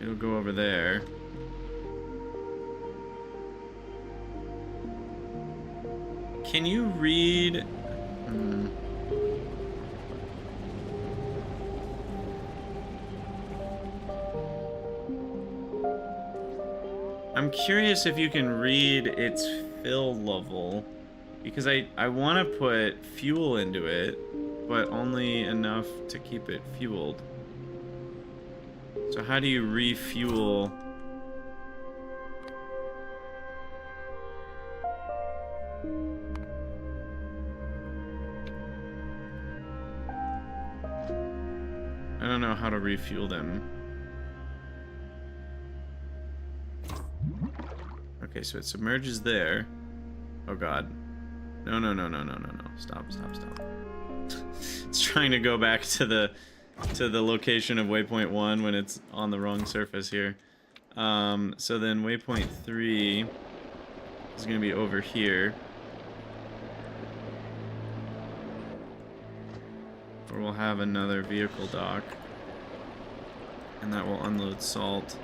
[SPEAKER 1] it'll go over there. Can you read? I'm curious if you can read its fill level, because I want to put fuel into it, but only enough to keep it fueled. So how do you refuel? I don't know how to refuel them. Okay, so it submerges there. Oh god. No. Stop. It's trying to go back to the location of waypoint 1 when it's on the wrong surface here. So then waypoint 3 is going to be over here. Or we'll have another vehicle dock. And that will unload salt.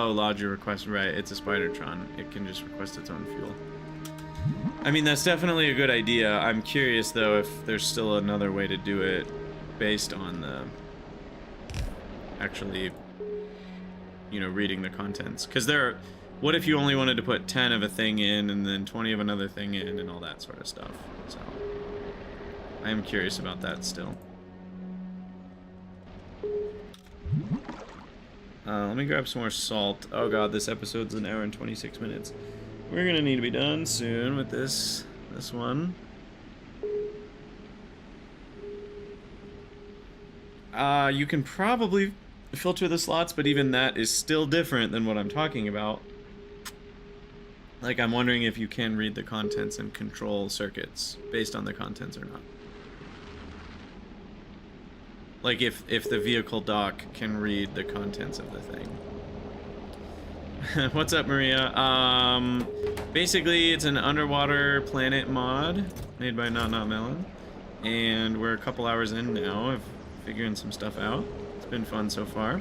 [SPEAKER 1] Lodge your request. Right, it's a Spidertron. It can just request its own fuel. I mean, that's definitely a good idea. I'm curious, though, if there's still another way to do it based on the... actually, you know, reading the contents. Because there... what if you only wanted to put 10 of a thing in and then 20 of another thing in and all that sort of stuff? So, I am curious about that still. Let me grab some more salt. Oh god, this episode's an hour and 26 minutes. We're gonna need to be done soon with this one. You can probably filter the slots, but even that is still different than what I'm talking about. Like, I'm wondering if you can read the contents and control circuits based on the contents or not. Like, if the vehicle dock can read the contents of the thing. What's up, Maria? Basically, it's an underwater planet mod made by Not Melon. And we're a couple hours in now of figuring some stuff out. It's been fun so far.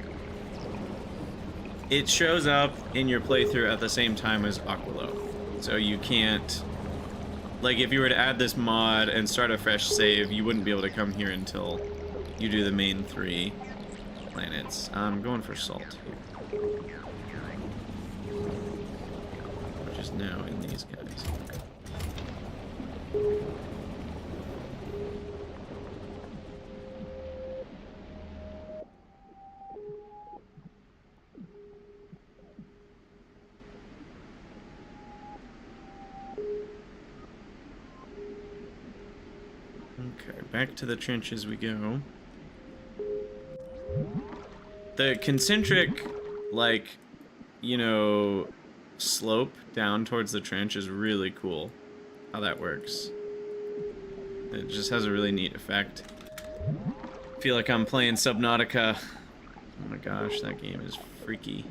[SPEAKER 1] It shows up in your playthrough at the same time as Aquilo. So you can't... like, if you were to add this mod and start a fresh save, you wouldn't be able to come here until... you do the main 3 planets. I'm going for salt here. Which is now in these guys. Okay, back to the trenches we go. The concentric, like, you know, slope down towards the trench is really cool. How that works. It just has a really neat effect. I feel like I'm playing Subnautica. Oh my gosh, that game is freaky.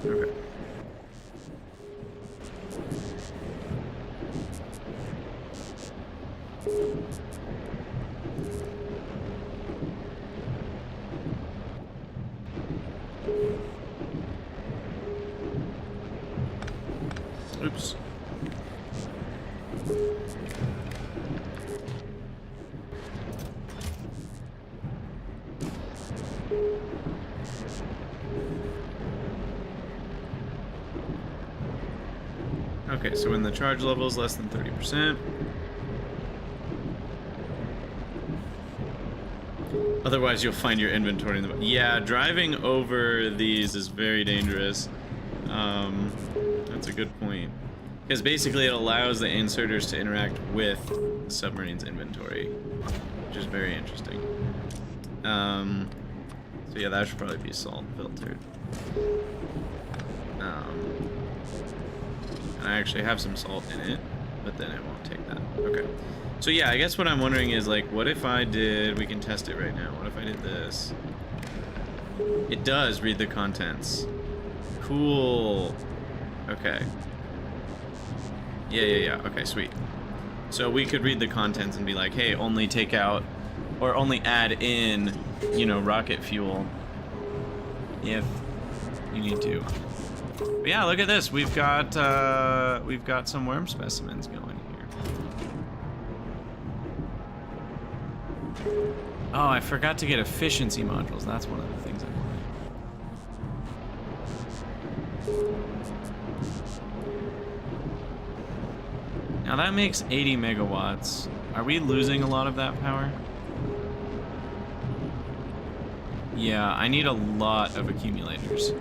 [SPEAKER 1] Okay. Oops. Okay, so when the charge level is less than 30%. Otherwise, you'll find your inventory in the... yeah, driving over these is very dangerous. That's a good point. Because basically it allows the inserters to interact with the submarine's inventory, which is very interesting. So yeah, that should probably be salt filtered. And I actually have some salt in it, but then it won't take that. Okay. So yeah, I guess what I'm wondering is, like, what if I did... we can test it right now. What if I did this? It does read the contents. Cool. Okay. Yeah. Okay, sweet. So we could read the contents and be like, hey, only take out, or only add in, you know, rocket fuel if you need to. But yeah, look at this. We've got some worm specimens going here. Oh, I forgot to get efficiency modules. That's one of the things I wanted. Now that makes 80 megawatts. Are we losing a lot of that power? Yeah, I need a lot of accumulators.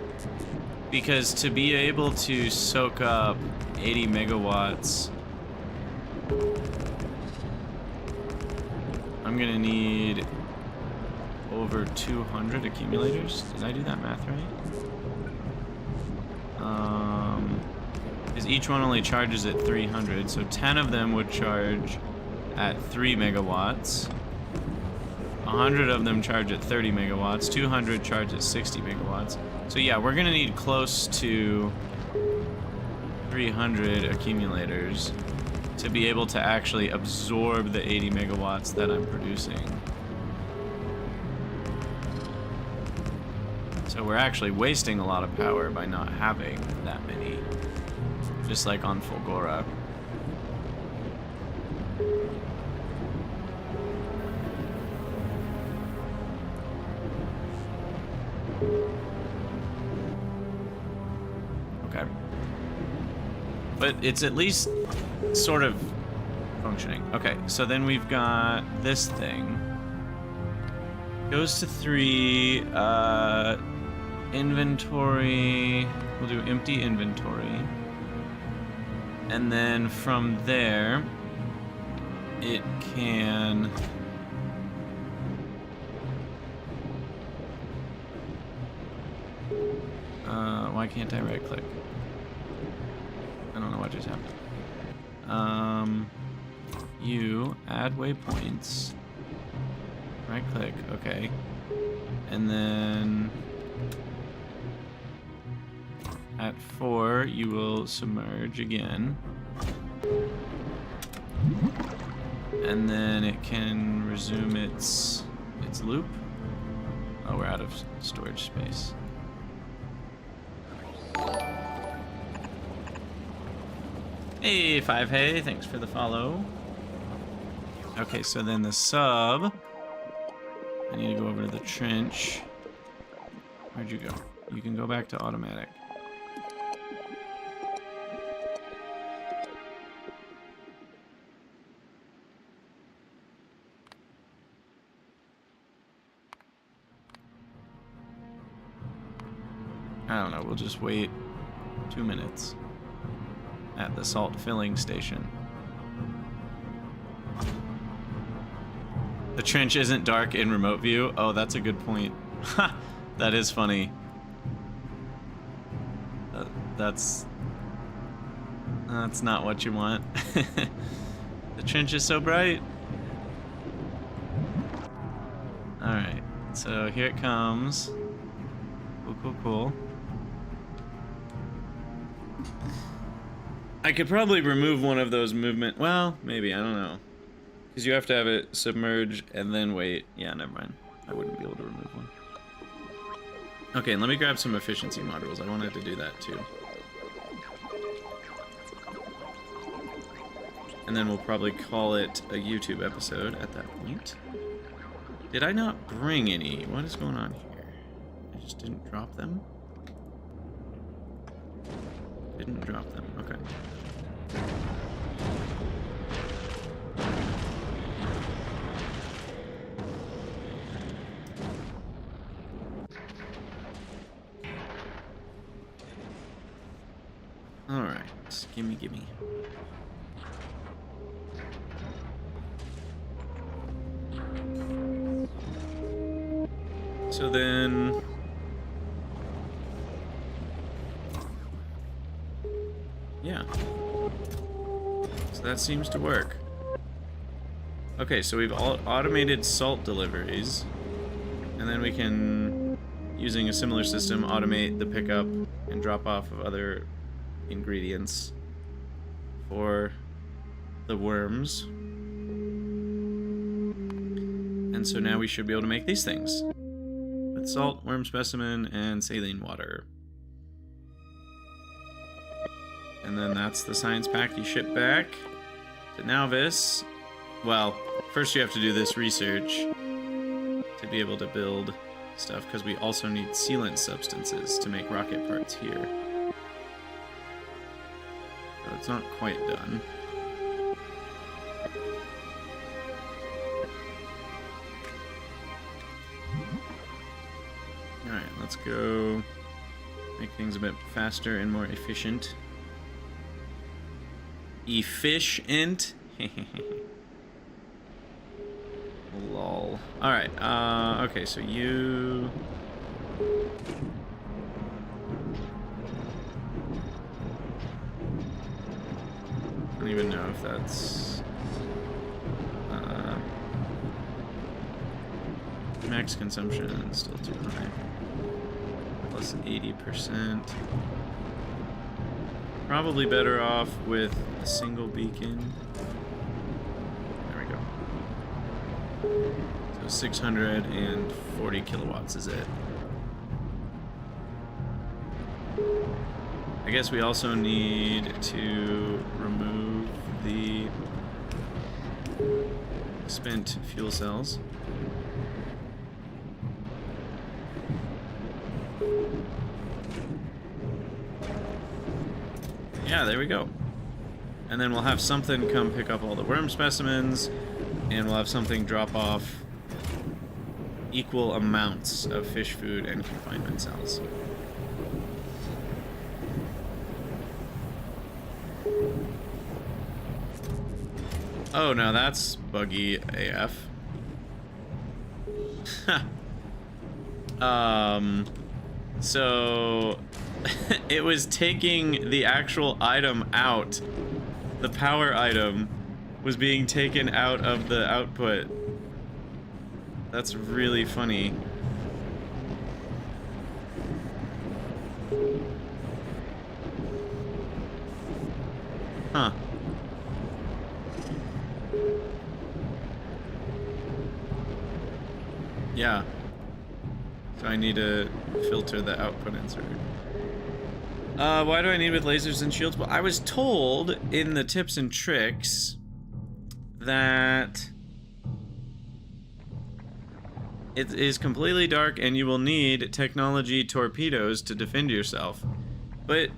[SPEAKER 1] Because to be able to soak up 80 megawatts I'm gonna need over 200 accumulators. Did I do that math right? Because each one only charges at 300, so 10 of them would charge at 3 megawatts. 100 of them charge at 30 megawatts. 200 charge at 60 megawatts. So yeah, we're gonna need close to 300 accumulators to be able to actually absorb the 80 megawatts that I'm producing. So we're actually wasting a lot of power by not having that many, just like on Fulgora. Okay. But it's at least sort of functioning. Okay, so then we've got this thing. Goes to 3, inventory, we'll do empty inventory. And then from there, it can... why can't I right click? I don't know what just happened. You add waypoints. Right click, okay. And then at 4, you will submerge again. And then it can resume its loop. Oh, we're out of storage space. Hey, 5 Hey, thanks for the follow. Okay, so then the sub. I need to go over to the trench. Where'd you go? You can go back to automatic. I don't know, we'll just wait 2 minutes at the salt filling station. The trench isn't dark in remote view. Oh, that's a good point. Ha! That is funny. That's not what you want. The trench is so bright. Alright, so here it comes. Cool, cool, cool. I could probably remove one of those movement. Well, maybe, I don't know. Because you have to have it submerge and then wait. Yeah, never mind. I wouldn't be able to remove one. Okay, let me grab some efficiency modules. I wanted to do that too. And then we'll probably call it a YouTube episode at that point. Did I not bring any? What is going on here? I just didn't drop them? Didn't drop them. Okay. Alright, gimme, gimme. So then... yeah. So that seems to work. Okay, so we've automated salt deliveries. And then we can, using a similar system, automate the pickup and drop off of other ingredients for the worms. And so now we should be able to make these things with salt, worm specimen, and saline water. And then that's the science pack you ship back to Nauvis. Well, first you have to do this research to be able to build stuff, because we also need sealant substances to make rocket parts here. So it's not quite done. Alright, let's go make things a bit faster and more efficient. Efficient? Lol. Alright, okay, so you... I don't even know if that's... max consumption is still too high. Plus 80%. Probably better off with a single beacon. There we go. So 640 kilowatts is it. I guess we also need to remove the spent fuel cells. Yeah, there we go. And then we'll have something come pick up all the worm specimens, and we'll have something drop off equal amounts of fish food and confinement cells. Oh, now that's buggy AF. So it was taking the actual item out. The power item was being taken out of the output. That's really funny. Huh. Yeah. So I need to filter the output insert. Why do I need with lasers and shields? Well, I was told in the tips and tricks that it is completely dark and you will need technology torpedoes to defend yourself. But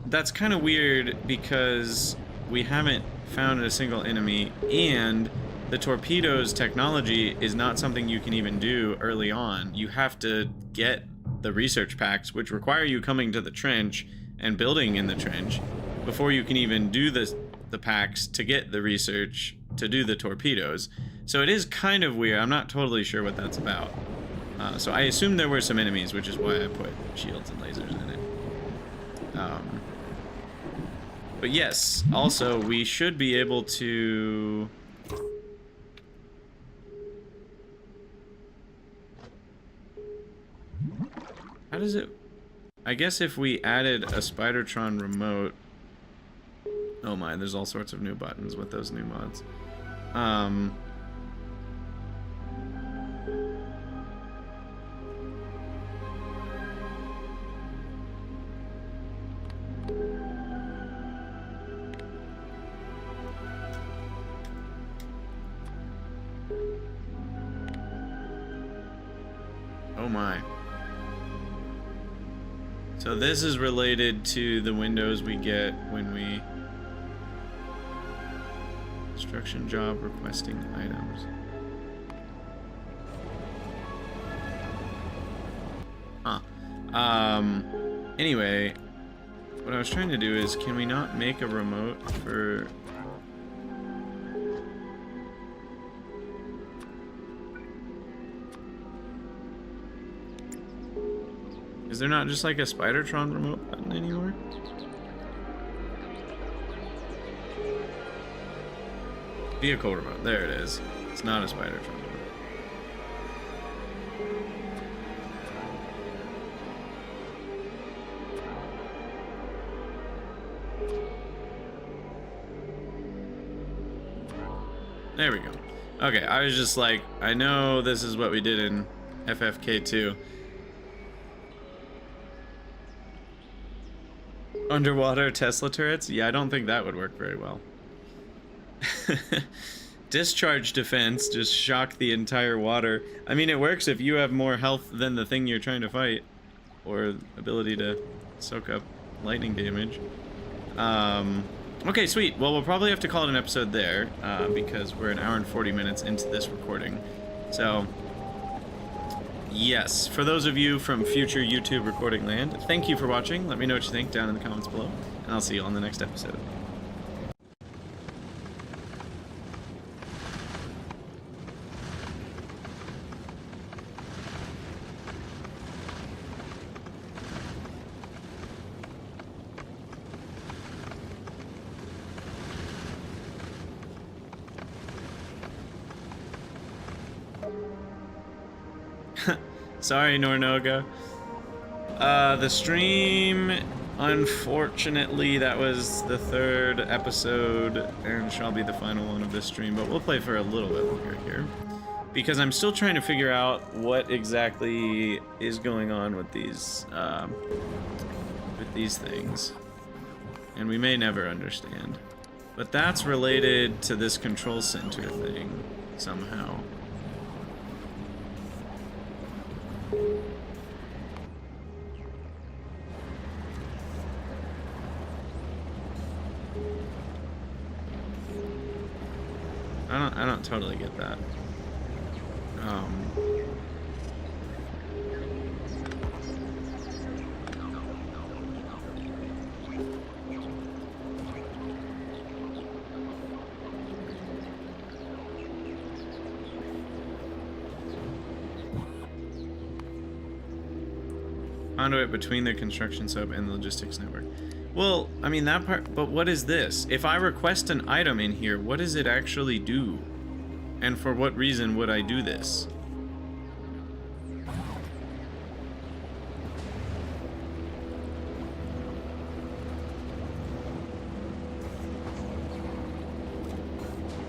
[SPEAKER 1] that's kind of weird because we haven't found a single enemy, and the torpedoes technology is not something you can even do early on. You have to get the research packs, which require you coming to the trench and building in the trench before you can even do the packs to get the research to do the torpedoes. So it is kind of weird. I'm not totally sure what that's about. So I assume there were some enemies, which is why I put shields and lasers in it. But yes, also we should be able to... How does it... I guess if we added a Spidertron remote... Oh my, there's all sorts of new buttons with those new mods. Oh my. So this is related to the windows we get when we... Construction job requesting items. Huh. Anyway, what I was trying to do is, can we not make a remote for... Is there not just like a Spidertron remote button anymore? Vehicle remote, there it is. It's not a Spidertron remote. There we go. Okay, I was just like, I know this is what we did in FFK2. Underwater Tesla turrets? Yeah, I don't think that would work very well. Discharge defense, just shock the entire water. I mean, it works if you have more health than the thing you're trying to fight, or ability to soak up lightning damage. Okay, sweet. Well, we'll probably have to call it an episode there, because we're an hour and 40 minutes into this recording. So, yes, for those of you from future YouTube recording land, thank you for watching. Let me know what you think down in the comments below, and I'll see you on the next episode. Sorry, Nornoga. The stream, unfortunately, that was the 3rd episode and shall be the final one of this stream, but we'll play for a little bit longer here. Because I'm still trying to figure out what exactly is going on with these things. And we may never understand. But that's related to this control center thing, somehow. I don't totally get that. Conduit between the construction sub and the logistics network. Well, I mean that part, but what is this? If I request an item in here, what does it actually do? And for what reason would I do this?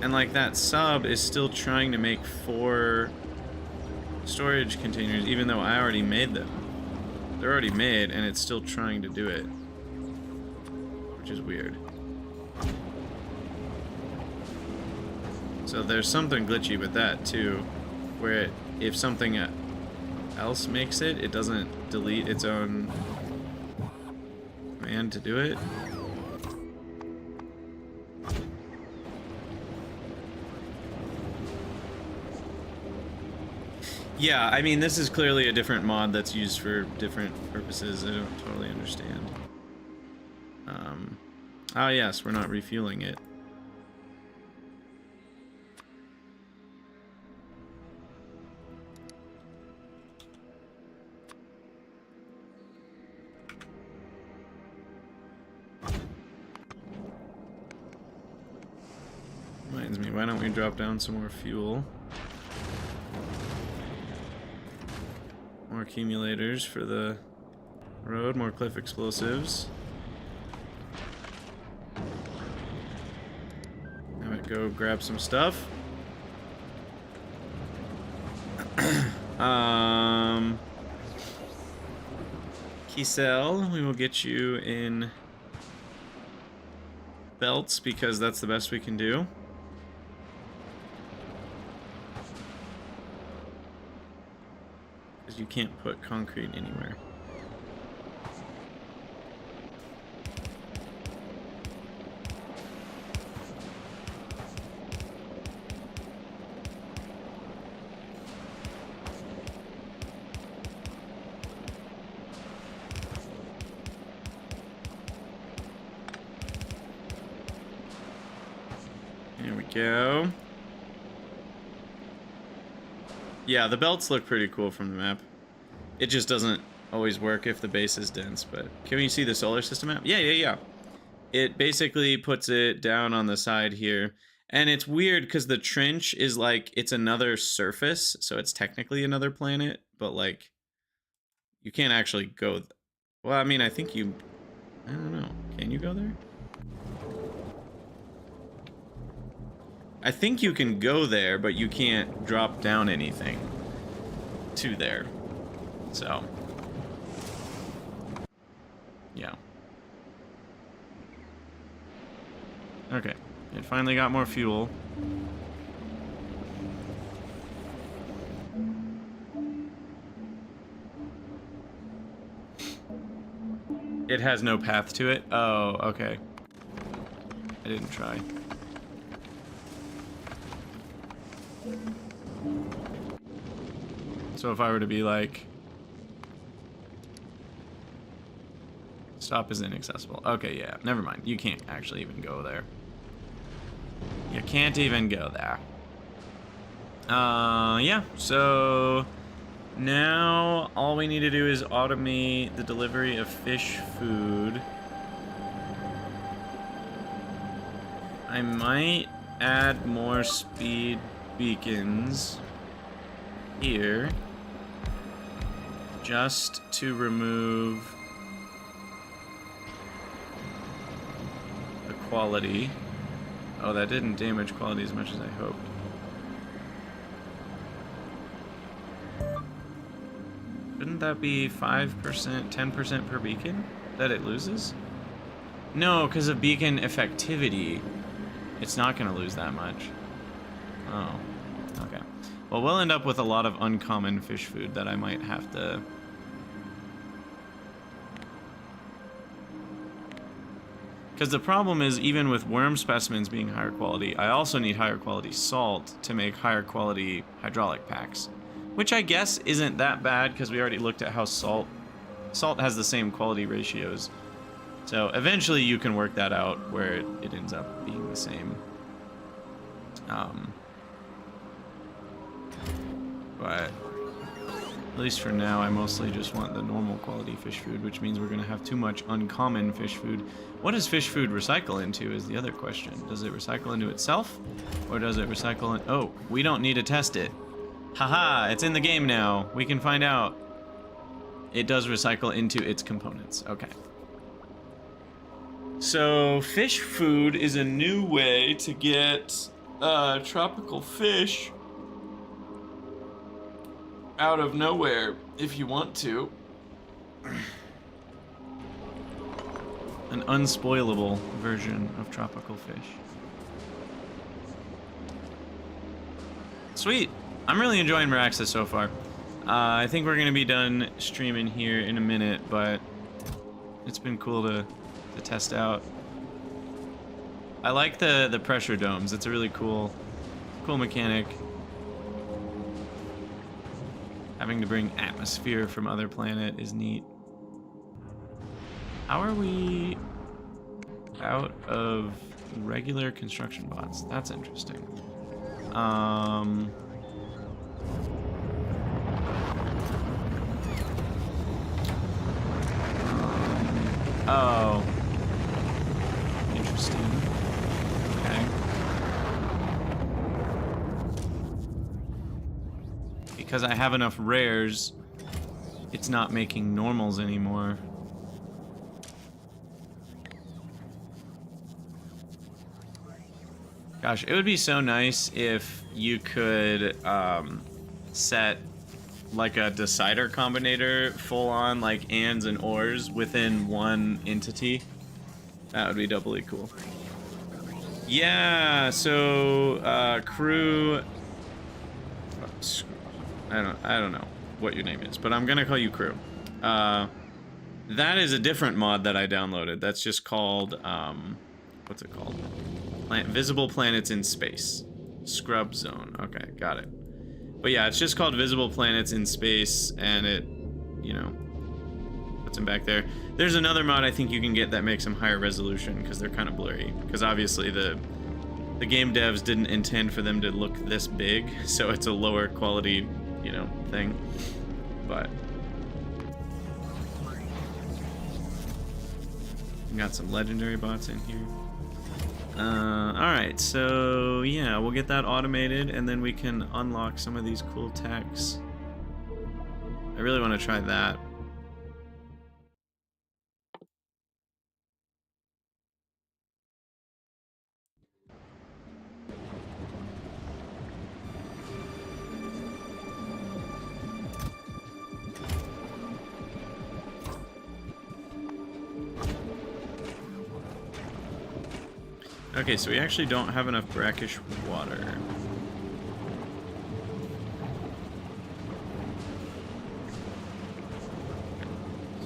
[SPEAKER 1] And like that sub is still trying to make 4 storage containers, even though I already made them. They're already made, and it's still trying to do it. Which is weird. So there's something glitchy with that, too. Where if something else makes it, it doesn't delete its own command to do it. Yeah, I mean, this is clearly a different mod that's used for different purposes. I don't totally understand. Oh yes, we're not refueling it. Reminds me, why don't we drop down some more fuel? More accumulators for the road, more cliff explosives. Now we go grab some stuff. Kisel, we will get you in belts because that's the best we can do. You can't put concrete anywhere. Here we go. Yeah, the belts look pretty cool from the map. It just doesn't always work if the base is dense, but can we see the solar system map? Yeah. It basically puts it down on the side here. And it's weird because the trench is like, it's another surface, so it's technically another planet, but like, you can't actually go. Well, I mean, I think you, I don't know. Can you go there? I think you can go there, but you can't drop down anything to there. So, yeah. Okay, it finally got more fuel. It has no path to it? Oh, okay. I didn't try. So if I were to be like, stop is inaccessible. Okay, yeah, never mind. You can't actually even go there. You can't even go there. Yeah, so now all we need to do is automate the delivery of fish food. I might add more speed beacons here. just to remove the quality. Oh, that didn't damage quality as much as I hoped. Shouldn't that be 5%, 10% per beacon that it loses? No, because of beacon effectivity, it's not going to lose that much. Oh, okay. Well, we'll end up with a lot of uncommon fish food that I might have to... Because the problem is, even with worm specimens being higher quality, I also need higher quality salt to make higher quality hydraulic packs. Which I guess isn't that bad, because we already looked at how salt has the same quality ratios. So eventually you can work that out where it ends up being the same. But at least for now, I mostly just want the normal quality fish food, which means we're going to have too much uncommon fish food. What does fish food recycle into is the other question. Does it recycle into itself? Or does it recycle in... Oh, we don't need to test it. Haha, it's in the game now. We can find out. It does recycle into its components. Okay. So, fish food is a new way to get tropical fish out of nowhere if you want to. An unspoilable version of tropical fish. Sweet. I'm really enjoying MARAXSIS so far. I think we're gonna be done streaming here in a minute, but it's been cool to test out. I like the pressure domes. It's a really cool mechanic. Having to bring atmosphere from other planet is neat. How are we out of regular construction bots? That's interesting. Oh. Interesting. Okay. Because I have enough rares, it's not making normals anymore. Gosh, it would be so nice if you could set like a decider combinator full on like ands and ors within one entity. That would be doubly cool. Yeah, so crew, I don't know what your name is, but I'm gonna call you Crew. That is a different mod that I downloaded. That's just called what's it called? Visible planets in space. Scrub zone. Okay, got it. But yeah, it's just called Visible Planets in Space, and it, you know, puts them back there. There's another mod I think you can get that makes them higher resolution, because they're kind of blurry. Because obviously the game devs didn't intend for them to look this big, so it's a lower quality, you know, thing. But we got some legendary bots in here. Alright, so yeah, we'll get that automated and then we can unlock some of these cool techs. I really want to try that. Okay, so we actually don't have enough brackish water.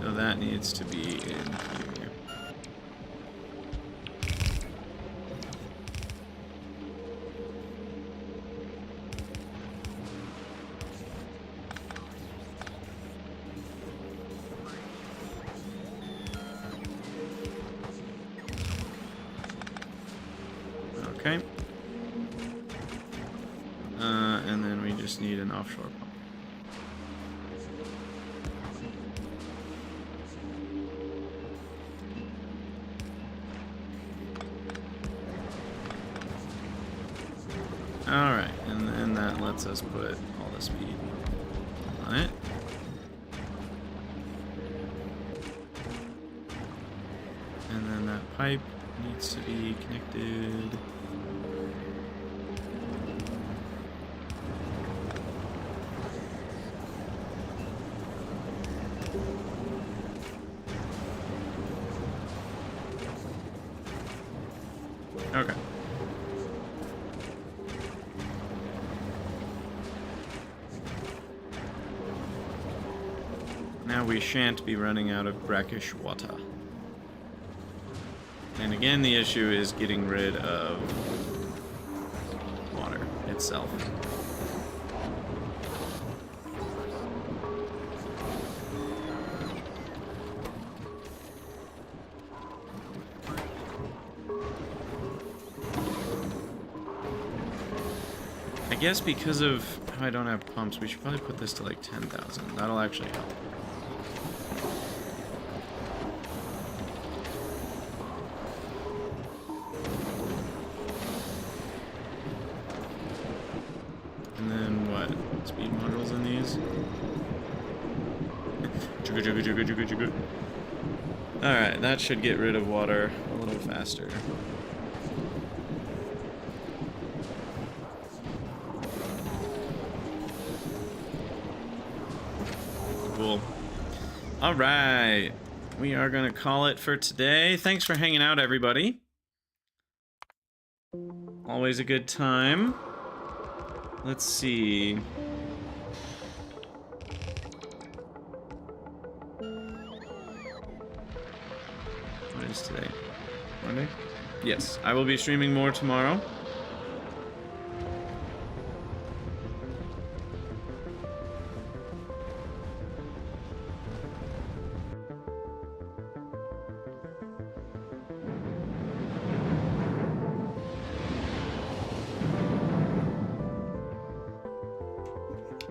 [SPEAKER 1] So that needs to be in here. Okay. And then we just need an offshore pump. Alright, and then that lets us put all the speed on it. pipe needs to be connected. Okay. Now we shan't be running out of brackish water. And again, the issue is getting rid of water itself. I guess because of how I don't have pumps, we should probably put this to like 10,000. That'll actually help. And then what? Speed modules in these? Alright, that should get rid of water a little faster. Cool. Alright. We are going to call it for today. Thanks for hanging out, everybody. Always a good time. Let's see. What is today? Monday? Yes, I will be streaming more tomorrow.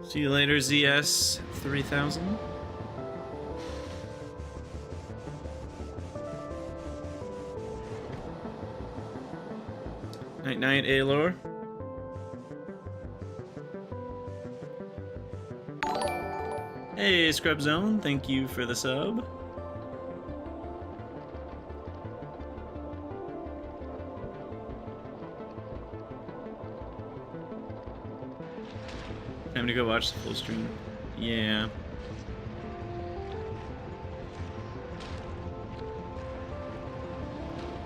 [SPEAKER 1] See you later, ZS 3000. Night night, Aelor. Hey, Scrub Zone, thank you for the sub. Time to go watch the full stream. Yeah.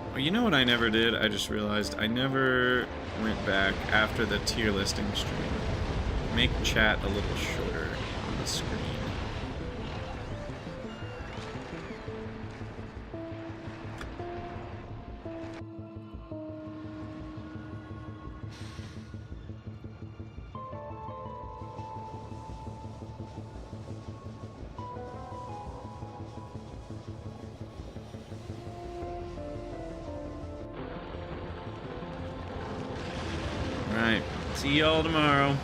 [SPEAKER 1] Well, you know what I never did? I just realized I never went back after the tier listing stream. Make chat a little shorter on the screen. See y'all tomorrow.